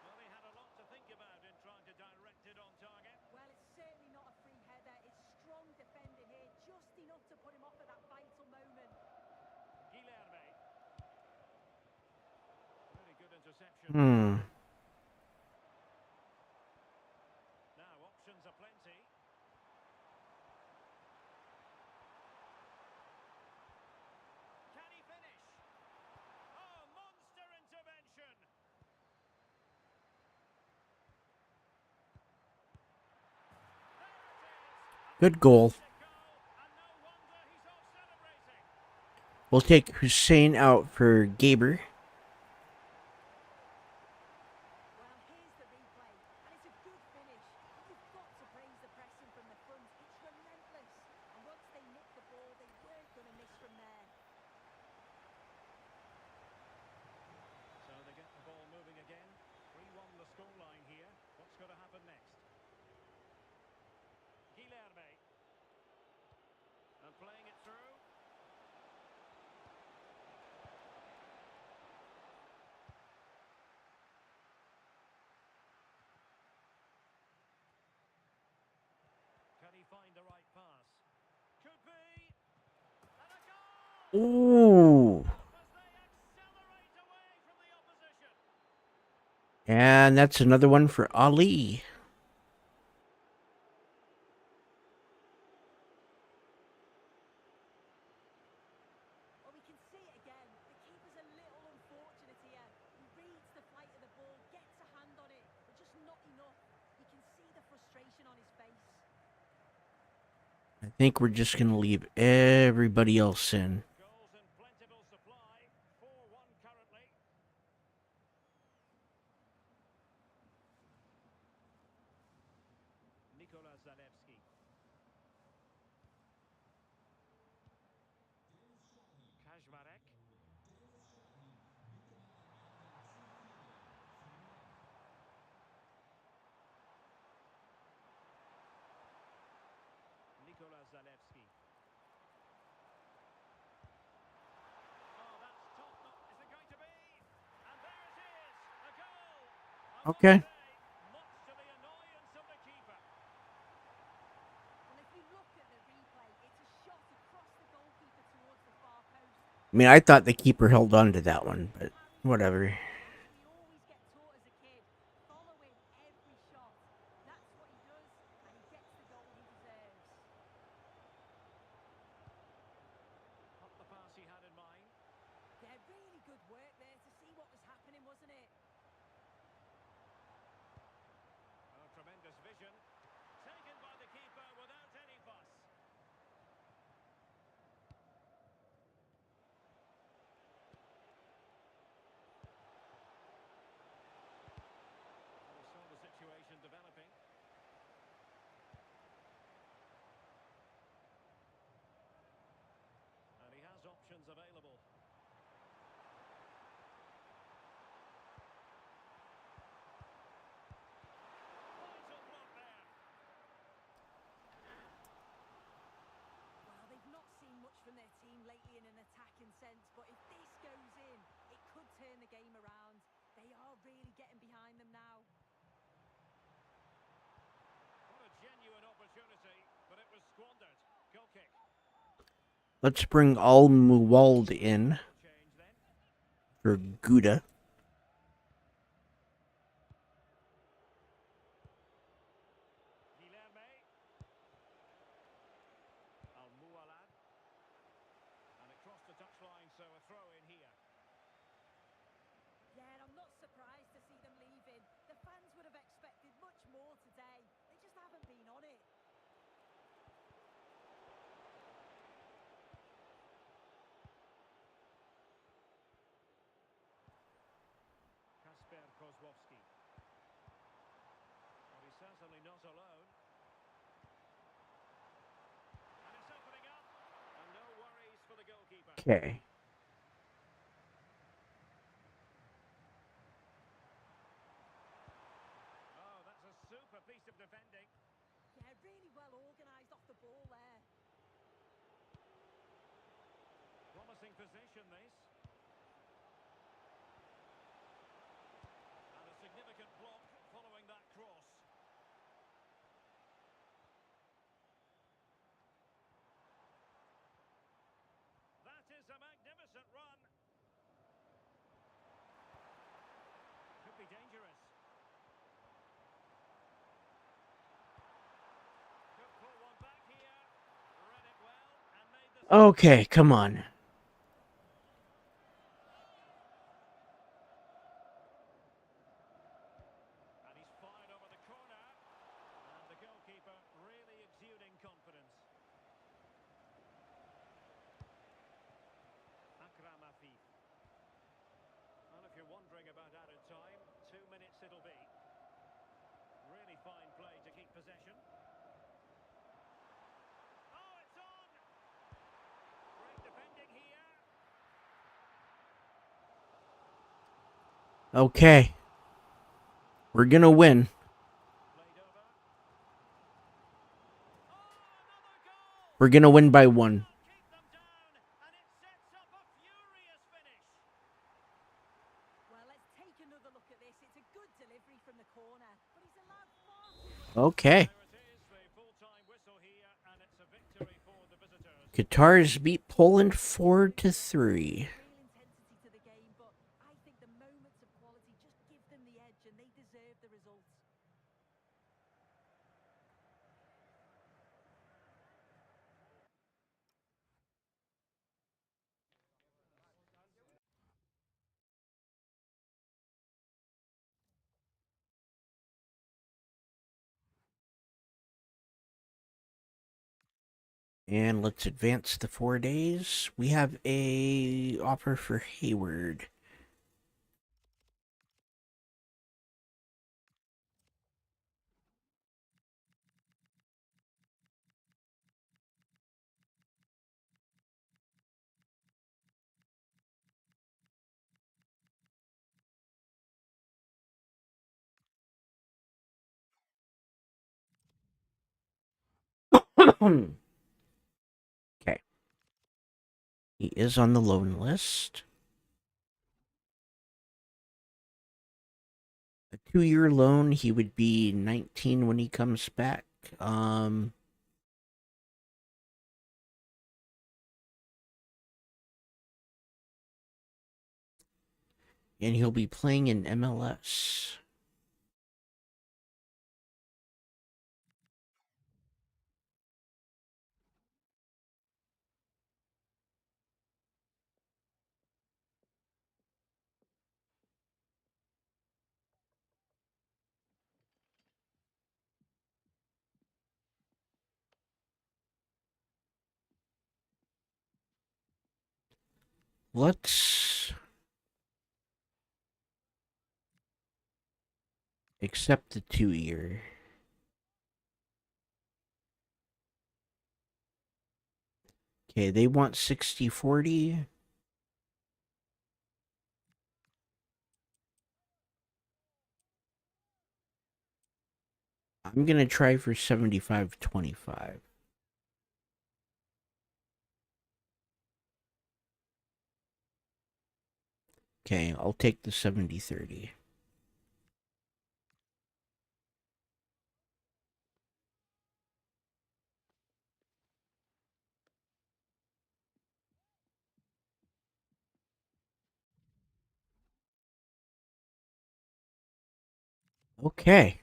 Well, he had a lot to think about in trying to direct it on target. Well, it's certainly not a free header. It's strong defending here, just enough to put him off at that vital moment. Guilherme. Really good interception. Now options are plenty. Can he finish? Oh, monster intervention. There it is. Good goal. Goal, and no wonder he's off celebrating. We'll take Hussein out for Gaber. Well, here's the replay, and it's a good finish. You've got to praise the pressing from the front. It's relentless. And once they nicked the ball, they weren't going to miss from there. So they get the ball moving again. 3-1 the scoreline here. What's going to happen next? Guilherme. And playing it through. Can he find the right pass? Could be. And a goal! Ooh. As they accelerate away from the opposition. And that's another one for Ali. I think we're just gonna leave everybody else in. Goals in plentiful supply. 4-1 currently. Nikola Zalewski. Kaczmarek. Nikola Zalewski. Oh, that's top notch. Is it going to be? And there it is, a goal. I must Okay. say, much to the annoyance of the keeper. Well, if you look at the replay, it's a shot across the goalkeeper towards the far post. I mean, I thought the keeper held on to that one, but whatever. We always get taught as a kid, following every shot. That's what he does, and he gets the goal he deserves. Not the pass he had in mind. Yeah, really good work there to see what was happening, wasn't it? Oh, tremendous vision. Taken by the keeper without any fuss. We saw the situation developing. And he has options available. Vital block there. Well, they've not seen much from their team lately in an attacking sense, but if this goes in, it could turn the game around. They are really getting behind them now. What a genuine opportunity, but it was squandered. Goal kick. Let's bring Al Muwald in Change then. for Gouda. Guilherme. Al-Mualad. And it crossed the touchline, so a throw in here. Yeah, and I'm not surprised to see them leaving. The fans would have expected much more today. They just haven't been on it. Kasper Kozłowski. Well, he's certainly not alone. And it's opening up. And no worries for the goalkeeper. Okay. Oh, that's a super piece of defending. Yeah, really well organised off the ball there. Promising position, this. And a significant block following that cross. That is a magnificent run. Could be dangerous. Could pull one back here. Read it well and made the... Okay, come on. And he's fired over the corner. And the goalkeeper really exuding confidence. Akram Afif. Well, if you're wondering about added time, 2 minutes it'll be. Really fine play to keep possession. Oh, it's on! Great defending here. Okay. We're gonna win. Played over. Oh, another goal! We're gonna win by 1. Keep them down, and it sets up a furious finish. Well, let's take another look at this. It's a good delivery from the corner, but he's allowed far too much. Okay. There it is, the full-time whistle here, and it's a victory for the visitors. Qatars beat Poland 4-3. Real intensity to the game, but I think the moments of quality just give them the edge, and they deserve the results. And let's advance the 4 days. We have a offer for Hayward. Okay. He is on the loan list. A 2-year loan, he would be 19 when he comes back. And he'll be playing in MLS. Let's accept the 2-year. Okay, they want 60-40. I'm going to try for 75-25. Okay, I'll take the 70-30. Okay.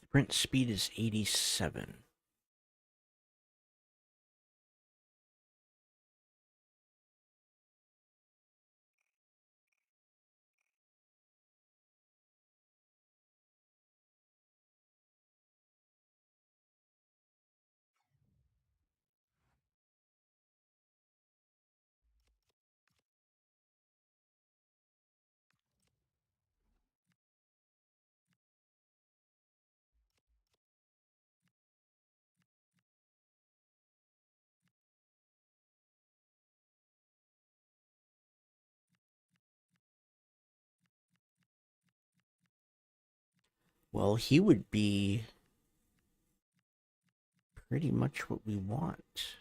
Sprint speed is 87. Well, he would be pretty much what we want.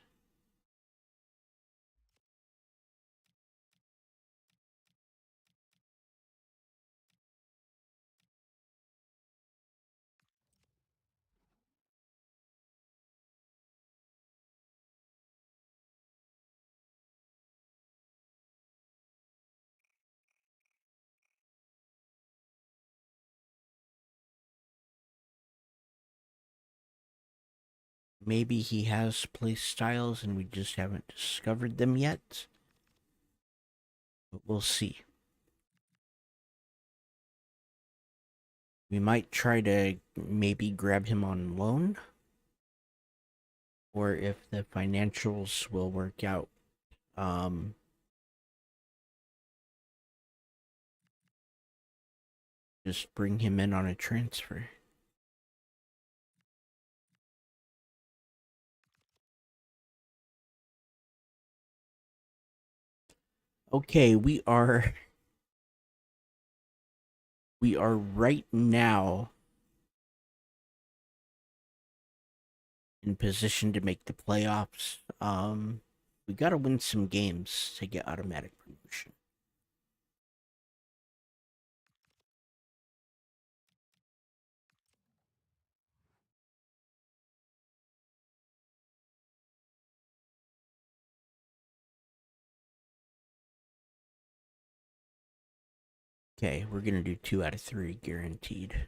Maybe he has play styles and we just haven't discovered them yet. But we'll see. We might try to maybe grab him on loan. Or if the financials will work out. Just bring him in on a transfer. Okay, we are right now in position to make the playoffs. We got to win some games to get automatic promotion. Okay, we're going to do 2 out of 3 guaranteed.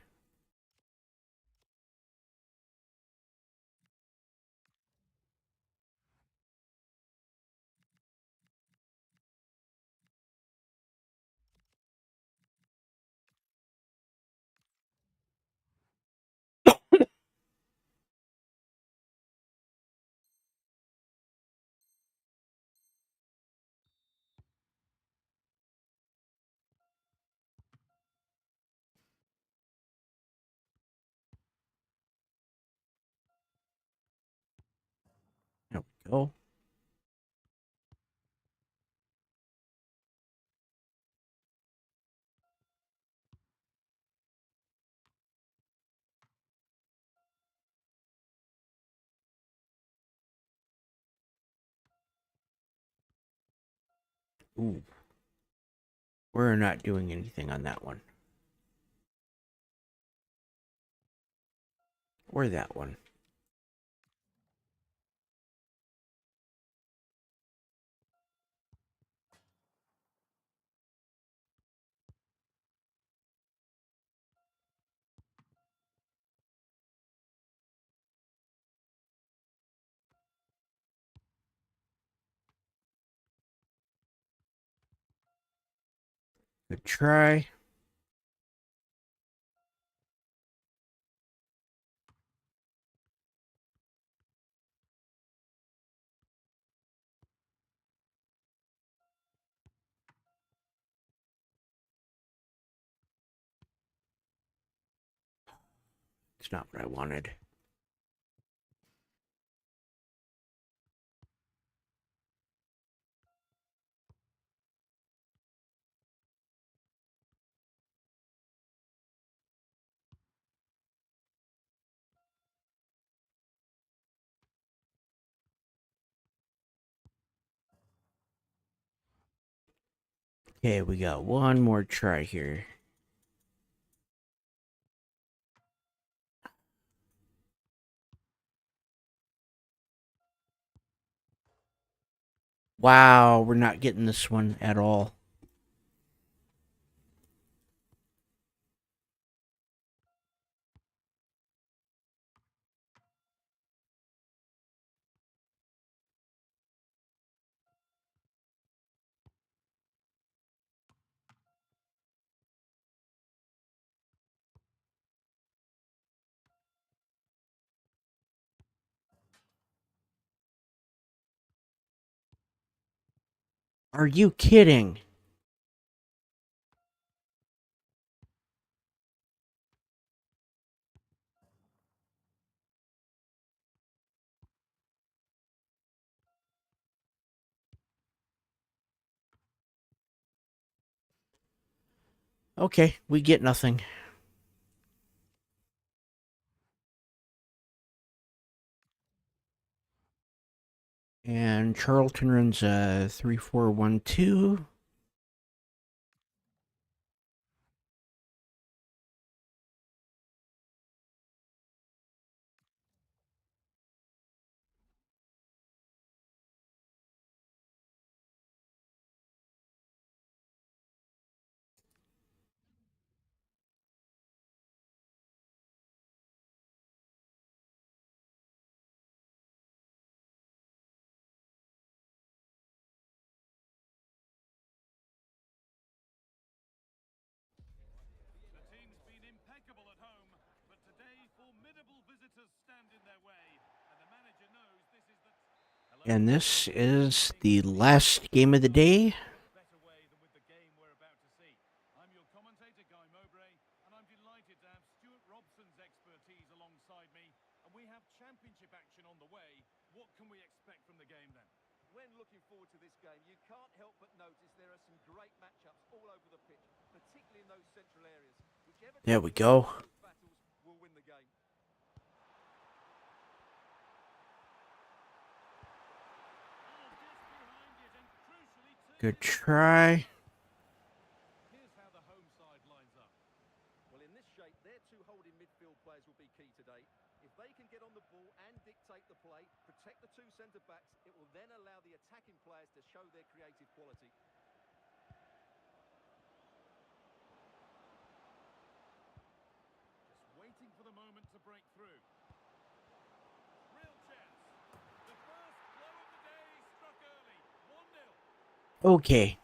There we go. Ooh. We're not doing anything on that one. Or that one. Good try. It's not what I wanted. Okay, we got one more try here. Wow, we're not getting this one at all. Are you kidding? Okay, we get nothing. And Charlton runs a 3-4-1-2. The team's been impeccable at home, but today formidable visitors stand in their way, and the manager knows this is the... And this is the last game of the day. better way than with the game we're about to see. I'm your commentator, Guy Mowbray, and I'm delighted to have Stuart Robson's expertise alongside me, and we have championship action on the way. What can we expect from the game then? When looking forward to this game, you can't help but notice there are some great matchups all over the pitch, particularly in those central areas. Whichever There we go. battles will win the game. Good try. Here's how the home side lines up. Well, in this shape, their two holding midfield players will be key today. If they can get on the ball and dictate the play, protect the two centre-backs, it will then allow the attacking players to show their creative quality. Just waiting for the moment to break through. Real chance. The first blow of the day struck early. 1-0. Okay.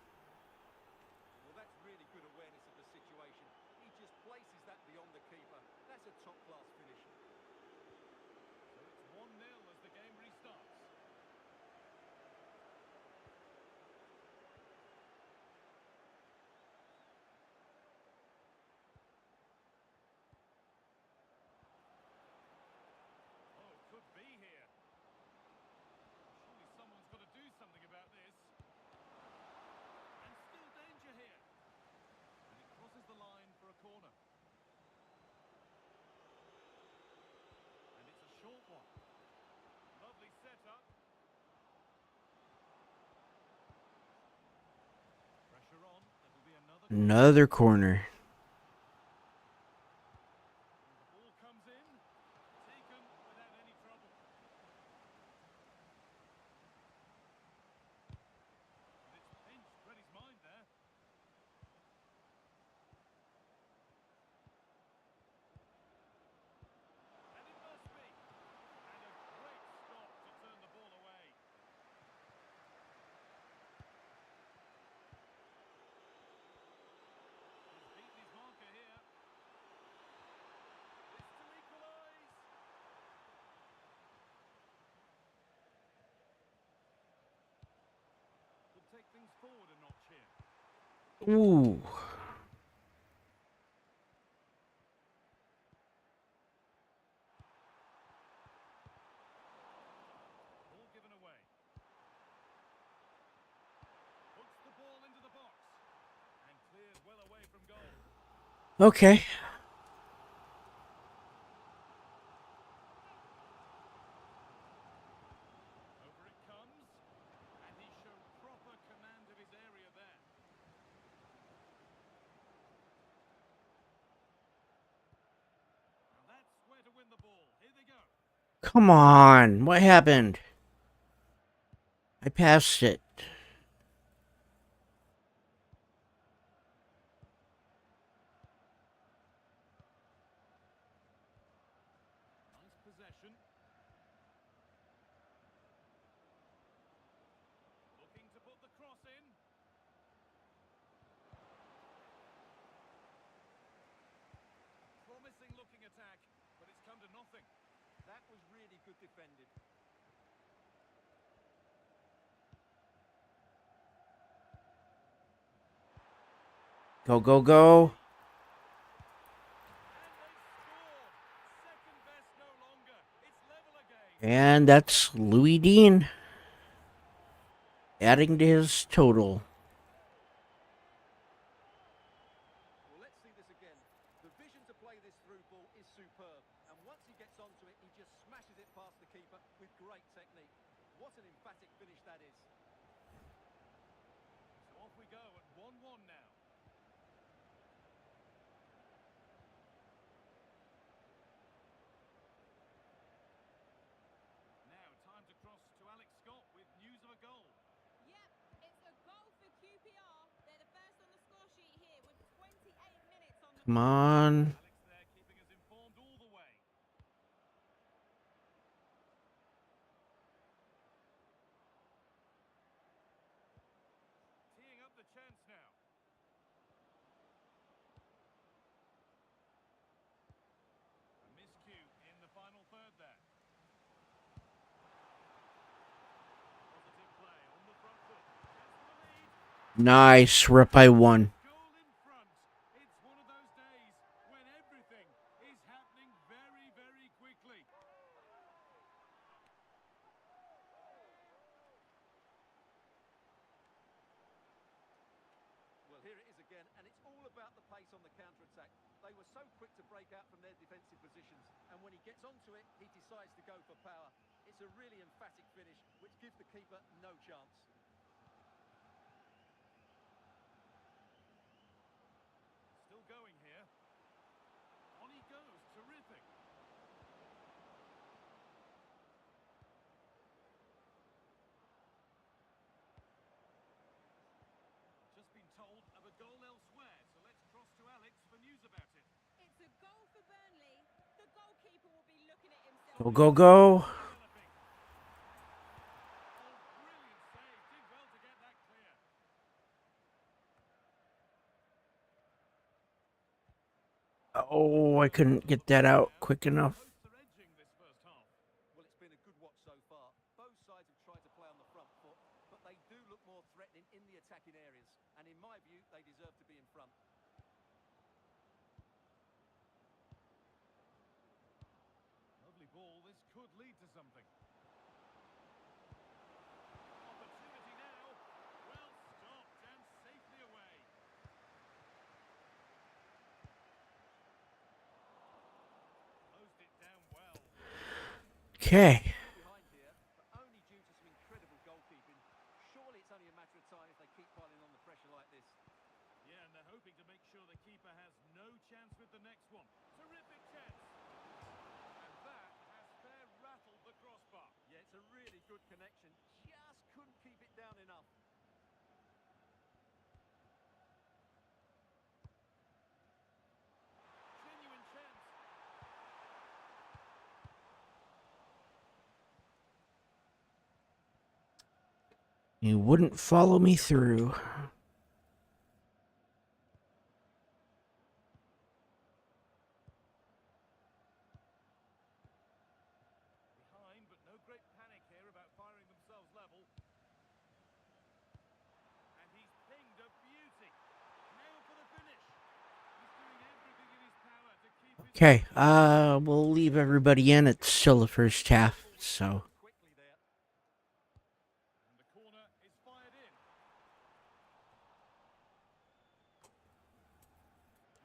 Well, that's really good awareness of the situation. He just places that beyond the keeper. That's a top-class finish. So it's 1-0 as the game restarts. Oh, could be here. Surely someone's got to do something about this. And still danger here. And it crosses the line for a corner. And it's a short one. Lovely setup. Pressure on. It'll be another corner. Another corner. The ball comes in. Taken without any trouble. And it's pinched Freddie's mind there. And it must be. And a great stop to turn the ball away. He's beaten his marker here. It's to equalise. Could take things forward a notch here. Ooh. Ball given away. Hooks the ball into the box. And cleared well away from goal. Okay. Over it comes. And he showed proper command of his area there. Now that's where to win the ball. Here they go. Come on. What happened? I passed it. Nice possession. Looking to put the cross in. Promising looking attack, but it's come to nothing. That was really good defended. Go, go, go. And they score. Second best no longer. It's level again. And that's Louis Dean adding to his total. Well, let's see this again. The vision to play this through ball is superb. And once he gets onto it, he just smashes it past the keeper with great technique. What an emphatic finish that is. So off we go at 1-1 now. Now time to cross to Alex Scott with news of a goal. Yep, it's a goal for QPR. They're the first on the score sheet here with 28 minutes on the Come on. Alex there keeping us informed all the way. Teeing up the chance now. A miscue in the final third there. Positive play on the front foot. Gets the lead. Nice. We're up by one. Goal in front. It's one of those days when everything is happening very, very quickly. Well, here it is again, and it's all about the pace on the counter-attack. They were so quick to break out from their defensive positions, and when he gets onto it, he decides to go for power. It's a really emphatic finish, which gives the keeper no chance. Go, go, go. Oh, I couldn't get that out quick enough. Well, it's been a good watch so far. Both sides have tried to play on the front foot, but they do look more threatening in the attacking areas. And in my view, they deserve to be in front. Lovely ball. This could lead to something. Opportunity now. Well stopped and safely away. Closed it down well. Okay. Behind here, but only due to some incredible goalkeeping. Surely it's only a matter of time if they keep piling on the pressure like this. Yeah, and they're hoping to make sure the keeper has no chance with the next one. Terrific chance. And that has fair rattled the crossbar. Yeah, it's a really good connection. Just couldn't keep it down enough. Genuine chance. He wouldn't follow me through. Behind, but no great panic here about firing themselves level. And he's pinged a beauty. Nailed for the finish. He's doing everything in his power to keep his Okay, we'll leave everybody in. It's still the first half, so. quickly there. And the corner is fired in.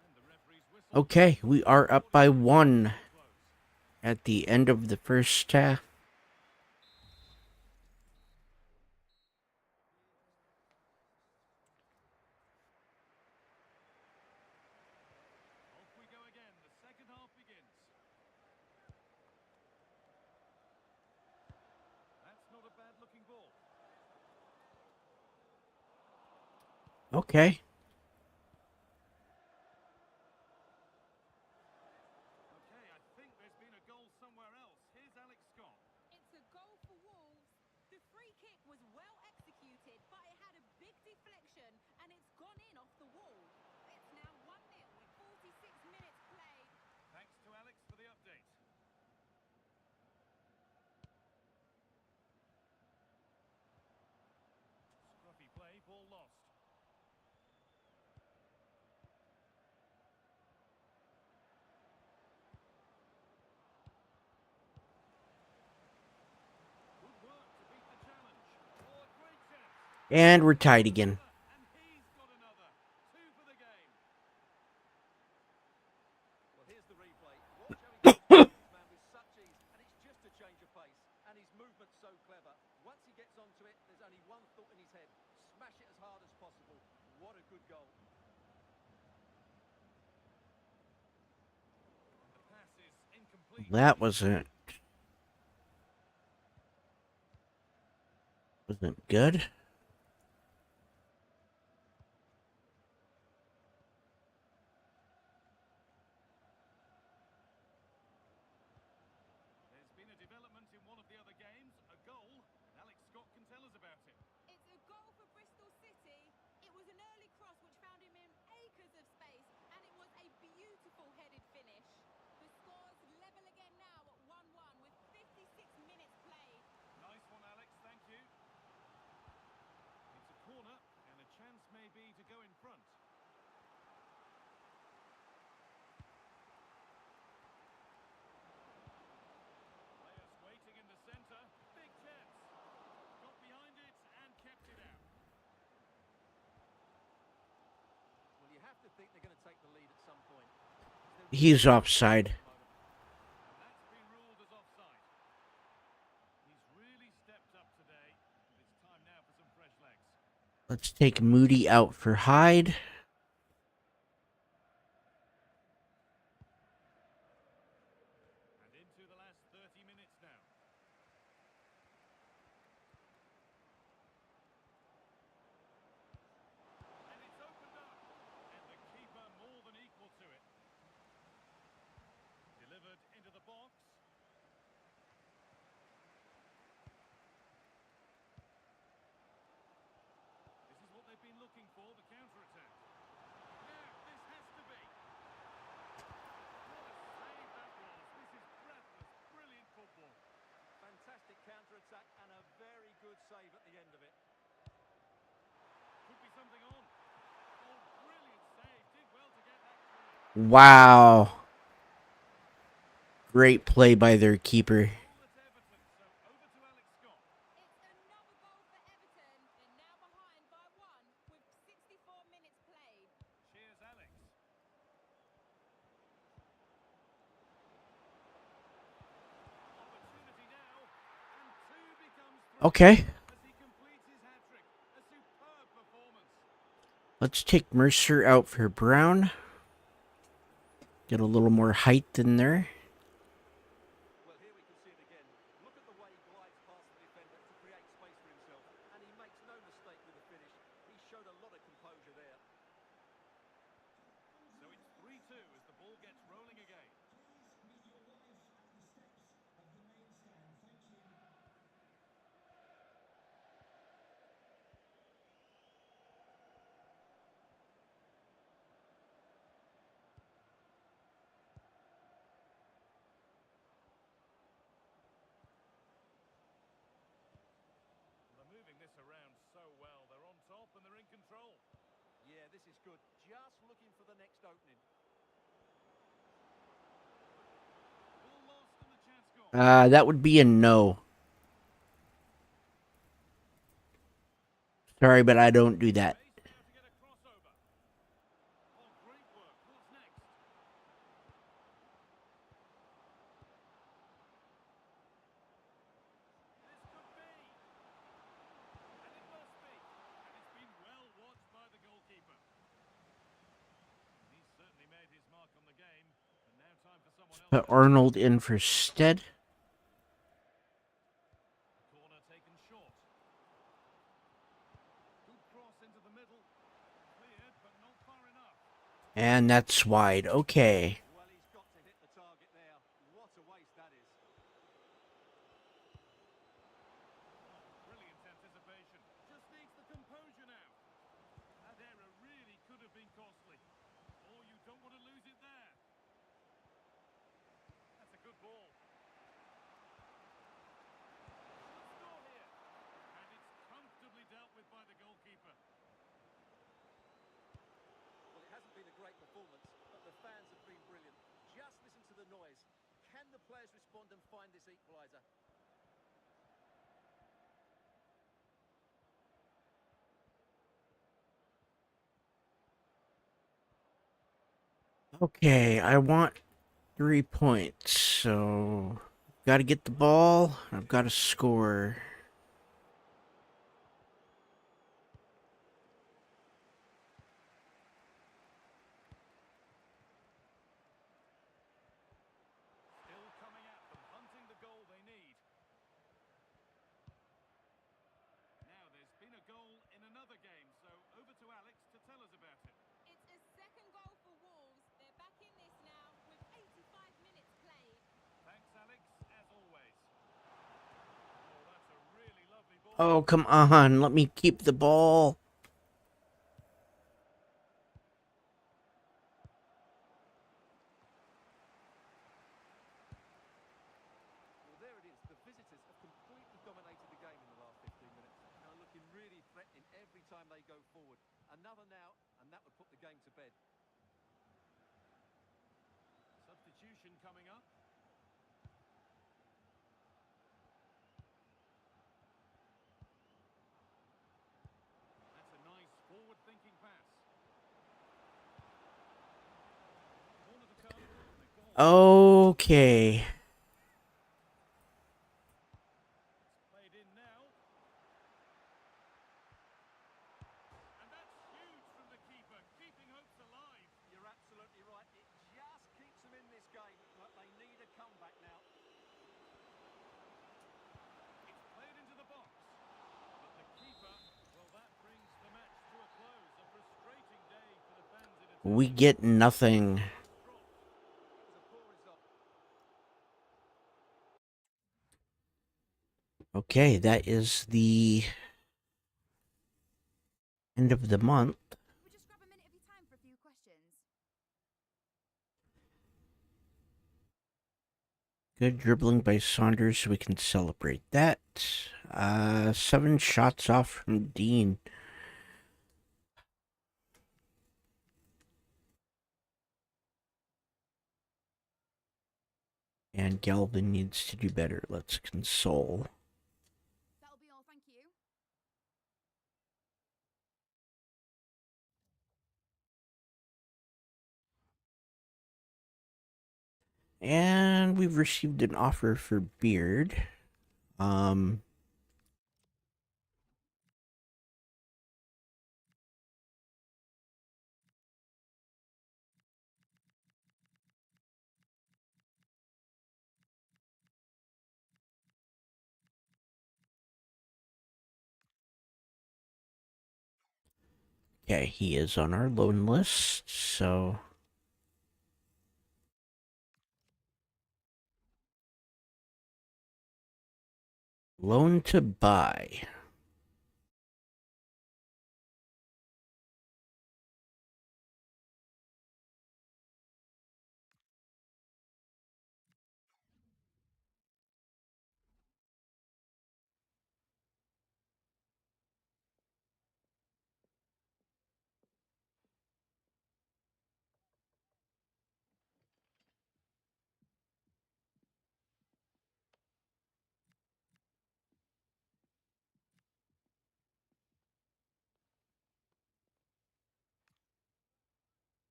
And the referee's whistle. Okay, we are up by 1 at the end of the first half. Off we go again. The second half begins. That's not a bad looking ball. Okay. Okay, I think there's been a goal somewhere else. Here's Alex Scott. It's a goal for Wolves. The free kick was well executed, but it had a big deflection and it's gone in off the wall. It's now 1-0 with 46 minutes played. Thanks to Alex for the update. Scruffy play, ball lost. Good work to beat the challenge. Oh, a great chance. And we're tied again. And he's got another. 2 for the game. Well, here's the replay. Watch how he gets this man with such ease, and it's just a change of pace. And his movement's so clever. Once he gets onto it, there's only one thought in his head: smash it as hard as possible. What a good goal. And the pass is incomplete. That wasn't good. There's been a development in one of the other games, a goal, and Alex Scott can tell us about it. It's a goal for Bristol City. It was an early cross which found him in acres of space, and it was a beautiful headed finish. The score's level again now at 1-1 with 56 minutes played. Nice one, Alex, thank you. It's a corner, and a chance may be to go in front. Players waiting in the centre. Big chance. Got behind it and kept it out. Well, you have to think they're going to take the lead at some point. He's offside. And that's been ruled as offside. He's really stepped up today. It's time now for some fresh legs. Let's take Moody out for Hyde. And into the last 30 minutes now. And it's opened up. And the keeper more than equal to it. Delivered into the box. save at the end of it. Could be something on. Oh, brilliant save. Did well to get that clear. Wow. Great play by their keeper. Goal at Everton, so over to Alex Scott. It's another goal for Everton. They're now behind by 1 with 64 minutes played. Cheers, Alex. Opportunity now, and 2 becomes 3 Okay. as he completes his hat-trick. A superb performance. Let's take Mercer out for Brown. Get a little more height in there. Well, here we can see it again. Look at the way he glides past the defender to create space for himself. And he makes no mistake with the finish. He showed a lot of composure there. So it's 3-2 as the ball gets rolling again. They're moving this around so well. They're on top and they're in control. Yeah, this is good. Just looking for the next opening. Ball lost and the chance gone. That would be a no. Sorry, but I don't do that. Space now to get a crossover. Oh, great work. What's next? This could be. And it must be. And it's been well watched by the goalkeeper. And he's certainly made his mark on the game. And now time for someone else. Put Arnold in for Stead. Corner taken short. Good cross into the middle. Cleared, but not far enough. And that's wide. Okay. Well, he's got to hit the target there. What a waste that is. Brilliant anticipation. Just needs the composure now. That error really could have been costly. Oh, you don't want to lose it there. That's a good ball. Should score here. And it's comfortably dealt with by the goalkeeper. Well, it hasn't been a great performance, but the fans have been brilliant. Just listen to the noise. Can the players respond and find this equaliser? Okay, I want 3 points. So, got to get the ball. I've got to score. Still coming at them, hunting the goal they need. Now, there's been a goal in another game, so over to Alex to tell us about it. It's a second goal for Wolves. They're back in this now with 85 minutes played. Thanks, Alex, as always. Oh, that's a really lovely ball. Oh, come on. Let me keep the ball. Well, there it is. The visitors have completely dominated the game in the last 15 minutes. Now looking really threatening every time they go forward. Another now, and that would put the game to bed. Substitution coming up. That's a nice forward-thinking pass. Corner to come. and a goal. Okay. It's played in now. And that's huge from the keeper, keeping hopes alive. You're absolutely right. It just keeps them in this game, but they need a comeback now. It's played into the box. But the keeper, well, that brings the match to a close. A frustrating day for the fans in attendance. We get nothing. Dropped. It was a poor result. Okay, that is the end of the month. We'll just grab a minute of your time for a few questions. Good dribbling by Saunders, so we can celebrate that. 7 shots off from Dean. And Galvin needs to do better. Let's console. That'll be all, thank you. And we've received an offer for Beard. Okay, he is on our loan list, so loan to buy.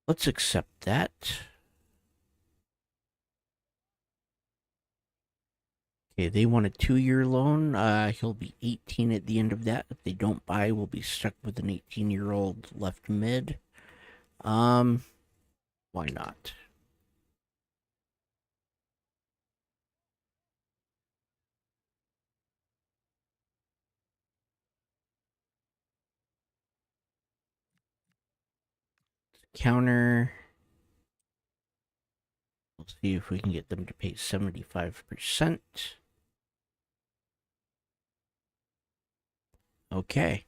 Let's accept that. Okay, they want a 2-year loan. He'll be 18 at the end of that. If they don't buy, we'll be stuck with an 18-year-old left mid. Why not? Counter. We'll see if we can get them to pay 75%. Okay.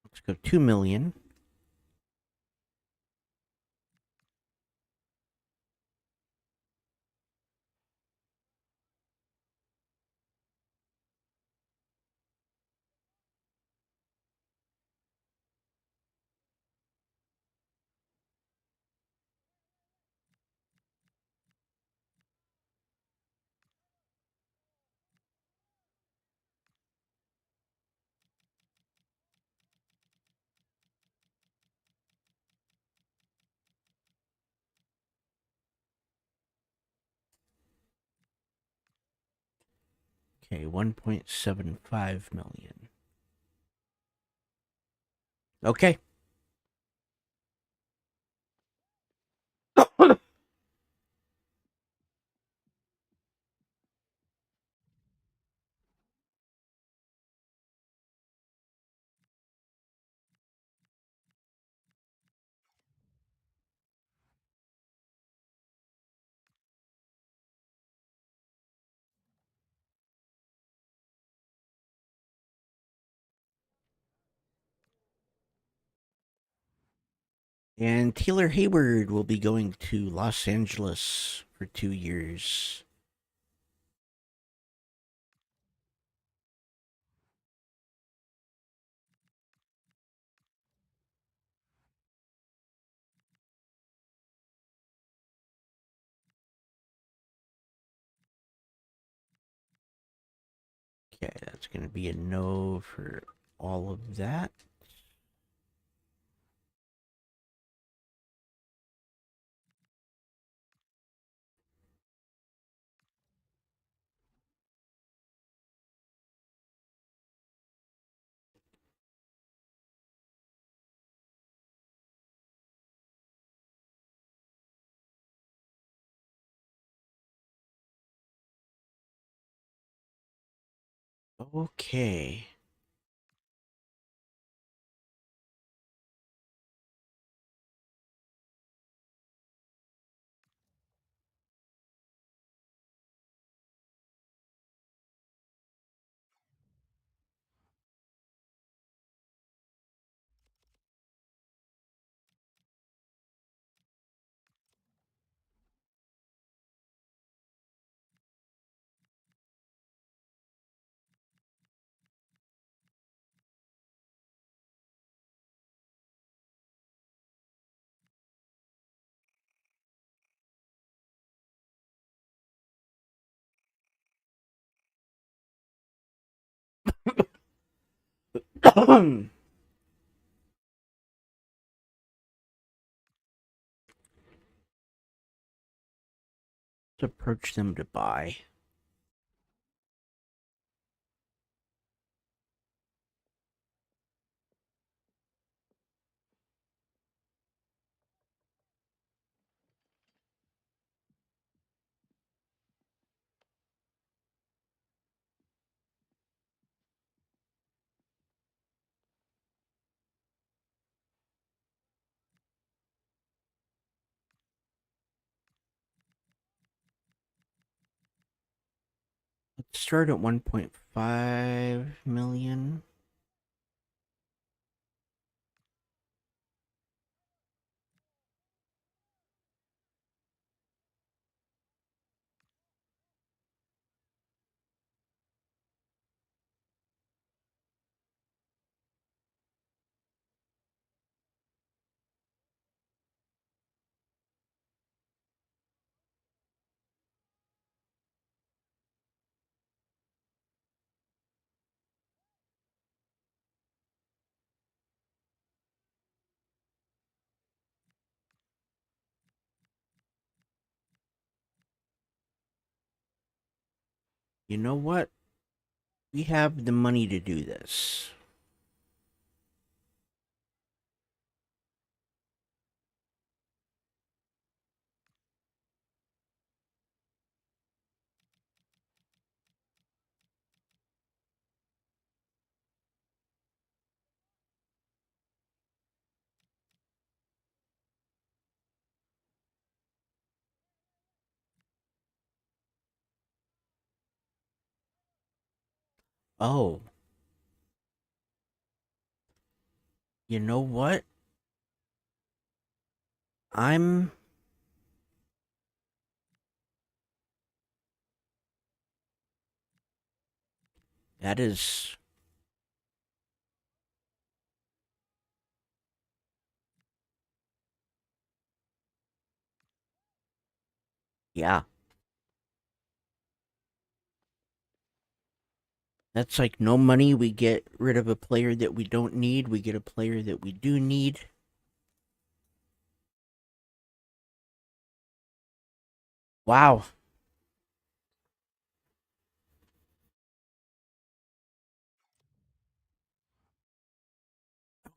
Let's go 2 million. Okay, 1.75 million. Okay. And Taylor Hayward will be going to Los Angeles for 2 years. Okay, that's going to be a no for all of that. Okay. Let's approach them to buy. Let's start at 1.5 million. You know what? We have the money to do this. Oh, you know what? I'm that is yeah. That's like no money. We get rid of a player that we don't need. We get a player that we do need. Wow.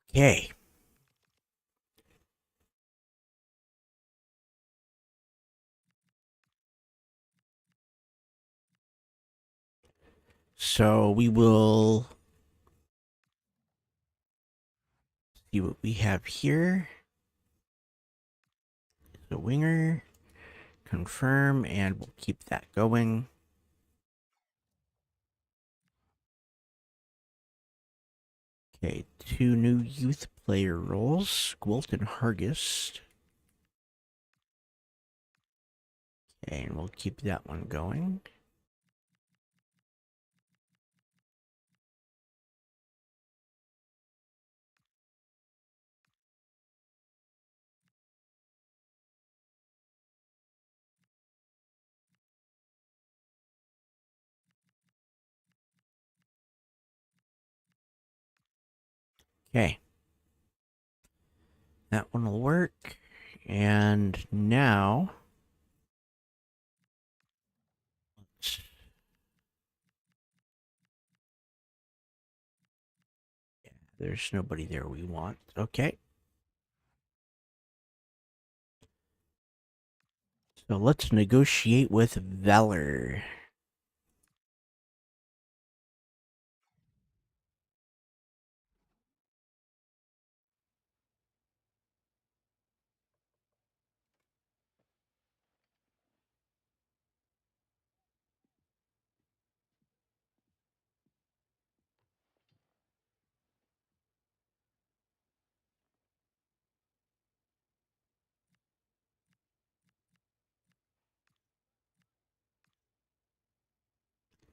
Okay. So we will see what we have here. The winger. Confirm, and we'll keep that going. Okay, 2 new youth player roles, Gwilt and Hargist. Okay, and we'll keep that one going. Okay. That one will work. And now yeah, there's nobody there we want. Okay. So let's negotiate with Valor.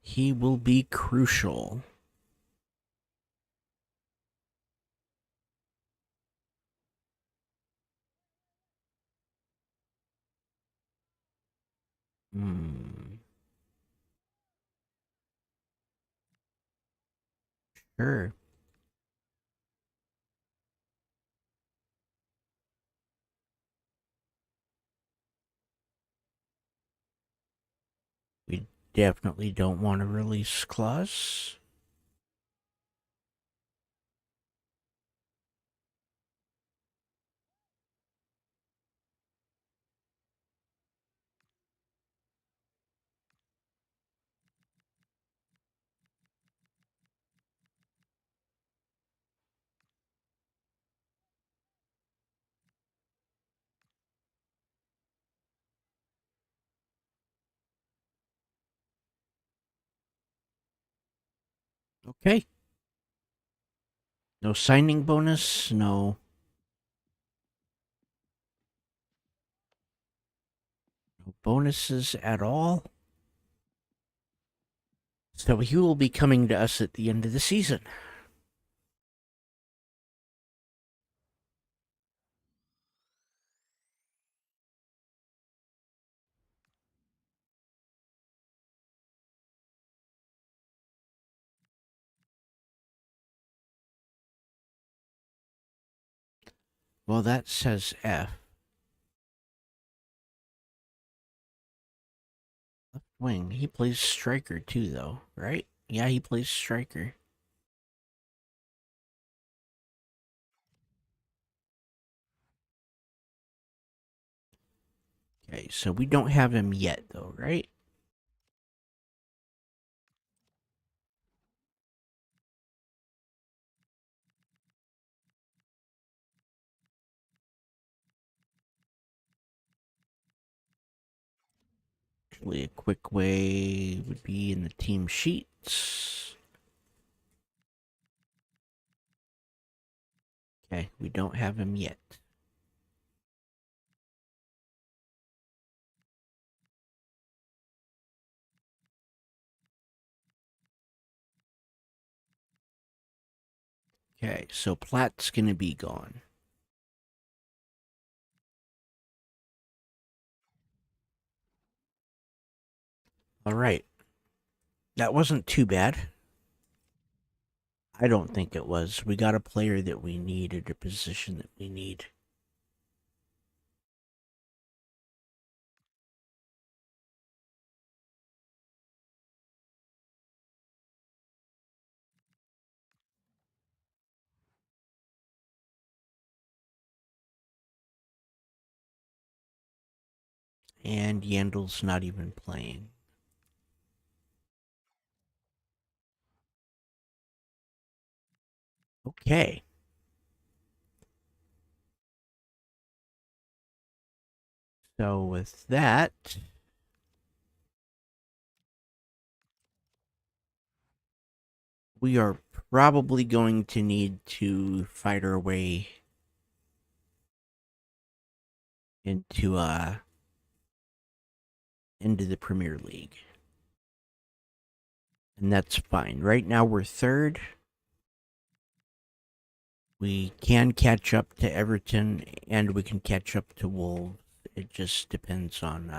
He will be crucial. Hmm. Sure. definitely don't want a release clause. Okay. No signing bonus, no bonuses at all. So he will be coming to us at the end of the season. Well, that says F. Left wing. He plays striker too, though, right? Yeah, he plays striker. Okay, so we don't have him yet, though, right? Actually, a quick way would be in the team sheets. Okay, we don't have him yet. Okay, so Platt's gonna be gone. All right. That wasn't too bad. I don't think it was. We got a player that we need at a position that we need. And Yandel's not even playing. Okay. So with that, we are probably going to need to fight our way into the Premier League. And that's fine. Right now we're third. We can catch up to Everton and we can catch up to Wolves. It just depends on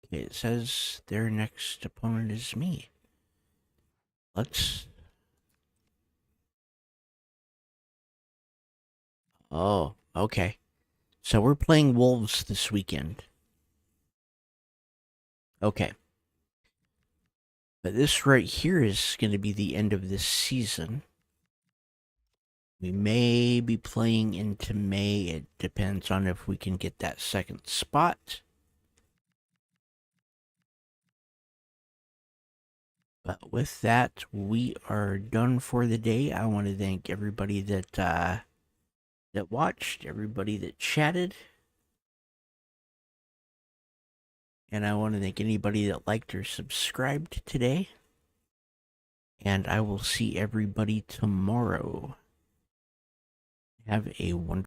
okay, it says their next opponent is me. Let's Oh, okay. So we're playing Wolves this weekend. Okay. But this right here is going to be the end of this season. We may be playing into May. It depends on if we can get that second spot. But with that, we are done for the day. I want to thank everybody that watched, everybody that chatted. And I want to thank anybody that liked or subscribed today. And I will see everybody tomorrow. Have a wonderful